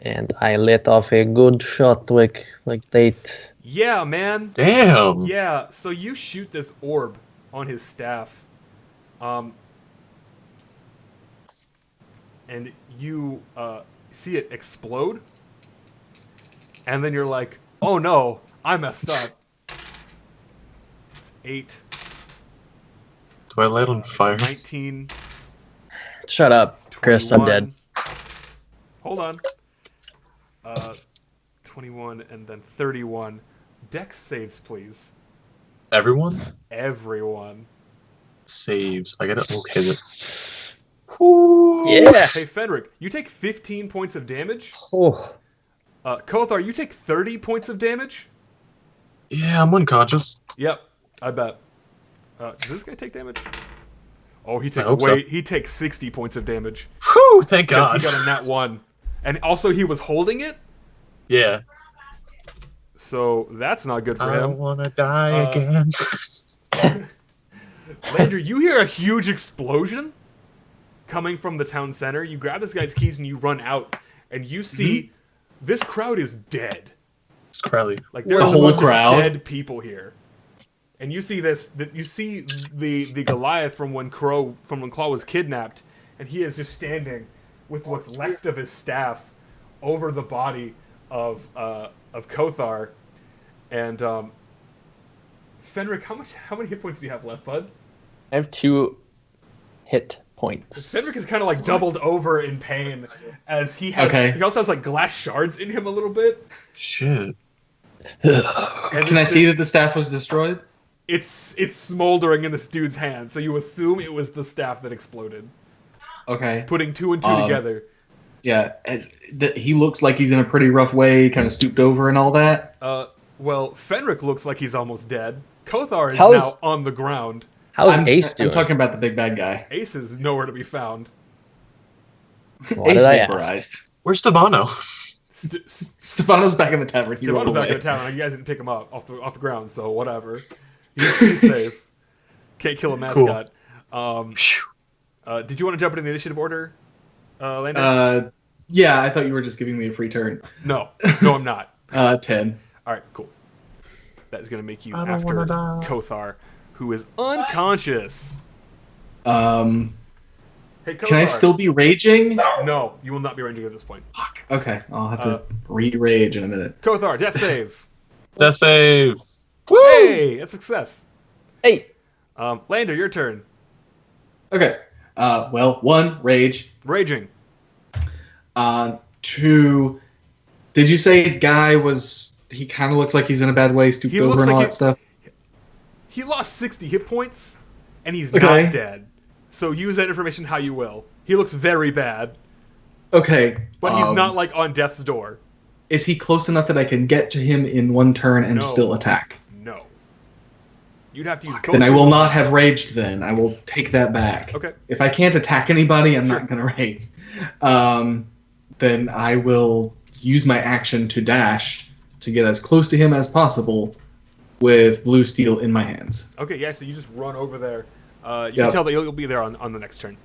and I let off a good shot, like that. Yeah, man. Damn. Yeah, so you shoot this orb on his staff, and you see it explode, and then you're like, "Oh no, I messed up." It's 8, Do I light on It's fire? 19. Shut up, It's Chris. I'm dead. 21. Hold on. 21 and then 31. Dex saves, please. Everyone Everyone. saves. I gotta okay that. Whoo. Yeah. Hey, Fenric, you take 15 points of damage. Oh. Kothar, you take 30 points of damage. Yeah, I'm unconscious. Yep, I bet. Does this guy take damage? Oh, he I takes hope so. He takes 60 points of damage. Whew, thank Because God. he got a nat 1. And also he was holding it, Yeah. so that's not good for I don't him. wanna die Uh, again. Landry, you hear a huge explosion coming from the town center. You grab this guy's keys and you run out, and you see this crowd is dead. It's Crowley. Like there's The a whole bunch of crowd? dead people here, and you see this. You see the Goliath from when Claw was kidnapped, and he is just standing with what's left of his staff over the body of Kothar, and Fenric. How many hit points do you have left, bud? I have 2 hit points. Fenric is kind of like doubled over in pain as he has. Okay. He also has like glass shards in him a little bit. Shit. And Can I see that the staff was destroyed? It's smoldering in this dude's hand, so you assume it was the staff that exploded. Okay. Putting 2 and 2 together. Yeah. He looks like he's in a pretty rough way, kind of stooped over and all that. Well, Fenric looks like he's almost dead. Kothar is How's- now on the ground. How's I'm, Ace doing? I'm talking about the big bad guy. Ace is nowhere to be found. Why Ace did I ask? vaporized. Where's Stabano? Stefano's back in the tavern. He rolled Stefano's back away. in the town. You guys didn't pick him up off the ground, so whatever. He's safe. Can't kill a mascot. Phew. Did you want to jump in the initiative order, Landon? Yeah, I thought you were just giving me a free turn. No, I'm not. 10. All right, cool. That is going to make you I don't after wanna die. Kothar, who is unconscious. Hey, Kothar. Can I still be raging? No, you will not be ranging at this point. Fuck. Okay, I'll have to re-rage in a minute. Kothar, death save. Death save. Woo! Hey, that's success. Hey, Lander, your turn. Okay. Well, 1, rage. Raging. 2, did you say guy was... He kind of looks like he's in a bad way, stooped He over looks and all like that stuff? He lost 60 hit points, and he's Okay. not dead. So use that information how you will. He looks very bad, Okay. but he's not like on death's door. Is he close enough that I can get to him in 1 turn and No. still attack? No. You'd have to use both. Then I your will not weapons. have raged then. I will take that back. Okay. If I can't attack anybody, I'm not going to rage. Then I will use my action to dash to get as close to him as possible with blue steel in my hands. Okay, yeah, so you just run over there. You can Yep. tell that you'll be there on the next turn.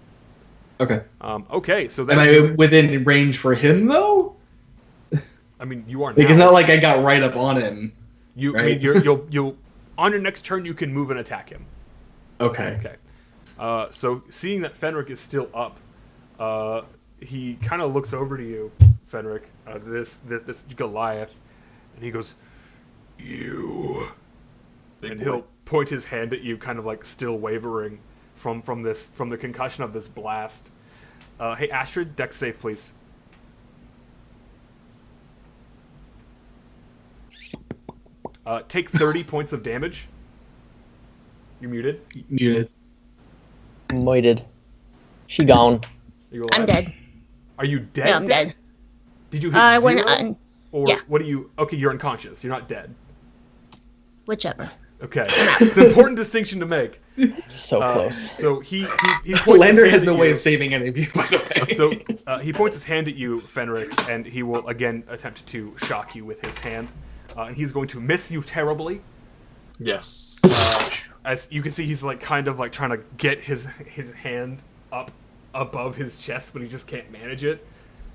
Okay. Okay, so Am then I within range for him, though? I mean, you are now. Like, it's not like I got right up on him. You, I right? mean, you'll on your next turn you can move and attack him. Okay. Okay. So seeing that Fenric is still up, he kind of looks over to you, Fenric, this Goliath, and he goes, "You," Big and boy. he'll point his hand at you, kind of like still wavering from the concussion of this blast. Hey, Astrid, dex save, please. Take 30 points of damage. You're muted. Muted. muted. She gone. Are you alive? I'm dead. Are you dead? No, I'm dead. Did you hit I zero? went on. Or yeah. what do you... Okay, you're unconscious. You're not dead. Whichever. Okay. It's an important distinction to make. So close. So he points Lander his has hand no at way you. of saving any of you, by the way. So he points his hand at you, Fenric, and he will again attempt to shock you with his hand. And he's going to miss you terribly. Yes. As you can see, he's like kind of like trying to get his hand up above his chest, but he just can't manage it.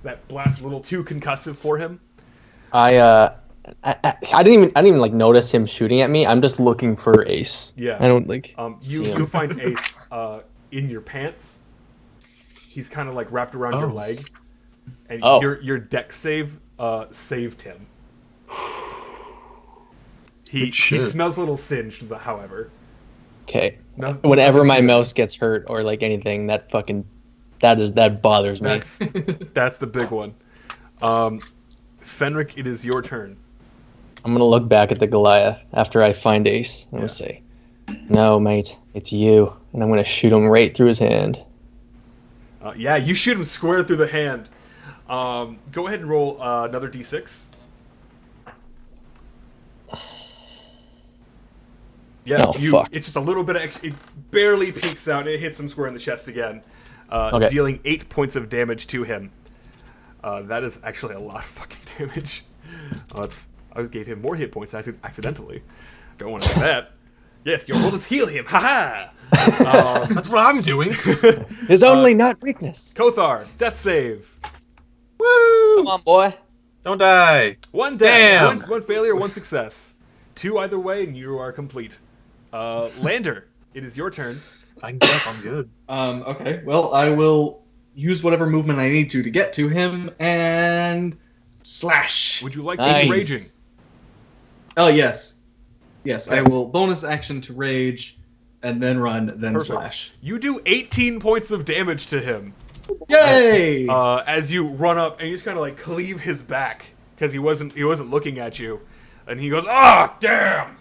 That blast a little too concussive for him. I didn't even like notice him shooting at me. I'm just looking for Ace. Yeah. I don't like. You'll find Ace in your pants. He's kind of like wrapped around your Oh. leg, and Oh. your deck save saved him. He Good shit. smells a little singed, however. Okay. Whenever nothing my to it. mouse gets hurt or like anything, that bothers me. That's the big one. Fenric, it is your turn. I'm gonna look back at the Goliath after I find Ace and I'm gonna say, "No, mate, it's you," and I'm gonna shoot him right through his hand. Yeah, you shoot him square through the hand. Go ahead and roll another d6. Yeah, Oh, fuck. It's just a little bit of extra. It barely peeks out and it hits him square in the chest again, Okay. dealing 8 points of damage to him. That is actually a lot of fucking damage. I gave him more hit points accidentally. Don't want to do that. Yes, your bullets heal him. Ha ha! That's what I'm doing. His only not weakness. Kothar, death save. Woo! Come on, boy. Don't die. One death, Damn. one failure, one success. 2 either way, and you are complete. Lander, it is your turn. If I can get up, I'm good. Okay. Well, I will use whatever movement I need to get to him and slash. Would you like Nice. to do raging? Oh yes, yes. I will bonus action to rage, and then run, then Perfect. slash. You do 18 points of damage to him. Yay! As you run up and you just kind of like cleave his back because he wasn't looking at you, and he goes, "Ah, damn!"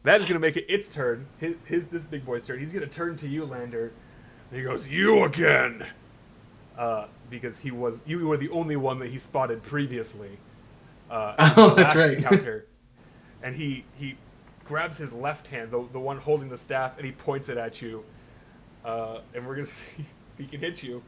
That is gonna make it its turn. This big boy's turn. He's gonna turn to you, Lander, and he goes, "You again," because you were the only one that he spotted previously. Oh, that's last right. encounter. And he grabs his left hand, the one holding the staff, and he points it at you. And we're gonna see if he can hit you.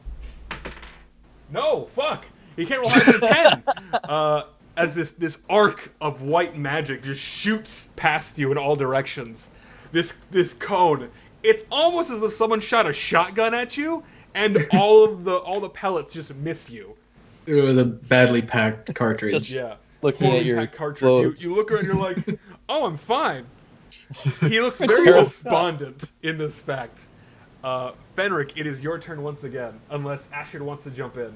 No, fuck! He can't roll higher than 10. As this arc of white magic just shoots past you in all directions. This cone. It's almost as if someone shot a shotgun at you, and all the pellets just miss you. It was a badly packed cartridge. Just- Yeah. Looking Poorly at your packed cartridge. clothes. You look around, you're like, "Oh, I'm fine." He looks very Terrible. despondent in this fact. Fenric, it is your turn once again, unless Ashford wants to jump in.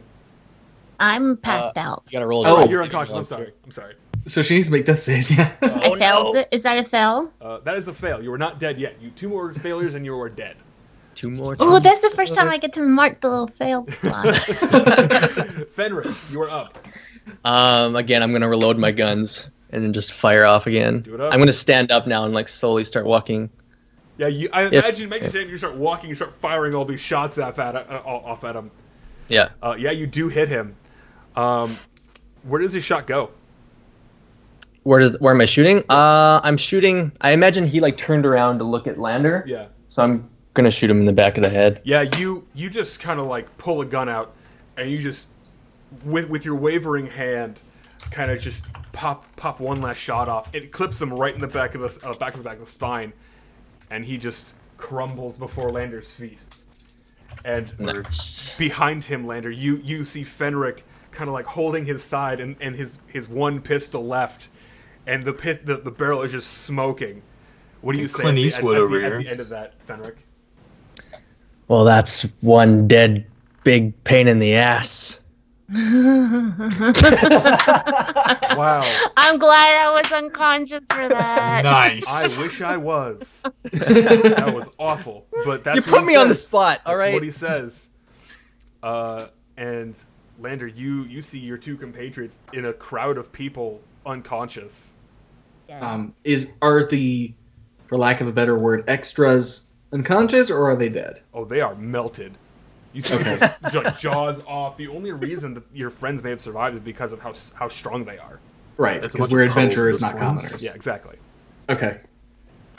I'm passed out. You gotta roll. Oh, You're unconscious. I'm sorry. So she needs to make death saves. Yeah. I failed it. Is that a fail? That is a fail. You are not dead yet. You 2 more failures and you are dead. 2 more. Oh, that's the first time I get to mark the little fail slot. Fenric, you are up. Again, I'm gonna reload my guns and then just fire off again. Do it up. I'm gonna stand up now and like slowly start walking. Yeah, I imagine you start walking, you start firing all these shots off at him. Yeah. Yeah, you do hit him. Where does his shot go? Where am I shooting? I'm shooting. I imagine he like turned around to look at Lander. Yeah. So I'm gonna shoot him in the back of the head. Yeah, you just kind of like pull a gun out, and you just with your wavering hand, kind of just pop one last shot off. It clips him right in the back of the spine, and he just crumbles before Lander's feet. And behind him, Lander, you see Fenric kind of like holding his side and his one pistol left, and the barrel is just smoking. What do you say Clint Eastwood over at here. the end of that, Fenric? Well, that's one dead big pain in the ass. Wow. I'm glad I was unconscious for that. Nice. I wish I was. That was awful. But that's You what put he me on the says. spot. All That's right. what he says. And Lander, you see your 2 compatriots in a crowd of people unconscious. Yeah. Are the, for lack of a better word, extras unconscious or are they dead? Oh, they are melted. You see Okay. this, like, jaws off. The only reason that your friends may have survived is because of how strong they are. Right, That's a because bunch we're of pearls at adventurers, this not point. commoners. Yeah, exactly. Okay.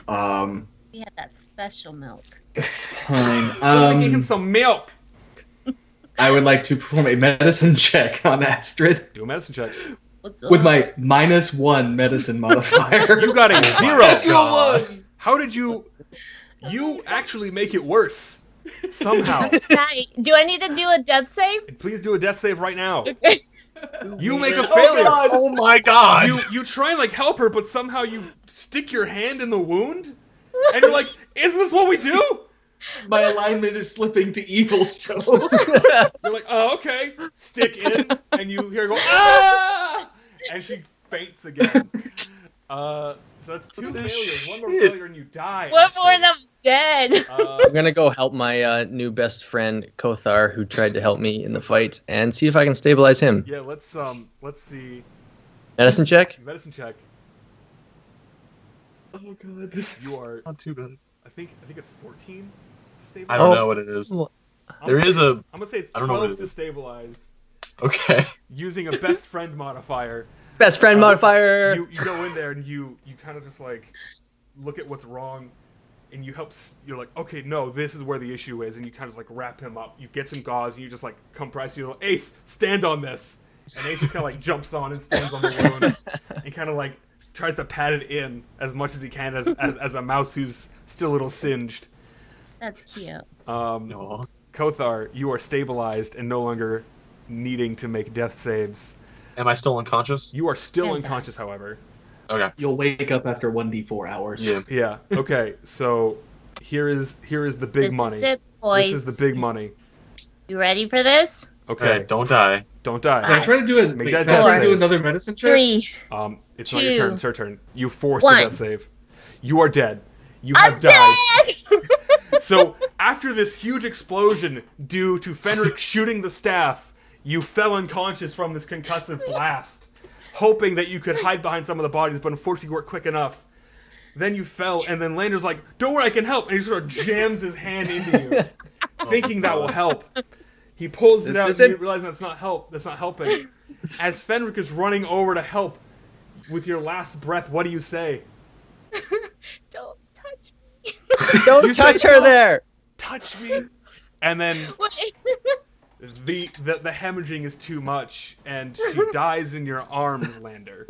We had that special milk. Fine. Somebody give him some milk. I would like to perform a medicine check on Astrid Do a medicine check. What's up? with my -1 medicine modifier. You got a 0. Natural one! How did you actually make it worse? Somehow. Hi. Do I need to do a death save? Please do a death save right now. Okay. You make a Oh, failure. God. Oh my god! You try and like help her, but somehow you stick your hand in the wound, and you're like, "Isn't this what we do?" My alignment is slipping to evil, so You're like, "Oh, okay." Stick in, and you hear her go, "Ah!" and she faints again. So that's 2 failures. One more Shit. failure and you die. One more Ashton. and I'm dead. I'm gonna go help my new best friend Kothar, who tried to help me in the fight, and see if I can stabilize him. Yeah, let's see. Medicine check. Medicine check. Oh god. You are. Not too bad. I think it's 14 to stabilize. I don't Oh. know what it is. I'm There gonna is say a- it's- I'm gonna say it's I don't know what 12 it to is. stabilize Okay. using a best friend modifier. Best friend Uh, modifier. You go in there and you kind of just like look at what's wrong, and you help. You're like, okay, no, this is where the issue is, and you kind of like wrap him up. You get some gauze, and you just like compress. You're like, Ace, stand on this, and Ace just kind of like jumps on and stands on the wound, and kind of like tries to pat it in as much as he can as a mouse who's still a little singed. That's cute. No. Kothar, you are stabilized and no longer needing to make death saves. Am I still unconscious? You are still Yeah. unconscious, however. Okay. You'll wake up after 1d4 hours. Yeah. Yeah. Okay. So here is the big This money. is it, boys. This is the big money. You ready for this? Okay. Okay. Don't die. Don't Can I die. try to do a Make wait, that can I try to do save. another medicine check? 3. It's not your turn. Two. It's your turn. You forced One. a death save. You are dead. You I'm have died. dead! So after this huge explosion due to Fenric shooting the staff, you fell unconscious from this concussive blast, hoping that you could hide behind some of the bodies, but unfortunately you weren't quick enough. Then you fell, and then Lander's like, "Don't worry, I can help," and he sort of jams his hand into you, thinking that will help. He pulls it This out, is and you it. realize that's not helping. As Fenric is running over to help, with your last breath, what do you say? Don't touch me. Don't You say touch her don't. there. Touch me, and then Wait. the hemorrhaging is too much, and she dies in your arms, Lander.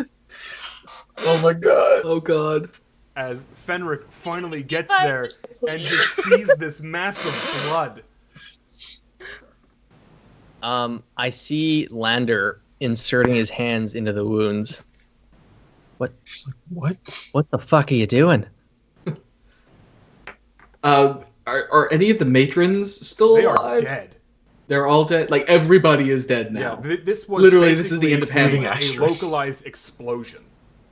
Oh my god. Oh god. As Fenric finally gets I'm there asleep. and just sees this mass of blood. I see Lander inserting his hands into the wounds. She's like, what? What the fuck are you doing? Are any of the matrons still They alive? are dead. They're all dead. Like everybody is dead Yeah, now. this was Literally, this is the basically end of Hamlet. a Astrid. localized explosion.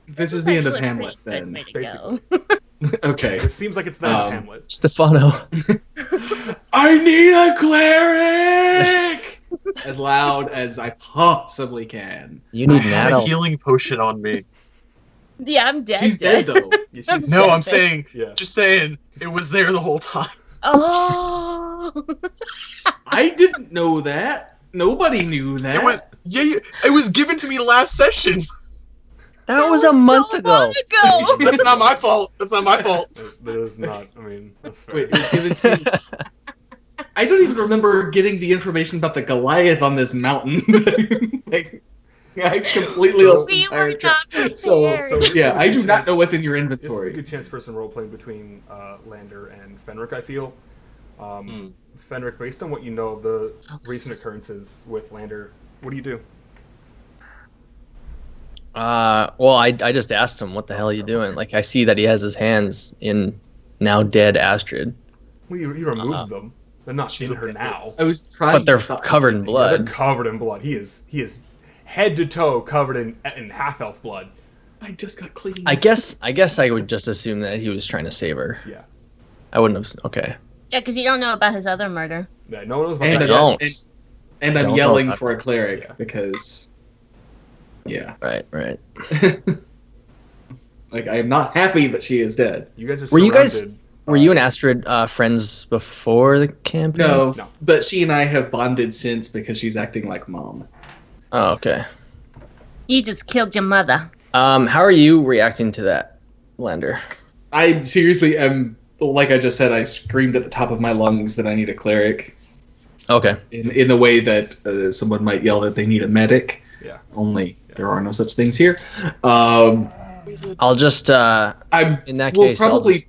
This is the end of Actually a Hamlet pretty then. good way to go. Basically. Okay. It seems like it's the end of Um, Hamlet. Stefano. I need a cleric! As loud as I possibly can. You I need had a Nano. healing potion on me. Yeah, I'm dead. She's dead though. Yeah, she's No, dead. I'm saying, Yeah. just saying, it was there the whole time. Oh. I didn't know that. Nobody knew that. It was, it was given to me last session. That was a month so ago. long ago. That's not my fault. That's not my fault. That is not. I mean, that's fair. Wait, it was given to me. I don't even remember getting the information about the Goliath on this mountain. Like, I completely So- lost the We entire were track. not prepared. So, So this is yeah, a I good do not chance- know what's in your This is a inventory. good chance for some role playing between Lander and Fenric, I feel. Fenric, based on what you know of the recent occurrences with Lander, what do you do? Well, I just asked him, what the hell are you doing? Like, I see that he has his hands in now dead Astrid, Well, you removed them. They're not She's in a her bit- now. I was trying but they're to stop covered in thinking. Yeah, they're blood. covered in blood. He is head to toe covered in half elf blood. I just got clean. I guess I would just assume that he was trying to save her. Yeah. I wouldn't have. Okay. Yeah, because you don't know about his other murder. Yeah, no one knows about and, that. don't. and I'm Don't yelling know. for a cleric Yeah. because, yeah, Right. like I am not happy that she is dead. You guys are Were you guys- surrounded, Were you and Astrid friends before the campaign? No, No. but she and I have bonded since because she's acting like mom. Oh, okay. You just killed your mother. How are you reacting to that, Lander? I seriously am. Like I just said, I screamed at the top of my lungs that I need a cleric Okay. in the way that someone might yell that they need a medic. Yeah. Only there are no such things here. I'm I'll just in that we'll case I'll probably just,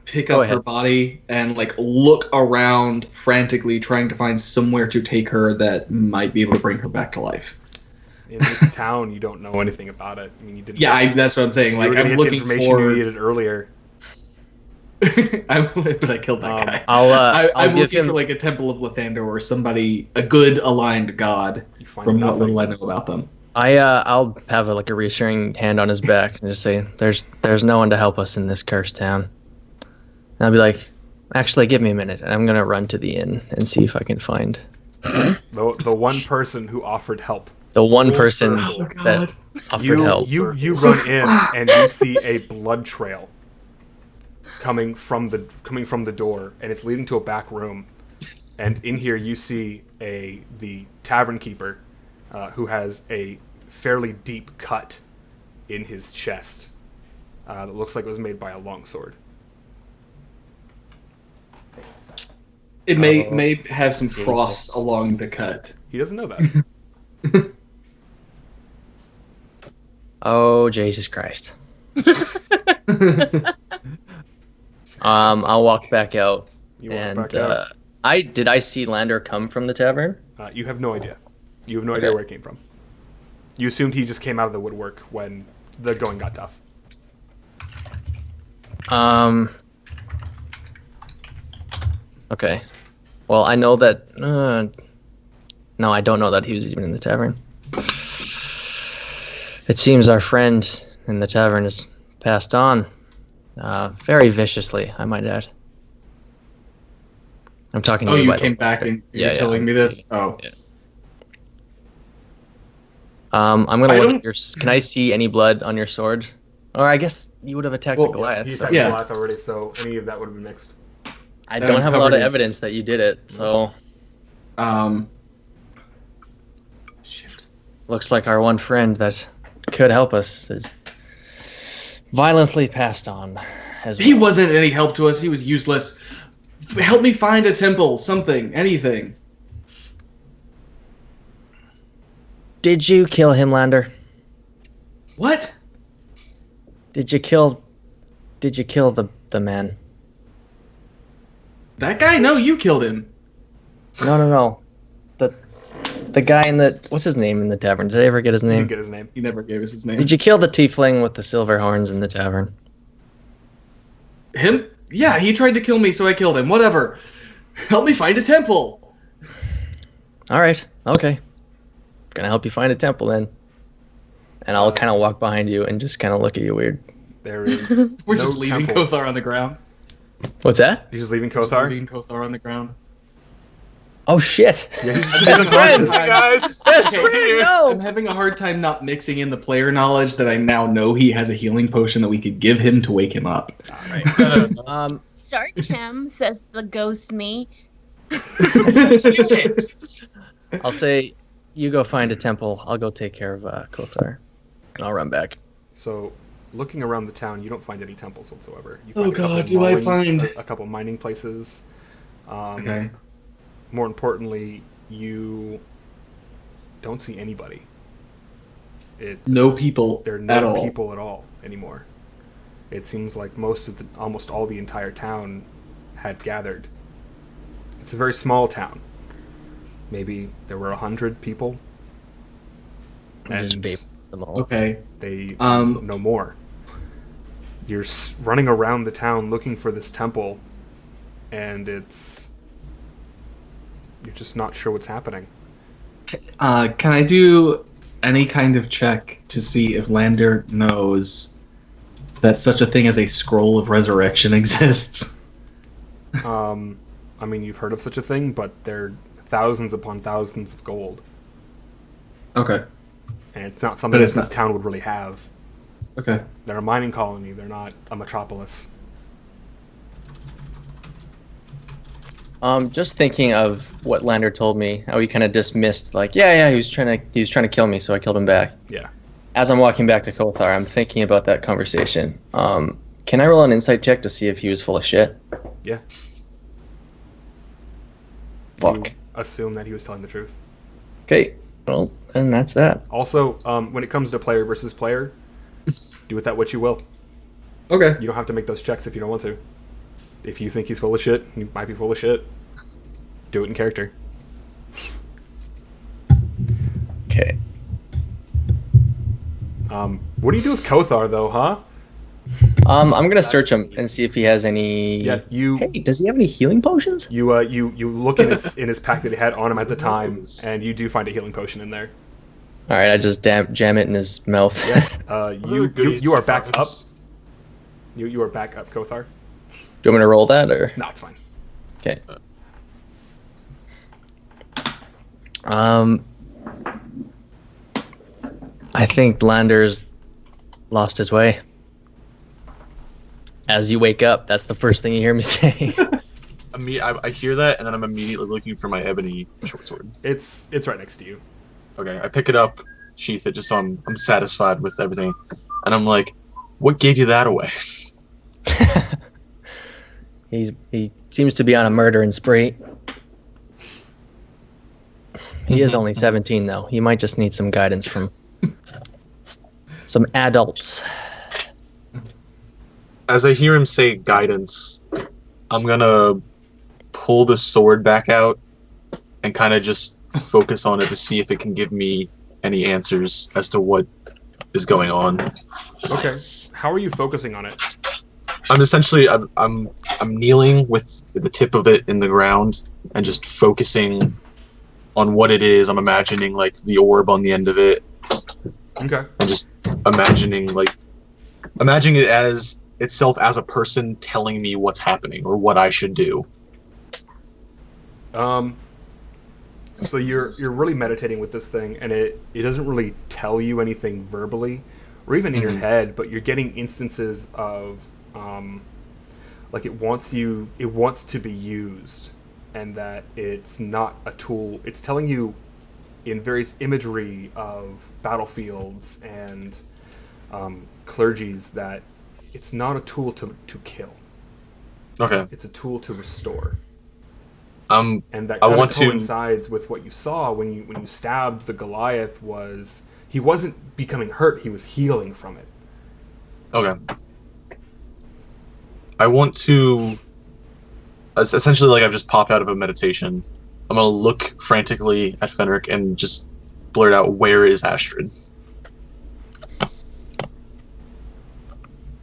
pick Go up her ahead. body and like look around frantically, trying to find somewhere to take her that might be able to bring her back to life. In this town, you don't know anything about it. I mean, you didn't. Yeah, that's what I'm saying. you Like were gonna I'm get the looking information for. you needed earlier. But I killed that guy. I'll I'm I'll give looking him. for like a temple of Lathander or somebody, a good aligned god, You find from what nothing. little I know about them. I'll have like a reassuring hand on his back and just say, "There's no one to help us in this cursed town." And I'll be like, "Actually, give me a minute." And I'm gonna run to the inn and see if I can find The one person who offered help. the one person Oh, that God. offered help. You run in and you see a blood trail coming from the door, and it's leading to a back room. And in here you see the tavern keeper, who has a fairly deep cut in his chest that looks like it was made by a longsword. It may have some frost along the cut. He doesn't know that. Oh, Jesus Christ. I'll walk back out. You walk And back out. did I see Lander come from the tavern? You have no idea. You have no idea Okay. where it came from. You assumed he just came out of the woodwork when the going got tough. Okay. Well, I know that. No, I don't know that he was even in the tavern. It seems our friend in the tavern has passed on. Very viciously, I might add. I'm talking to Oh, you. you by the came way. back and Yeah, you're telling me this? Oh. Yeah. I'm gonna I look don't- at your. Can I see any blood on your sword? Or I guess you would have attacked Well, the Goliath. He So attacked Yeah. Goliath already, so any of that would have been mixed. I that don't have a lot of uncovered it. evidence that you did it. So Shit. looks like our one friend that could help us is violently passed on. As well. He wasn't any help to us. He was useless. Help me find a temple, something, anything. Did you kill him, Lander? What? Did you kill the man? That guy? No, you killed him. No. The guy in the what's his name in the tavern? Did I ever get his He didn't name? get his name. He never gave us his name. Did you kill the tiefling with the silver horns in the tavern? Him? Yeah, he tried to kill me, so I killed him. Whatever. Help me find a temple. All right. Okay. Gonna help you find a temple then. And I'll kind of walk behind you and just kind of look at you weird. There is We're no just leaving temple. Kothar on the ground. What's that? You're just leaving Just Kothar? leaving Kothar on the ground. Oh shit! Yeah, he's I'm having a hard unconscious. time- guys. Okay, No. I'm having a hard time not mixing in the player knowledge that I now know he has a healing potion that we could give him to wake him up. Start Tim, says the ghost me. I'll say, you go find a temple. I'll go take care of Kothar. And I'll run back. So, looking around the town, you don't find any temples whatsoever. You Oh find a couple God, do I mining- find- a couple mining places? Okay. More importantly, you don't see anybody. No people There are at no all. people at all anymore. It seems like almost all the entire town had gathered. It's a very small town. Maybe there were 100 people. Just And vape them all. Okay. they Um, no more. You're running around the town looking for this temple, and you're just not sure what's happening. Can I do any kind of check to see if Lander knows that such a thing as a scroll of resurrection exists? I mean, you've heard of such a thing, but they're thousands upon thousands of gold, Okay. and it's not something But it's that this not- town would really have. Okay. They're a mining colony. They're not a metropolis. Just thinking of what Lander told me, how he kind of dismissed, like, yeah, he was trying to kill me, so I killed him back. Yeah. As I'm walking back to Kothar, I'm thinking about that conversation. Can I roll an insight check to see if he was full of shit? Yeah. Fuck. You assume that he was telling the truth. Okay, well, and that's that. Also, when it comes to player versus player, do with that what you will. Okay. You don't have to make those checks if you don't want to. If you think he's full of shit, he might be full of shit. Do it in character. Okay. What do you do with Kothar, though, huh? I'm gonna search him and see if he has any. Yeah, you Hey, does he have any healing potions? you look in his pack that he had on him at the time, and you do find a healing potion in there. All right, I just jam it in his mouth. You are back up. You are back up, Kothar. Do you want me to roll that or? No, it's fine. Okay. I think Lander's lost his way. As you wake up, that's the first thing you hear me say. I hear that, and then I'm immediately looking for my ebony short sword. It's right next to you. Okay, I pick it up, sheath it, just so I'm satisfied with everything, and I'm like, "What gave you that away?" He seems to be on a murdering spree. He is only 17, though. He might just need some guidance from some adults. As I hear him say guidance, I'm gonna pull the sword back out and kind of just focus on it to see if it can give me any answers as to what is going on. Okay. How are you focusing on it? I'm essentially I'm kneeling with the tip of it in the ground and just focusing on what it is. I'm imagining like the orb on the end of it. Okay. And just imagining it as itself as a person telling me what's happening or what I should do. So you're really meditating with this thing, and it doesn't really tell you anything verbally or even in your head, but you're getting instances of like it wants to be used, and that it's not a tool. It's telling you in various imagery of battlefields and clergies that it's not a tool to kill. Okay. It's a tool to restore. And that I kind want of to coincides with what you saw when you stabbed the Goliath. Was he wasn't becoming hurt, he was healing from it. Okay. I want to essentially, like, I've just popped out of a meditation. I'm gonna look frantically at Fenric and just blurt out, "Where is Astrid?"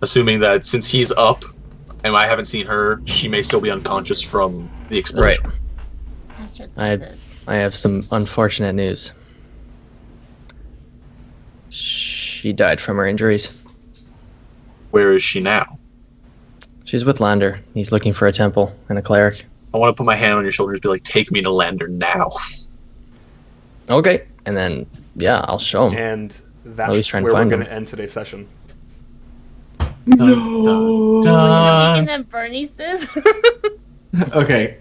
Assuming that since he's up and I haven't seen her, she may still be unconscious from the explosion. Right. I have some unfortunate news. She died from her injuries. Where is she now? She's with Lander. He's looking for a temple and a cleric. I want to put my hand on your shoulder and be like, "Take me to Lander now." Okay. And then, yeah, I'll show him. And At that's least try and where we're find going to him. end today's session. No. Are we gonna Bernie's this? Okay.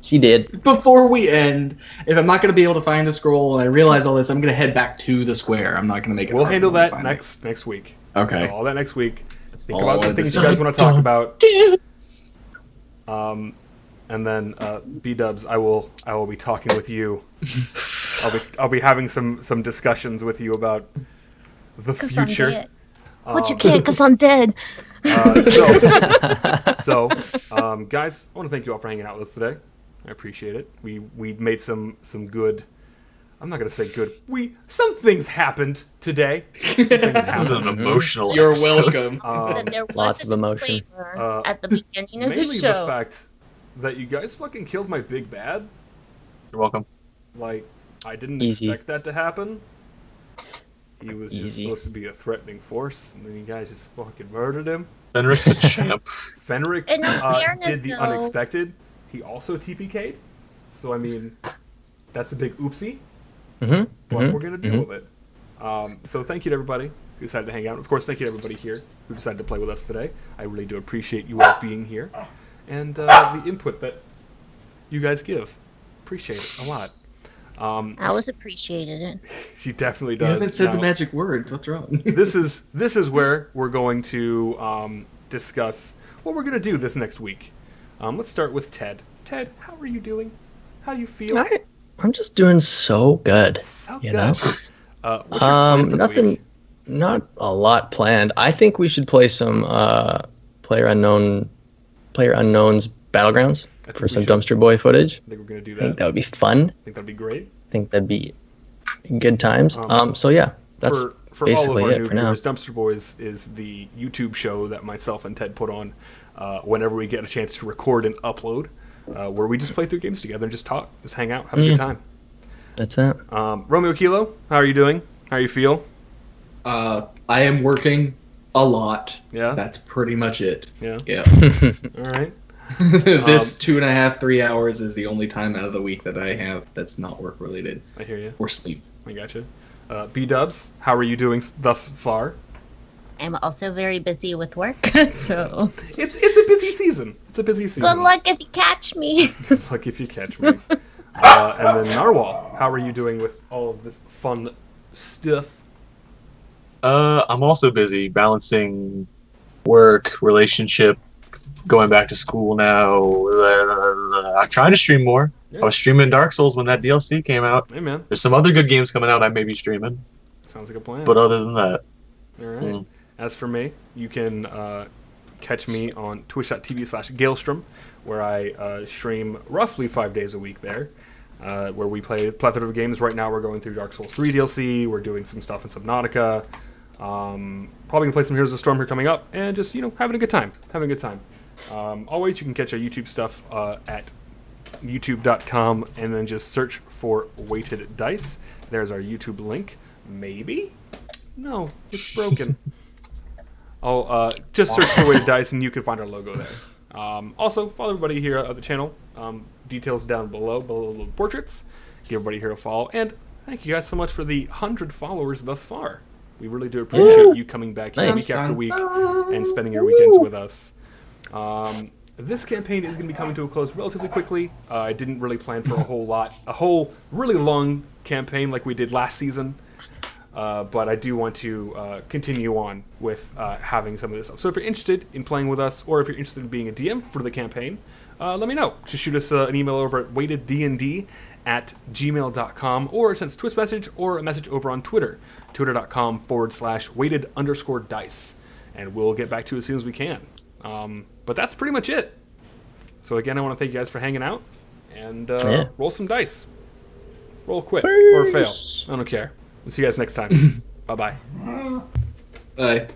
She did. Before we end, if I'm not going to be able to find a scroll and I realize all this, I'm going to head back to the square. I'm not going to make it. We'll hard handle for me to that find next week. Okay. All that next week. Think all I about the wanted to things you say. guys want to talk about. And then B-Dubs, I will be talking with you. I'll be having some discussions with you about the 'Cause I'm future. dead. But you can't, because I'm dead. So, guys, I want to thank you all for hanging out with us today. I appreciate it. We made some good. I'm not gonna say good. Some things happened today. This is an emotional. You're episode. welcome. That there was Lots a of emotion. disclaimer at the beginning of the Mainly show. the fact that you guys fucking killed my big bad. You're welcome. Like, I didn't Easy. expect that to happen. He was just Easy. supposed to be a threatening force, and then you guys just fucking murdered him. Fenric's a champ. Fenric In all fairness, did the though- unexpected. He also TPK'd. So, I mean, that's a big oopsie, Mm-hmm. but we're going to deal with it. So thank you to everybody who decided to hang out. Of course, thank you to everybody here who decided to play with us today. I really do appreciate you all being here. And the input that you guys give. Appreciate it a lot. I always appreciated it. She definitely You does. haven't said the Now, magic words. What's wrong? this is where we're going to discuss what we're going to do this next week. Let's start with Ted. Ted, how are you doing? How do you feel? I'm just doing so good. So You good. know? What's your plan for the Nothing. week? Not a lot planned. I think we should play some PlayerUnknown's Battlegrounds think for we some should. Dumpster Boy footage. I think we're going to do I think that. that would be fun. I think that'd be great. I think that'd be good times. Um, So yeah, that's For all of basically our it new for now. viewers, Dumpster Boys is the YouTube show that myself and Ted put on whenever we get a chance to record and upload, where we just play through games together and just talk, just hang out, have a good time. That's it. Romeo Kilo, how are you doing? How you feel? I am working a lot. Yeah? That's pretty much it. Yeah. Yeah. All right. This 2.5, 3 hours is the only time out of the week that I have that's not work related I hear you. or sleep. I gotcha. B-Dubs, how are you doing thus far? I'm also very busy with work, so It's a busy season. It's a busy season. good luck if you catch me. Like if you catch me. And then Narwhal, how are you doing with all of this fun stuff? I'm also busy balancing work, relationship, going back to school now. I'm trying to stream more. Yeah. I was streaming Dark Souls when that DLC came out. Hey, man. There's some other good games coming out I may be streaming. Sounds like a plan. But other than that, All right. As for me, you can catch me on twitch.tv/Galestrom, where I stream roughly 5 days a week there, where we play a plethora of games. Right now we're going through Dark Souls 3 DLC, we're doing some stuff in Subnautica, probably going to play some Heroes of the Storm here coming up, and just, having a good time. Always, you can catch our YouTube stuff at youtube.com, and then just search for Weighted Dice. There's our YouTube link. Maybe? No, it's broken. Just search for Weighted Dice and you can find our logo there. Also, follow everybody here at the channel. Details down below the portraits. Give everybody here a follow. And thank you guys so much for the 100 followers thus far. We really do appreciate you coming back here Nice. week after week and spending your weekends with us. This campaign is going to be coming to a close relatively quickly. I didn't really plan for a whole really long campaign like we did last season. But I do want to continue on with having some of this stuff. So if you're interested in playing with us, or if you're interested in being a DM for the campaign, let me know. Just shoot us an email over at weighteddnd@gmail.com, or send us a Twitch message or a message over on Twitter, twitter.com/weighted_dice, and we'll get back to you as soon as we can. But that's pretty much it. So again, I want to thank you guys for hanging out, and roll some dice. Roll quit or fail. I don't care. We'll see you guys next time. Bye-bye. Bye.